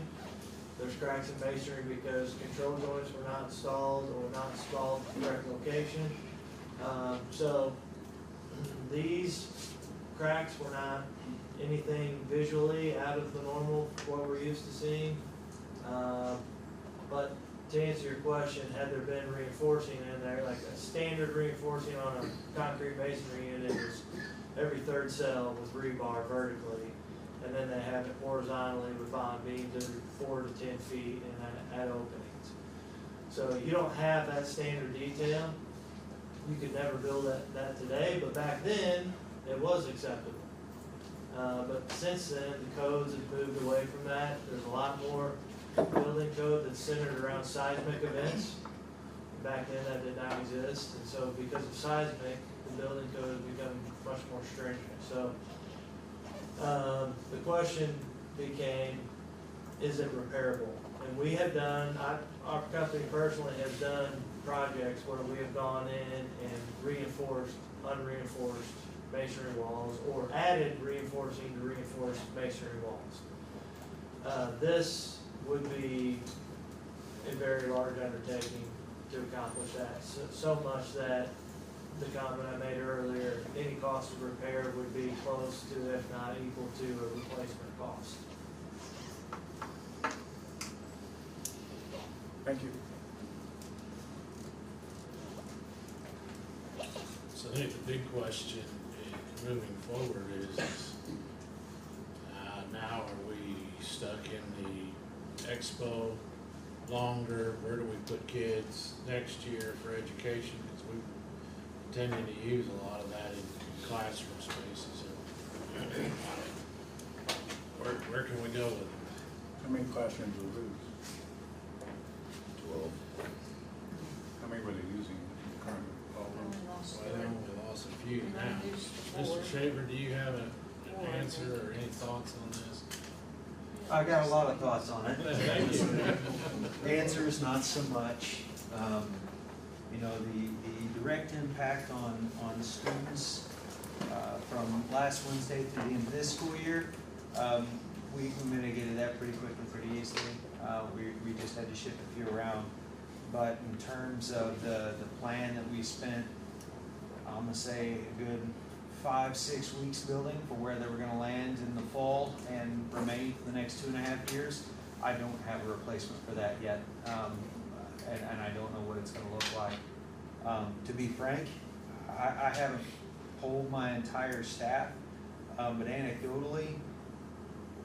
There's cracks in masonry because control joints were not installed or not installed in the correct location. So these cracks were not anything visually out of the normal, what we're used to seeing. But to answer your question, had there been reinforcing in there, like a standard reinforcing on a concrete masonry unit is every third cell with rebar vertically, and then they have it horizontally with bond beams every 4 to 10 feet and at openings. So you don't have that standard detail. You could never build that today, but back then it was acceptable. But since then, the codes have moved away from that. There's a lot more building code that's centered around seismic events. Back then that did not exist, and so because of seismic, the building code has become much more stringent. So the question became, is it repairable? And we have done, our company personally has done projects where we have gone in and reinforced unreinforced masonry walls or added reinforcing to reinforced masonry walls. This would be a very large undertaking to accomplish that, so much that the comment I made earlier, any cost of repair would be close to, if not equal to, a replacement cost. Thank you. So I think the big question moving forward is now are we stuck in the expo longer? Where do we put kids next year for education? Because we tended to use a lot of that in classroom spaces. Where can we go with it? How many classrooms will lose? 12. How many were they using currently? Well, we lost a few now. Mr. Shaver, do you have an answer or any thoughts on this? I got a lot of thoughts on it. Thank you. Answers, not so much. You know, the direct impact on students from last Wednesday to the end of this school year, we mitigated that pretty quickly, pretty easily. We just had to ship a few around. But in terms of the plan that we spent, I'm gonna say a good 5-6 weeks building for where they were gonna land in the fall and remain for the next 2.5 years, I don't have a replacement for that yet. And I don't know what it's gonna look like. To be frank, I haven't polled my entire staff, but anecdotally,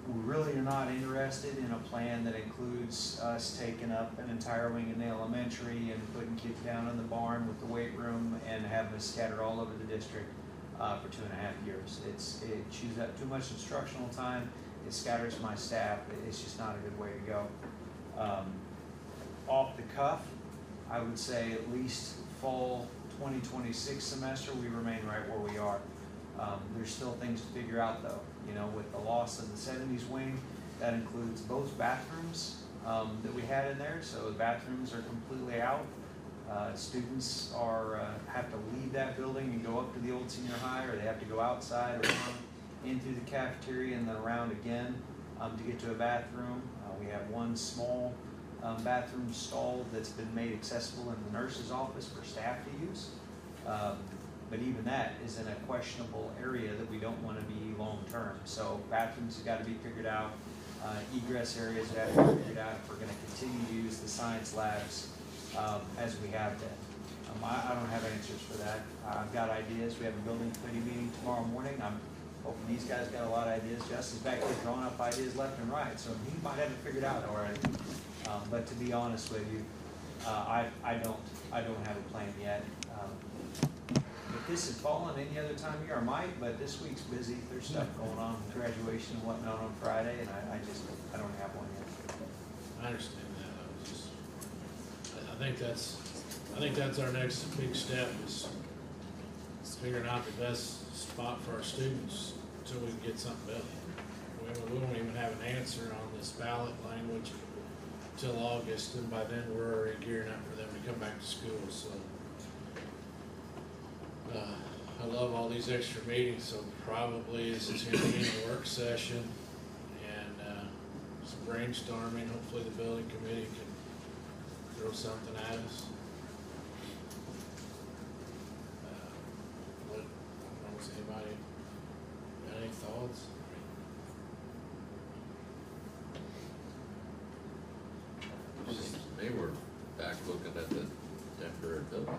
we really are not interested in a plan that includes us taking up an entire wing in the elementary and putting kids down in the barn with the weight room and having us scattered all over the district for 2.5 years. It chews up too much instructional time, it scatters my staff, it's just not a good way to go. Off the cuff, I would say at least fall 2026 semester, we remain right where we are. There's still things to figure out though. You know, with the loss of the 70s wing, that includes both bathrooms that we had in there. So the bathrooms are completely out. Students have to leave that building and go up to the old senior high, or they have to go outside around into the cafeteria and then around again to get to a bathroom. We have one small bathroom stall that's been made accessible in the nurse's office for staff to use. But even that is in a questionable area that we don't want to be long-term. So bathrooms have got to be figured out. Egress areas have to be figured out if we're going to continue to use the science labs as we have been. I don't have answers for that. I've got ideas. We have a building committee meeting tomorrow morning. I'm hoping these guys got a lot of ideas. Justin's back there drawing up ideas left and right, so he might have it figured out already. But to be honest with you, I don't have a plan yet. If this had fallen any other time of year, I might, but this week's busy. There's stuff going on, graduation and whatnot on Friday, and I don't have one yet. I understand that. I think that's our next big step is figuring out the best spot for our students until we can get something built. We won't even have an answer on this ballot language till August, and by then we're already gearing up for them to come back to school, so. I love all these extra meetings, so probably this is gonna be a work session and, some brainstorming. Hopefully the building committee can throw something at us. What, does anybody got any thoughts? Seems to me we're back looking at the temporary building.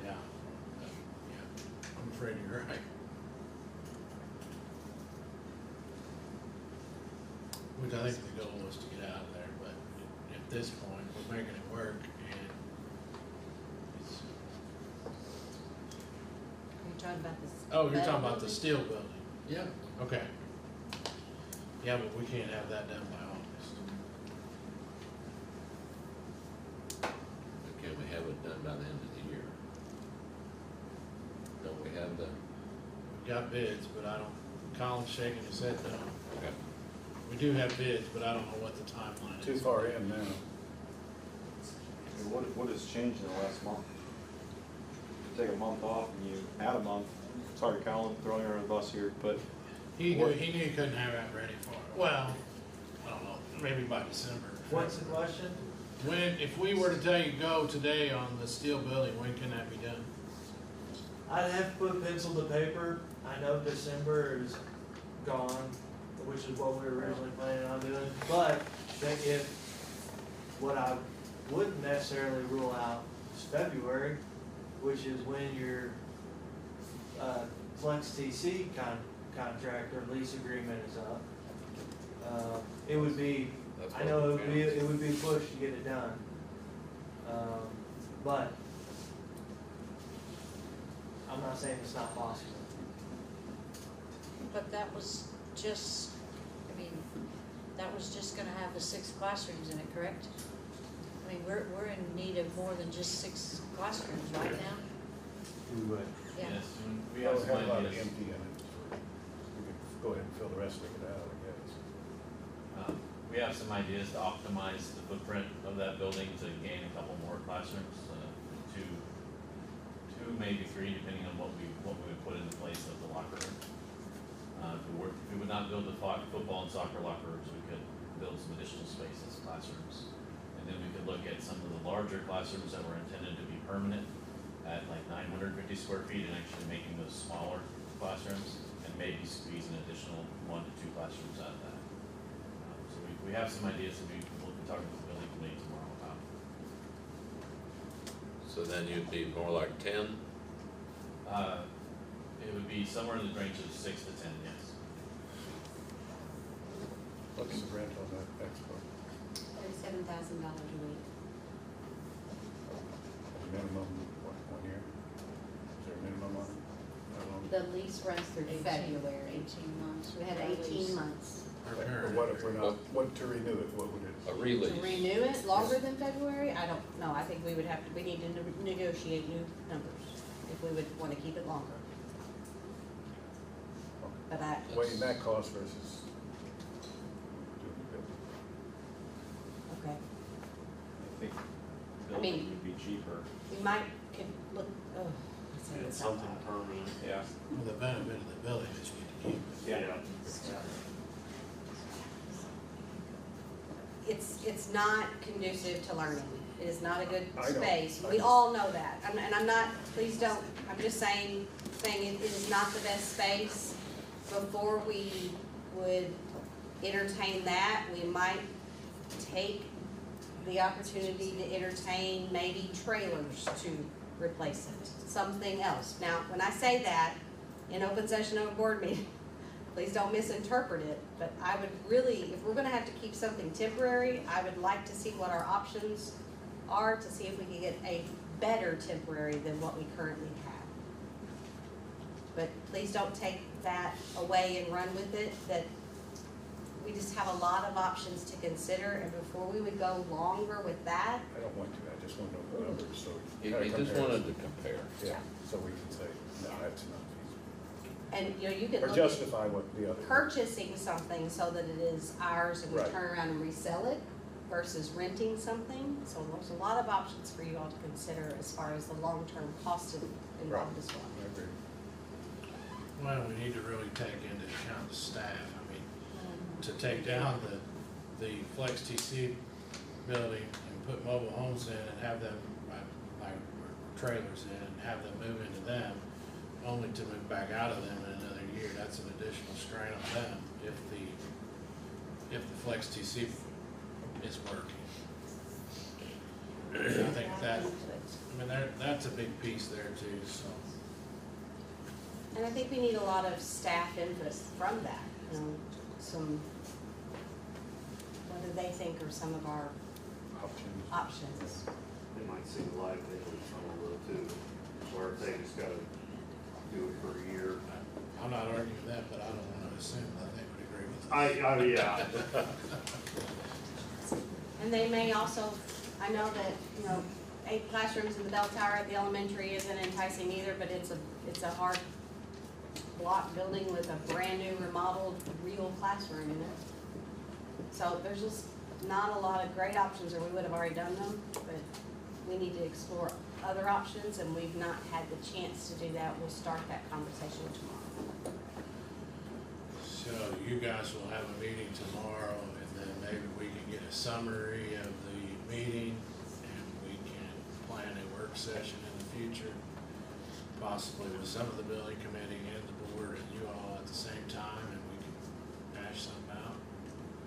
Yeah. I'm afraid you're right. Which I think the goal was to get out of there, but at this point, we're making it work, and it's. You're talking about this. Oh, you're talking about the steel building? Yeah. Okay. Yeah, but we can't have that done by August. Can we have it done by the end of the year? Don't we have the? We've got bids, but I don't, Colin's shaking his head no. Okay. We do have bids, but I don't know what the timeline is. Too far in now. What has changed in the last month? You take a month off and you add a month. Sorry, Colin, throwing her on the bus here, but He knew he couldn't have that ready for it. Well, I don't know, maybe by December. What's the question? When, if we were to tell you go today on the steel building, when can that be done? I'd have to put pencil to paper. I know December is gone, which is what we were originally planning on doing. But if what I wouldn't necessarily rule out is February, which is when your Flex TC contract or lease agreement is up. It would be, I know it would be a push to get it done. But I'm not saying it's not possible. But that was just, I mean, that was just gonna have the 6 classrooms in it, correct? I mean, we're in need of more than just 6 classrooms right now. We would. Yeah. Yes, and we We have have some a lot of ideas. empty in it. We could go ahead and fill the rest of it out, I guess. We have some ideas to optimize the footprint of that building to gain a couple more classrooms, two, maybe 3, depending on what we would put in the place of the locker room. If we would not build the football and soccer locker rooms, we could build some additional space as classrooms. And then we could look at some of the larger classrooms that were intended to be permanent at like 950 square feet and actually making those smaller classrooms and maybe squeeze an additional 1 to 2 classrooms out of that. So we have some ideas that we'll be talking to the building committee tomorrow about. So then you'd be more like 10? It would be somewhere in the range of 6 to 10, yes. What's the rent on that expo? $37,000 a week. Minimum, what, 1 year? Is there a minimum on it? How long? The lease runs through 18 February. 18 months. We have 18 months. Or what if we're not, what to renew it, what would it? A release? To renew it longer than February, I don't know. I think we would have to, we need to negotiate new numbers if we would want to keep it longer. But Weighing that cost versus doing the building. okay. I think I building mean- would be cheaper. We might, could look, oh. Yeah, something permanent. Yeah. Well, the benefit of the building is you can keep it. Yeah. It's not conducive to learning. It is not a good I know. space. I We know. all know that. And I'm not, please don't, I'm just saying it is not the best space. Before we would entertain that, we might take the opportunity to entertain maybe trailers to replace it, something else. Now, when I say that, in open session of a board meeting, please don't misinterpret it, but I would really, if we're gonna have to keep something temporary, I would like to see what our options are to see if we can get a better temporary than what we currently have. But please don't take that away and run with it, that we just have a lot of options to consider, and before we would go longer with that, I don't want to, I just want to know the numbers, so. He kinda just compare. wanted to compare. Yeah, so we can say, no, that's not feasible. and you know, you could Or look at justify what the other. purchasing something so that it is ours and we Right. turn around and resell it versus renting something. So there's a lot of options for you all to consider as far as the long-term cost involved as well. I agree. Well, we need to really take into account the staff. I mean, to take down the Flex TC building and put mobile homes in and have them, like trailers in, and have them move into them, only to move back out of them in another year, that's an additional strain on them if the Flex TC is working. I think that, I mean, that's a big piece there too, so. And I think we need a lot of staff input from that, you know, some, what do they think are some of our options? They might see the light they would some a little too, or if they just gotta do it for a year. I'm not arguing that, but I don't want to assume that they would agree with it. Yeah. And they may also, I know that, you know, 8 classrooms in the bell tower at the elementary isn't enticing either, but it's a hard block building with a brand new remodeled real classroom in it. So there's just not a lot of great options, or we would have already done them, but we need to explore other options, and we've not had the chance to do that. We'll start that conversation tomorrow. So you guys will have a meeting tomorrow, and then maybe we can get a summary of the meeting, and we can plan a work session in the future, possibly with some of the building committee and the board and you all at the same time, and we can hash something out.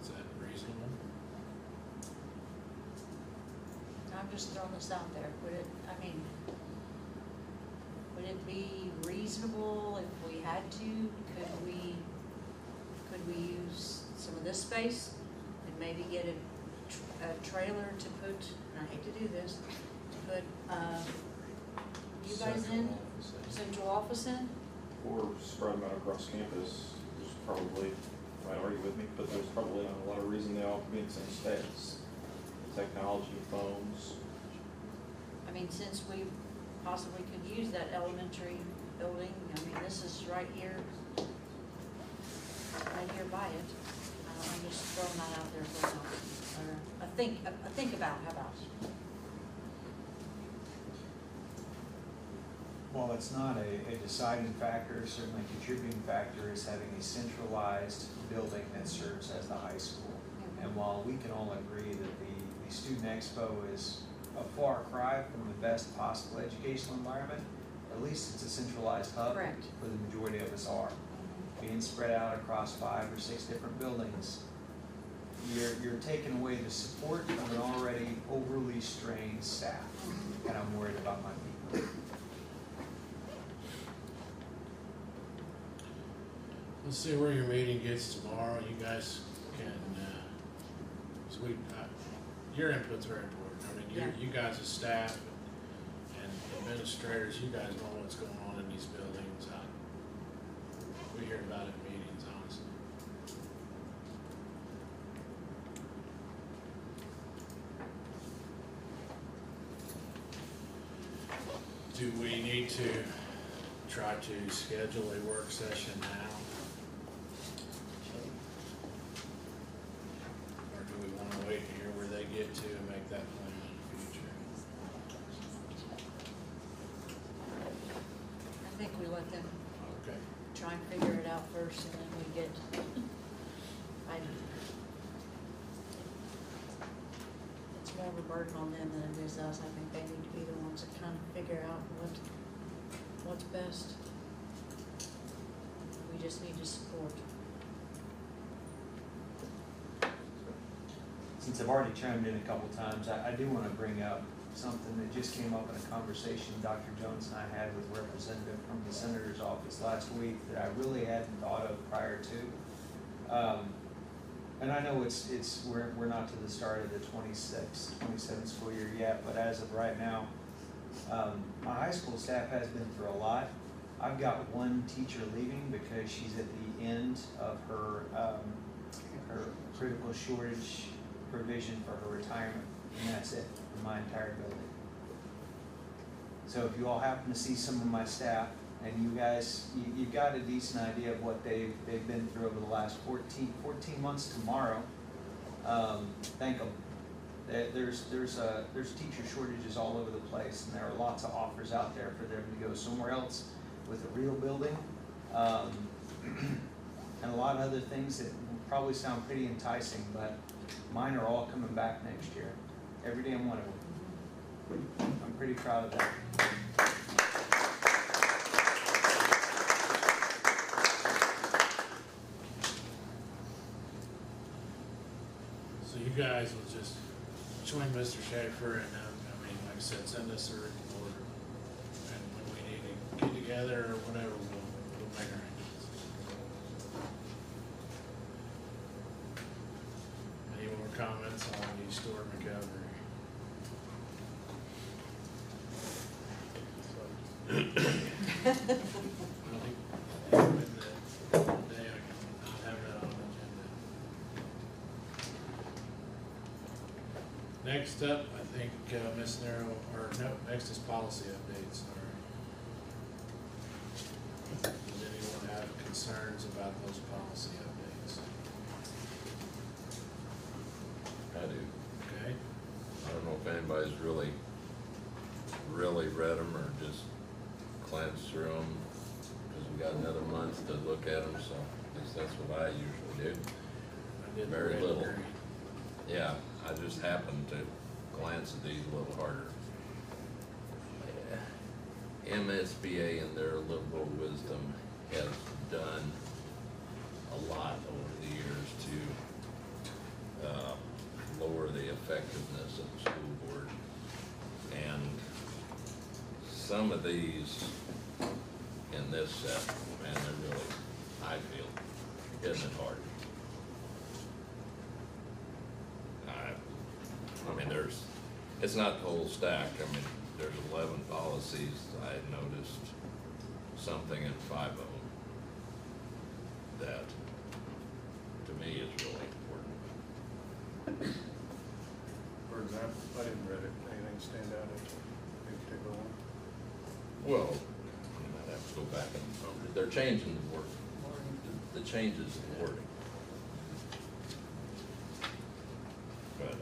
Is that reasonable? I'm just throwing this out there. Would it, I mean, would it be reasonable if we had to? Could we use some of this space and maybe get a trailer to put, and I hate to do this, to put, you guys in, central office in? Or spread them out across campus, there's probably, you might argue with me, but there's probably not a lot of reason they all can be in the same space. Technology, phones. I mean, since we possibly could use that elementary building, I mean, this is right here by it. I'm just throwing that out there for an option, or a think about, how about? While it's not a deciding factor, certainly a contributing factor is having a centralized building that serves as the high school. And while we can all agree that the Student Expo is a far cry from the best possible educational environment, at least it's a centralized hub. Correct. For the majority of us are. Being spread out across 5 or 6 different buildings, you're taking away the support from an already overly strained staff. And I'm worried about my people. Let's see where your meeting gets tomorrow. You guys can, your input's very important. I mean, you guys as staff and administrators, you guys know what's going on in these buildings. We hear about it in meetings, honestly. Do we need to try to schedule a work session now? Or do we want to wait and hear where they get to and make that plan in the future? I think we let them Okay. try and figure it out first, and then we get, it's more of a burden on them than it is us. I think they need to be the ones that kind of figure out what's best. We just need to support. Since I've already chimed in a couple times, I do want to bring up something that just came up in a conversation Dr. Jones and I had with a representative from the senator's office last week that I really hadn't thought of prior to. And I know we're not to the start of the 27 school year yet, but as of right now, my high school staff has been through a lot. I've got one teacher leaving because she's at the end of her critical shortage provision for her retirement, and that's it in my entire building. So if you all happen to see some of my staff, and you guys, you've got a decent idea of what they've been through over the last 14 months tomorrow, thank them. There's teacher shortages all over the place, and there are lots of offers out there for them to go somewhere else with a real building, and a lot of other things that probably sound pretty enticing, but mine are all coming back next year, every damn one of them. I'm pretty proud of that. So you guys will just join Mr. Schaefer and, I mean, like I said, send us a report, and when we need to get together or whatever, we'll make arrangements. Any more comments on the storm recovery? Next up, I think, Ms. Nero, or no, next is policy updates, sorry. Does anyone have concerns about those policy updates? I do. Okay. I don't know if anybody's really read them or just glanced through them, because we got another month to look at them, so at least that's what I usually do. I did Very read little. green. Yeah, I just happened to glance at these a little harder. MSBA in their liberal wisdom has done a lot over the years to lower the effectiveness of the school board. And some of these in this set, man, they're really, I feel, hitting it hard. I mean, it's not the whole stack. I mean, there's 11 policies. I had noticed something in 5 of them that, to me, is really important. For example, I didn't read it. Anything stand out as a particular one? Well, you might have to go back and, they're changing the wording. The changes in wording. But,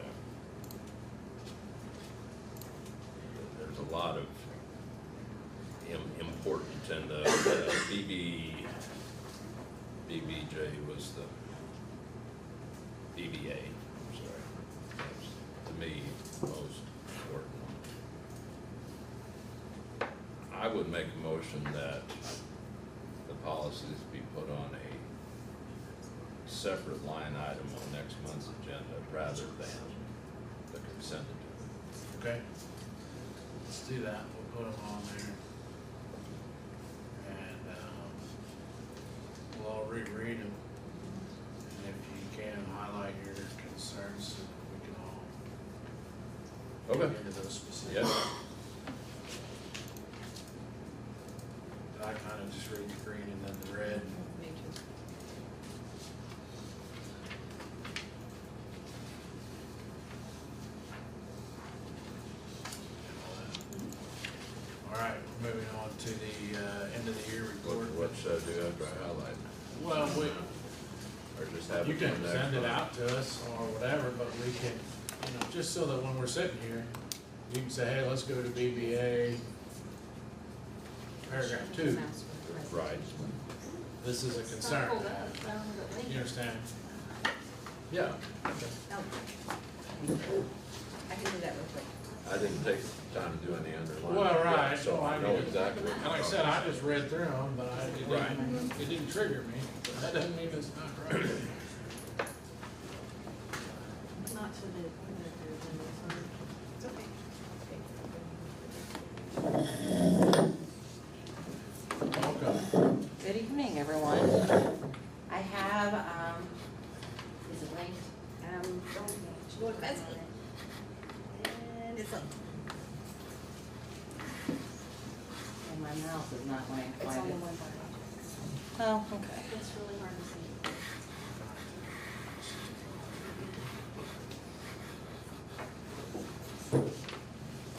there's a lot of important, and BBJ was the BBA, I'm sorry, that's to me most important. I would make a motion that the policies be put on a separate line item on next month's agenda rather than the consent agenda. Okay. Let's do that. We'll put them on there. And we'll all reread them. And if you can, highlight your concerns so that we can all Okay. get into those specifics. Yes. I kind of just read the green and then the red. All right, moving on to the end of the year report. What should I do after I highlight? Well, Or just have you it can come next send it month? out to us or whatever, but we can, just so that when we're sitting here, you can say, hey, let's go to BBA, paragraph 2. Right. This is a concern. You understand? Yeah. I can do that real quick. I didn't take time to do any underlining. Well, right. So I know exactly what. Like I said, I just read through them, but Right. it didn't trigger me. But that doesn't mean it's not right. Not to the, it's okay. My mouse is not wanting to It's find only it. one bar. Oh, okay. It's really hard to see.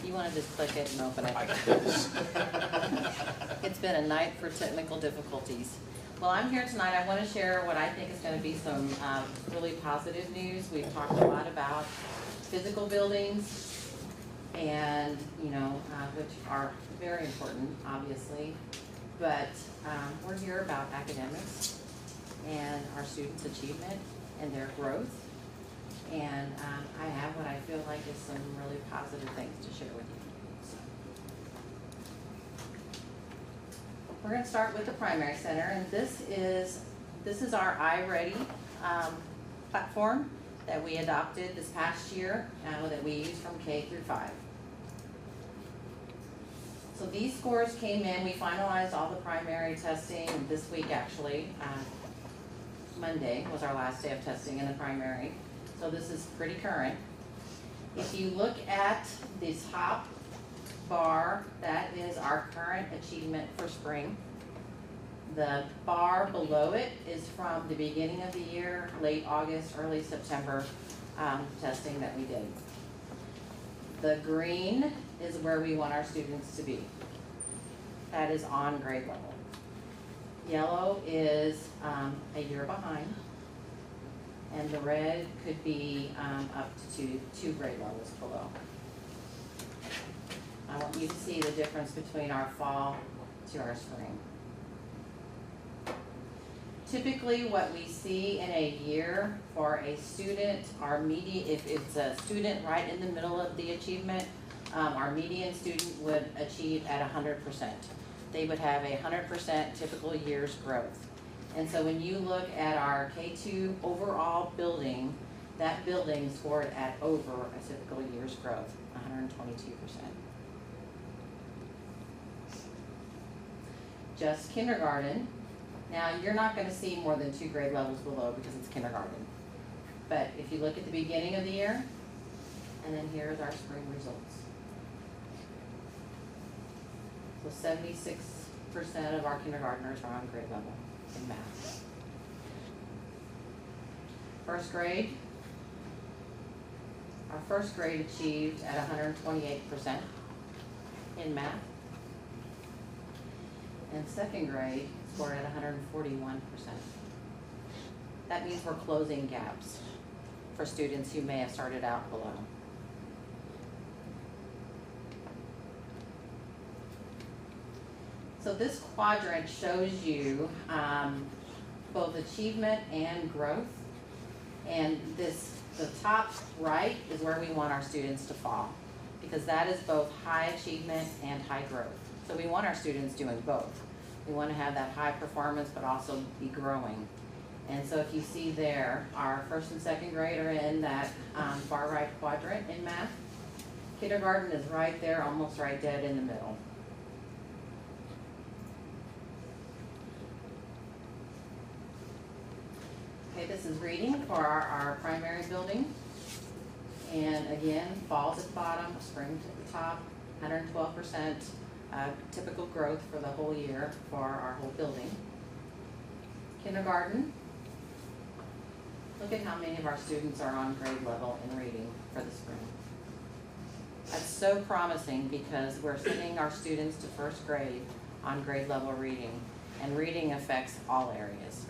You wanna just click it and open it? It's been a night for technical difficulties. Well, I'm here tonight, I wanna share what I think is gonna be some, really positive news. We've talked a lot about physical buildings and, which are very important, obviously. But, we're here about academics and our students' achievement and their growth. And I have what I feel like is some really positive things to share with you. We're gonna start with the primary center, and this is our iReady platform that we adopted this past year, that we use from K through 5. So these scores came in, we finalized all the primary testing this week actually. Monday was our last day of testing in the primary. So this is pretty current. If you look at the top bar, that is our current achievement for spring. The bar below it is from the beginning of the year, late August, early September testing that we did. The green is where we want our students to be. That is on grade level. Yellow is a year behind. And the red could be up to two grade levels below. I want you to see the difference between our fall to our spring. Typically, what we see in a year for a student, our median, if it's a student right in the middle of the achievement, our median student would achieve at 100%. They would have 100% typical year's growth. And so when you look at our K2 overall building, that building scored at over a typical year's growth, 122%. Just kindergarten. Now, you're not going to see more than 2 grade levels below because it's kindergarten. But if you look at the beginning of the year, and then here's our spring results. So 76% of our kindergartners are on grade level in math. First grade, our first grade achieved at 128% in math. And second grade scored at 141%. That means we're closing gaps for students who may have started out below. So this quadrant shows you both achievement and growth. And the top right is where we want our students to fall, because that is both high achievement and high growth. So we want our students doing both. We want to have that high performance, but also be growing. And so if you see there, our first and second grade are in that far right quadrant in math. Kindergarten is right there, almost right dead in the middle. Okay, this is reading for our primary building. And again, falls at the bottom, spring at the top, 112%. Typical growth for the whole year for our whole building. Kindergarten, look at how many of our students are on grade level in reading for the spring. That's so promising because we're sending our students to first grade on grade level reading, and reading affects all areas.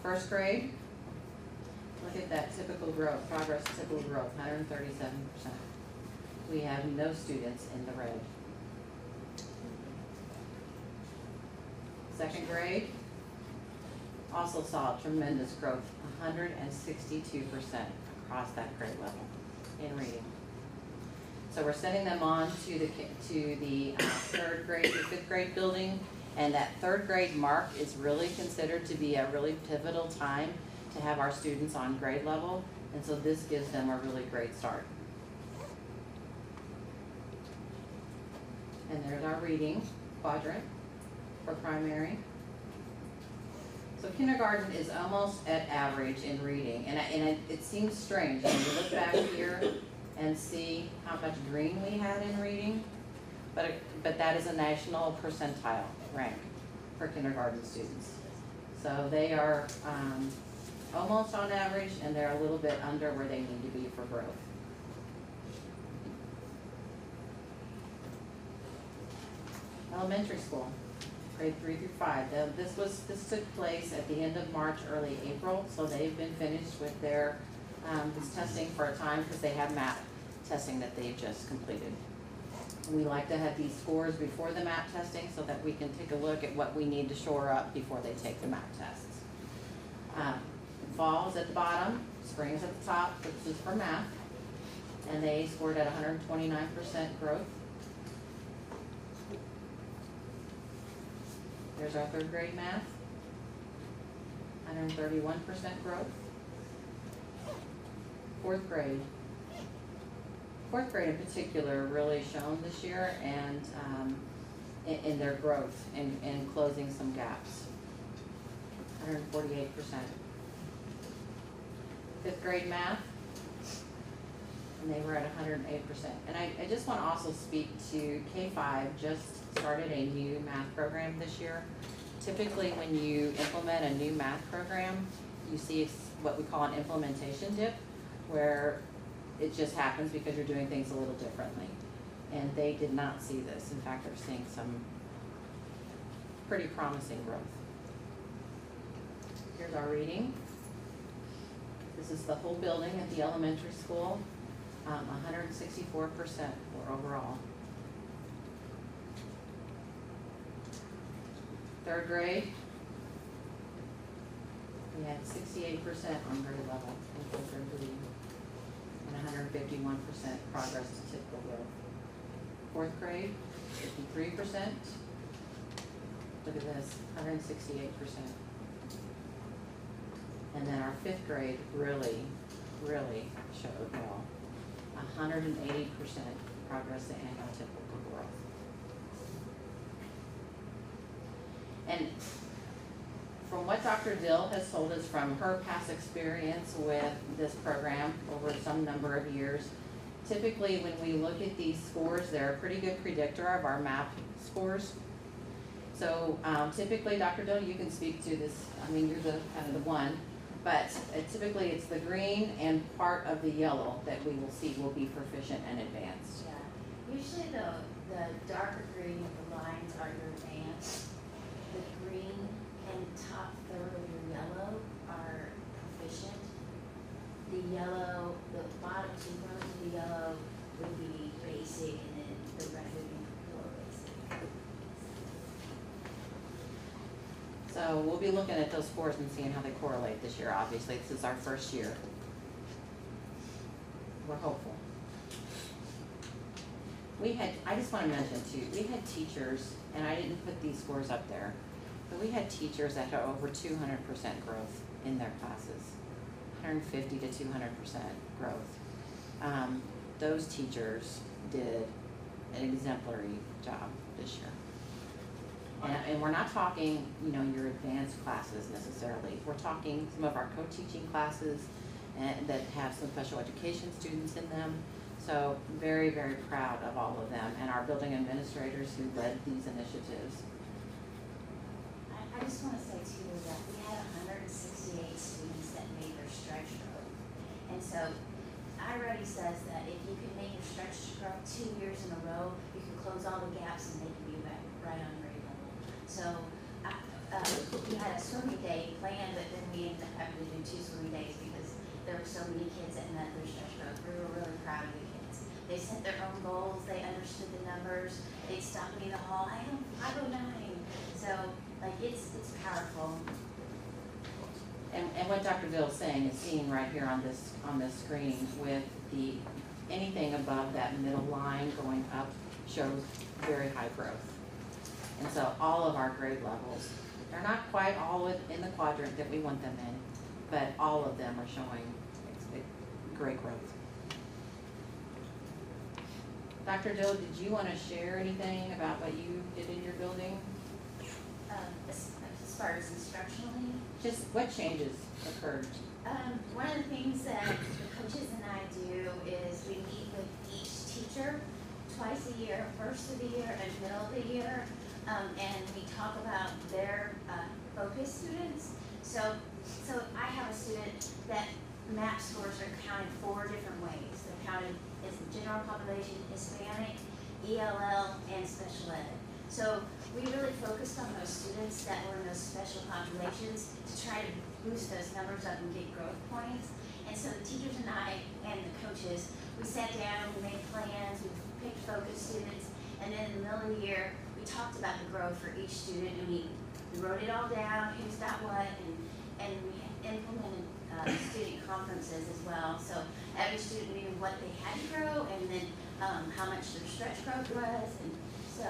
First grade, look at that typical growth, progress typical growth, 137%. We have no students in the red. Second grade, also saw tremendous growth, 162% across that grade level in reading. So we're sending them on to the third grade to fifth grade building, and that third grade mark is really considered to be a really pivotal time to have our students on grade level, and so this gives them a really great start. And there's our reading quadrant for primary. So kindergarten is almost at average in reading, and it seems strange when you look back here and see how much green we had in reading. But that is a national percentile rank for kindergarten students. So they are almost on average, and they're a little bit under where they need to be for growth. Elementary school, grade 3 through 5. This took place at the end of March, early April, so they've been finished with their this testing for a time because they have MAP testing that they've just completed. We like to have these scores before the MAP testing so that we can take a look at what we need to shore up before they take the MAP tests. Fall is at the bottom, spring is at the top, this is for math, and they scored at 129% growth. There's our third grade math, 131% growth. Fourth grade in particular really shown this year, and in their growth and closing some gaps, 148%. Fifth grade math, and they were at 108%. And I just want to also speak to K-5 just started a new math program this year. Typically when you implement a new math program, you see what we call an implementation dip, where it just happens because you're doing things a little differently. And they did not see this. In fact, they're seeing some pretty promising growth. Here's our reading. This is the whole building at the elementary school, 164% for overall. Third grade, we had 68% on grade level in full grade reading, and 151% progress to typical growth. Fourth grade, 53%. Look at this, 168%. And then our fifth grade really showed well, 180% progress to annual typical growth. And from what Dr. Dill has told us from her past experience with this program over some number of years, typically when we look at these scores, they're a pretty good predictor of our MAP scores. So typically, Dr. Dill, you can speak to this, I mean, you're the kind of the one, but typically it's the green and part of the yellow that we will see will be proficient and advanced. Yeah, usually the darker green of the lines are your advanced. The green and top third of your yellow are proficient. The yellow, the bottom two rows of the yellow would be basic, and then the red would be lower basic. So we'll be looking at those scores and seeing how they correlate this year. Obviously, this is our first year. We're hopeful. I just want to mention too, we had teachers, and I didn't put these scores up there, but we had teachers that had over 200% growth in their classes, 150 to 200% growth. Those teachers did an exemplary job this year. And we're not talking, you know, your advanced classes necessarily. We're talking some of our co-teaching classes that have some special education students in them. So very, very proud of all of them and our building administrators who led these initiatives. I just want to say too that we had 168 students that made their stretch growth. And so iReady says that if you can make your stretch growth 2 years in a row, you can close all the gaps and they can be right on grade level. So we had a swimming day planned, but then we ended up having to do 2 swimming days because there were so many kids that met their stretch growth. We were really proud of the kids. They set their own goals, they understood the numbers, they'd stop me in the hall, I don't 509. So like it's powerful. And what Dr. Dill is saying is seen right here on this screen with the anything above that middle line going up shows very high growth. And so all of our grade levels, they're not quite all in the quadrant that we want them in, but all of them are showing great growth. Dr. Dill, did you want to share anything about what you did in your building? As far as instructionally? Just what changes occurred? One of the things that the coaches and I do is we meet the year, first of the year, and middle of the year. And we talk about their focus students. So I have a student that MAP scores are counted 4 different ways. They're counted as general population, Hispanic, ELL, and special ed. So we really focused on those students that were in those special populations to try to boost those numbers up and get growth points. And so the teachers and I and the coaches, we sat down, we made plans, we picked focus students, and then in the middle of the year, we talked about the growth for each student, and we wrote it all down, who's got what, and we implemented student conferences as well. So every student knew what they had to grow, and then how much their stretch growth was, and so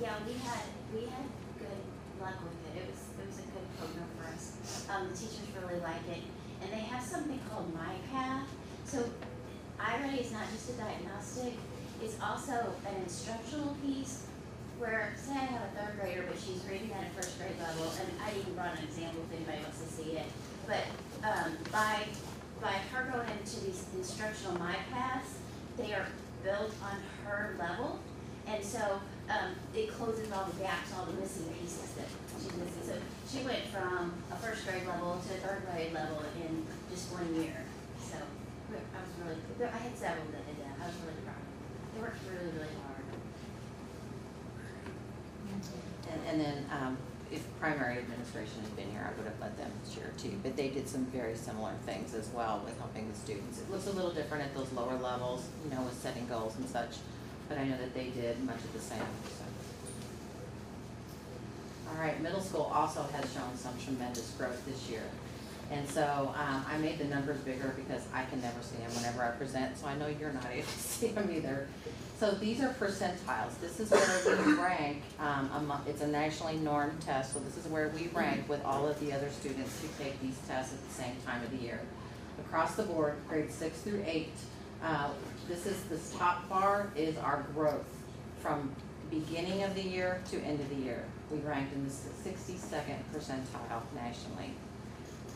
yeah, we had good luck with it. It was a good program for us. The teachers really like it, and they have something called MyPath. So iReady is not just a diagnostic; it's also an instructional piece. Where, say I have a 3rd grader, but she's reading at a 1st grade level, and I even brought an example if anybody wants to see it. But by her going into these instructional MyPaths, they are built on her level, and so it closes all the gaps, all the missing pieces that she's missing. So she went from a 1st grade level to a 3rd grade level in just 1 year. So I was really, I had several that did that. I was really proud. They worked really, really hard. And then, if primary administration had been here, I would have let them share too, but they did some very similar things as well with helping the students. It looks a little different at those lower levels, you know, with setting goals and such, but I know that they did much of the same, so. All right, middle school also has shown some tremendous growth this year. And so, I made the numbers bigger because I can never see them whenever I present, so I know you're not able to see them either. So these are percentiles. This is where we rank, it's a nationally normed test, so this is where we rank with all of the other students who take these tests at the same time of the year. Across the board, grades 6 through 8, this top bar is our growth from beginning of the year to end of the year. We ranked in the 62nd percentile nationally.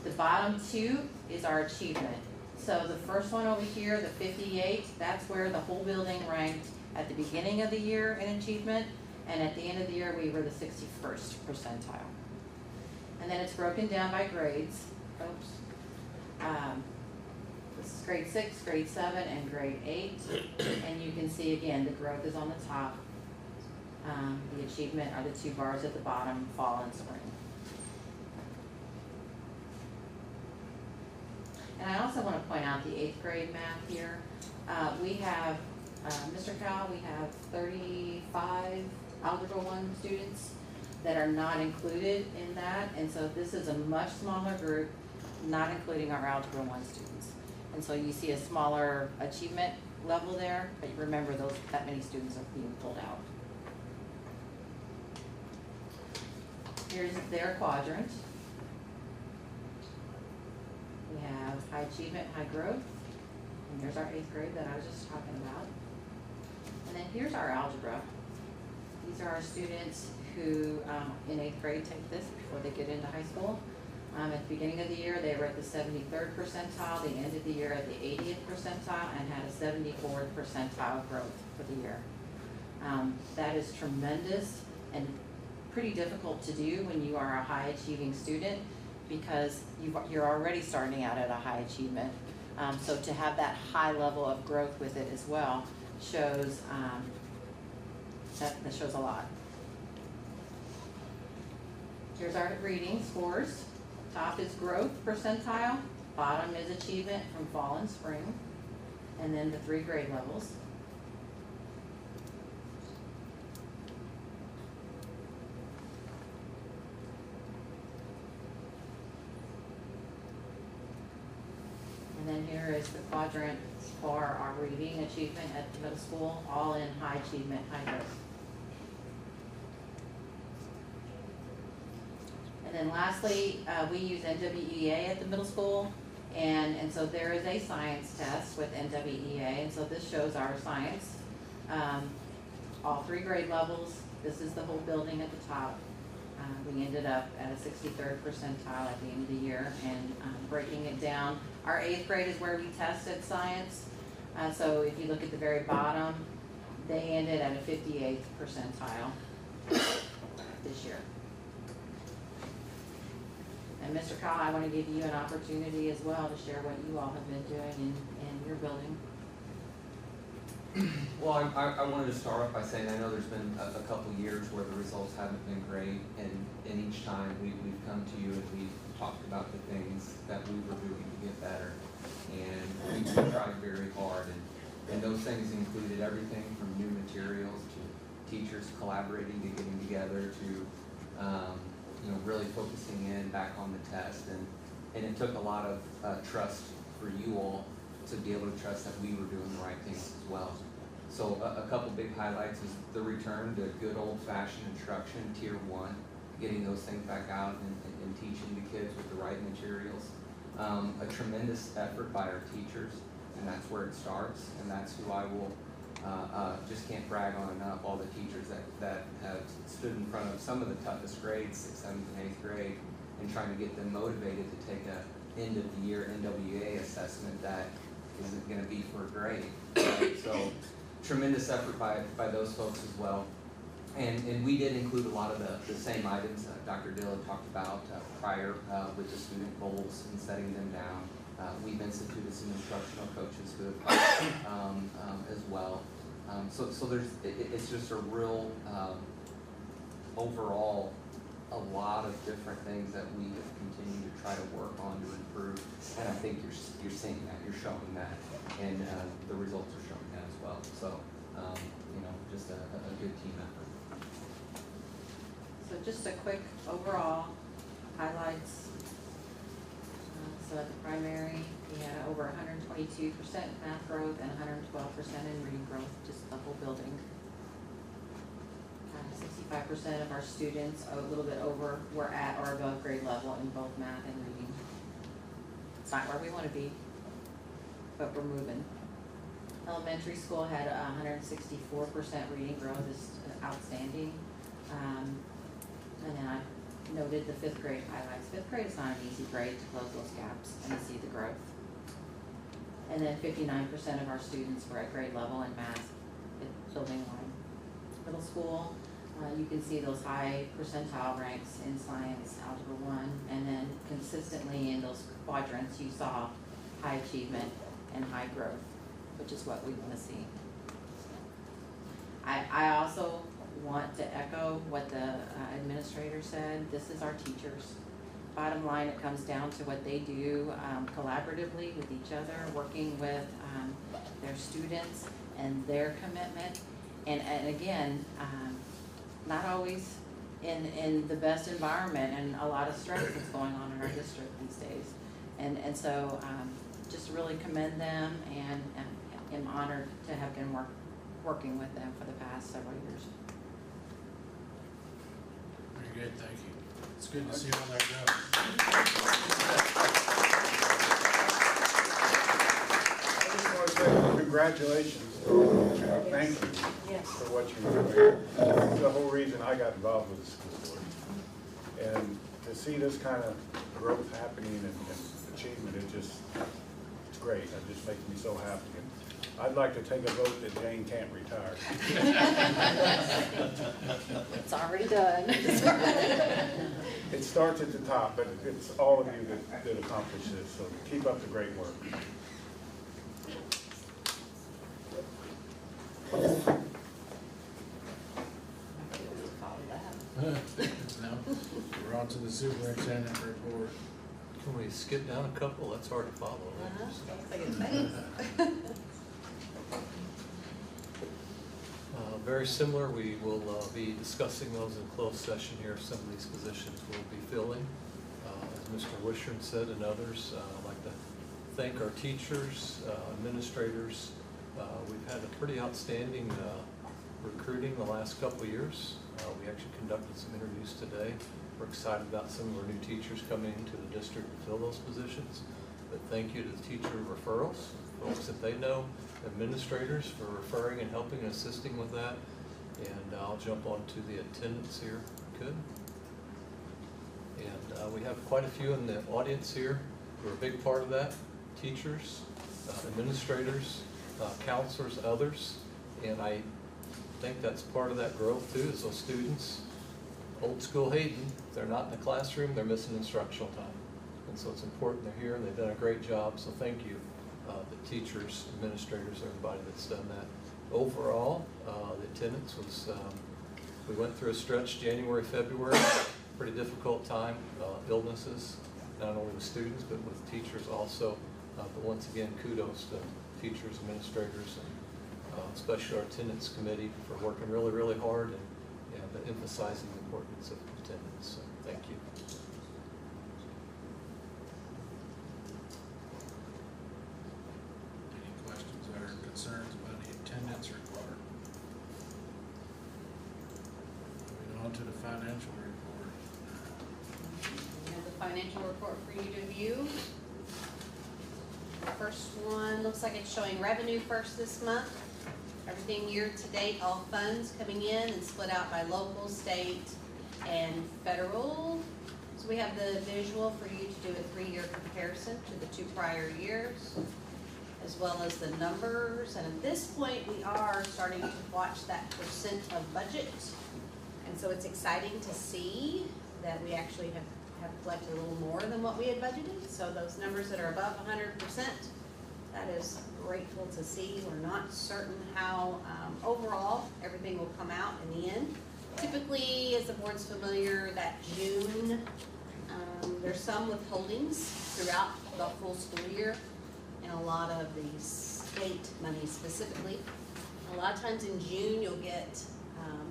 The bottom 2 is our achievement. So the first one over here, the 58, that's where the whole building ranked at the beginning of the year in achievement, and at the end of the year, we were the 61st percentile. And then it's broken down by grades. Oops. This is grade 6, grade 7, and grade 8. And you can see again, the growth is on the top. The achievement are the 2 bars at the bottom, fall and spring. And I also want to point out the 8th grade math here. We have, Mr. Cowell, we have 35 Algebra 1 students that are not included in that. And so this is a much smaller group, not including our Algebra 1 students. And so you see a smaller achievement level there, but remember that many students are being pulled out. Here's their quadrant. We have high achievement, high growth, and here's our 8th grade that I was just talking about. And then here's our algebra. These are our students who in 8th grade take this before they get into high school. At the beginning of the year, they were at the 73rd percentile, the end of the year at the 80th percentile, and had a 74th percentile growth for the year. That is tremendous and pretty difficult to do when you are a high achieving student, because you're already starting out at a high achievement. So to have that high level of growth with it as well shows, that shows a lot. Here's our reading scores. Top is growth percentile, bottom is achievement from fall and spring, and then the 3 grade levels. And then here is the quadrant for our reading achievement at the middle school, all in high achievement, high growth. And then lastly, we use NWEA at the middle school, and so there is a science test with NWEA, and so this shows our science, all 3 grade levels. This is the whole building at the top. We ended up at a 63rd percentile at the end of the year, and breaking it down. Our 8th grade is where we tested science. So if you look at the very bottom, They ended at a 58th percentile this year. And Mr. Kyle, I want to give you an opportunity as well to share what you all have been doing in your building. Well, I wanted to start off by saying I know there's been a couple years where the results haven't been great, and each time we've come to you and we've talked about the things that we were doing to get better, and we tried very hard, and those things included everything from new materials to teachers collaborating to getting together to really focusing in back on the test, and it took a lot of trust for you all to be able to trust that we were doing the right things as well. So a couple big highlights is the return to good old-fashioned instruction, Tier 1, getting those things back out and teaching the kids with the right materials. A tremendous effort by our teachers, and that's where it starts, and that's who I will just can't brag on enough, all the teachers that have stood in front of some of the toughest grades, 6th, 7th, and 8th grade, and trying to get them motivated to take a end of the year NWA assessment that isn't going to be for a grade. So tremendous effort by those folks as well. And we did include a lot of the same items Dr. Dillon talked about prior with the student goals and setting them down. We've instituted some instructional coaches who have as well. So it's just a real overall a lot of different things that we have continued to try to work on to improve, and I think you're seeing that, you're showing that, and the results are showing that as well. So just a good team effort. So just a quick overall highlights. So at the primary, we had over 122% math growth and 112% in reading growth, just the whole building. 65% of our students, a little bit over, were at or above grade level in both math and reading. It's not where we want to be, but we're moving. Elementary school had 164% reading growth, is outstanding. And then I noted the 5th grade highlights. 5th grade is not an easy grade to close those gaps and to see the growth. And then 59% of our students were at grade level in math, building-wide. Middle school, you can see those high percentile ranks in science, algebra 1, and then consistently in those quadrants you saw high achievement and high growth, which is what we want to see. I also want to echo what the administrator said. This is our teachers. Bottom line, it comes down to what they do collaboratively with each other, working with their students and their commitment. And again, not always in the best environment, and a lot of stress that's going on in our district these days. And so just really commend them, and am honored to have been working with them for the past several years. Very good, thank you. It's good to see how that goes. I just want to say congratulations. Thank you for what you're doing. This is the whole reason I got involved with the school board. And to see this kind of growth happening and achievement, it's great. It just makes me so happy. And I'd like to take a vote that Jane can't retire. It's already done. It starts at the top, but it's all of you that accomplish this, so keep up the great work. Now, we're on to the superintendent report. Can we skip down a couple? That's hard to follow. Very similar. We will be discussing those in closed session here. Some of these positions we'll be filling. As Mr. Wishern said, and others, I'd like to thank our teachers, administrators. We've had a pretty outstanding recruiting the last couple of years. We actually conducted some interviews today. We're excited about some of our new teachers coming into the district to fill those positions. But thank you to the teacher referrals, folks that they know, administrators for referring and helping and assisting with that. And I'll jump on to the attendance here. Good. And we have quite a few in the audience here who are a big part of that. Teachers, administrators, counselors, others. And I think that's part of that growth too, is those students, old school Hayden, if they're not in the classroom, they're missing instructional time. And so it's important they're here, and they've done a great job, so thank you, the teachers, administrators, everybody that's done that. Overall, the attendance was, we went through a stretch January, February, pretty difficult time, illnesses, not only with students, but with teachers also. But once again, kudos to teachers, administrators, and especially our attendance committee for working really, really hard and emphasizing the importance of attendance. So thank you. Any questions or concerns about the attendance report? Moving on to the financial report. We have the financial report for you to view. The first one looks like it's showing revenue first this month. Everything year to date, all funds coming in and split out by local, state, and federal. So we have the visual for you to do a 3-year comparison to the 2 prior years, as well as the numbers. And at this point, we are starting to watch that percent of budget. And so it's exciting to see that we actually have collected a little more than what we had budgeted. So those numbers that are above 100%, that is grateful to see. We're not certain how overall everything will come out in the end. Typically, as the board's familiar, that June, there's some withholdings throughout the full school year, and a lot of the state money specifically. A lot of times in June, you'll get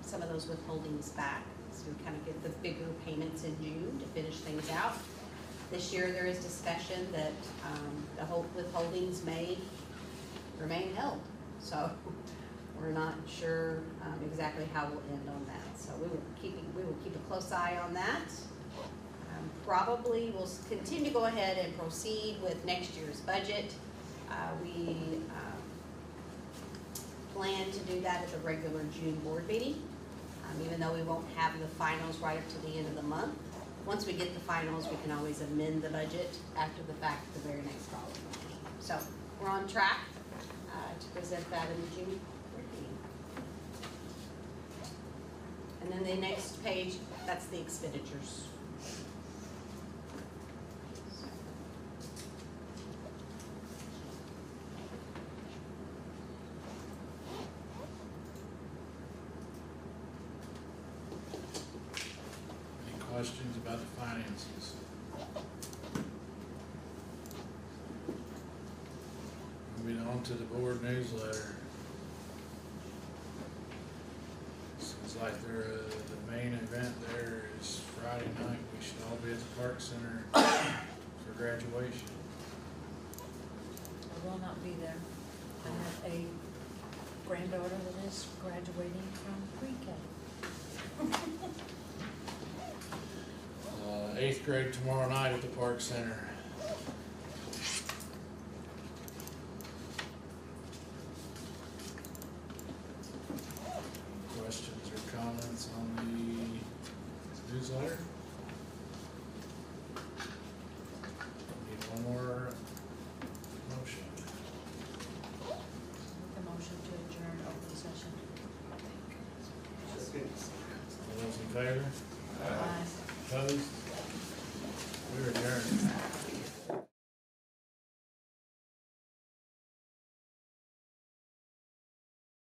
some of those withholdings back. So we kind of get the bigger payments in June to finish things out. This year, there is discussion that the withholdings may remain held. So we're not sure exactly how we'll end on that. So we will keep a close eye on that. Probably will continue to go ahead and proceed with next year's budget. We plan to do that at the regular June board meeting, even though we won't have the finals right up to the end of the month. Once we get the finals, we can always amend the budget after the fact at the very next following meeting. So we're on track to present that in the June board meeting. And then the next page, that's the expenditures. Questions about the finances? Moving on to the board newsletter. Seems like the main event there is Friday night. We should all be at the Park Center for graduation. I will not be there. I have a granddaughter that is graduating from pre-K. 8th grade tomorrow night at the Park Center. Questions or comments on the newsletter?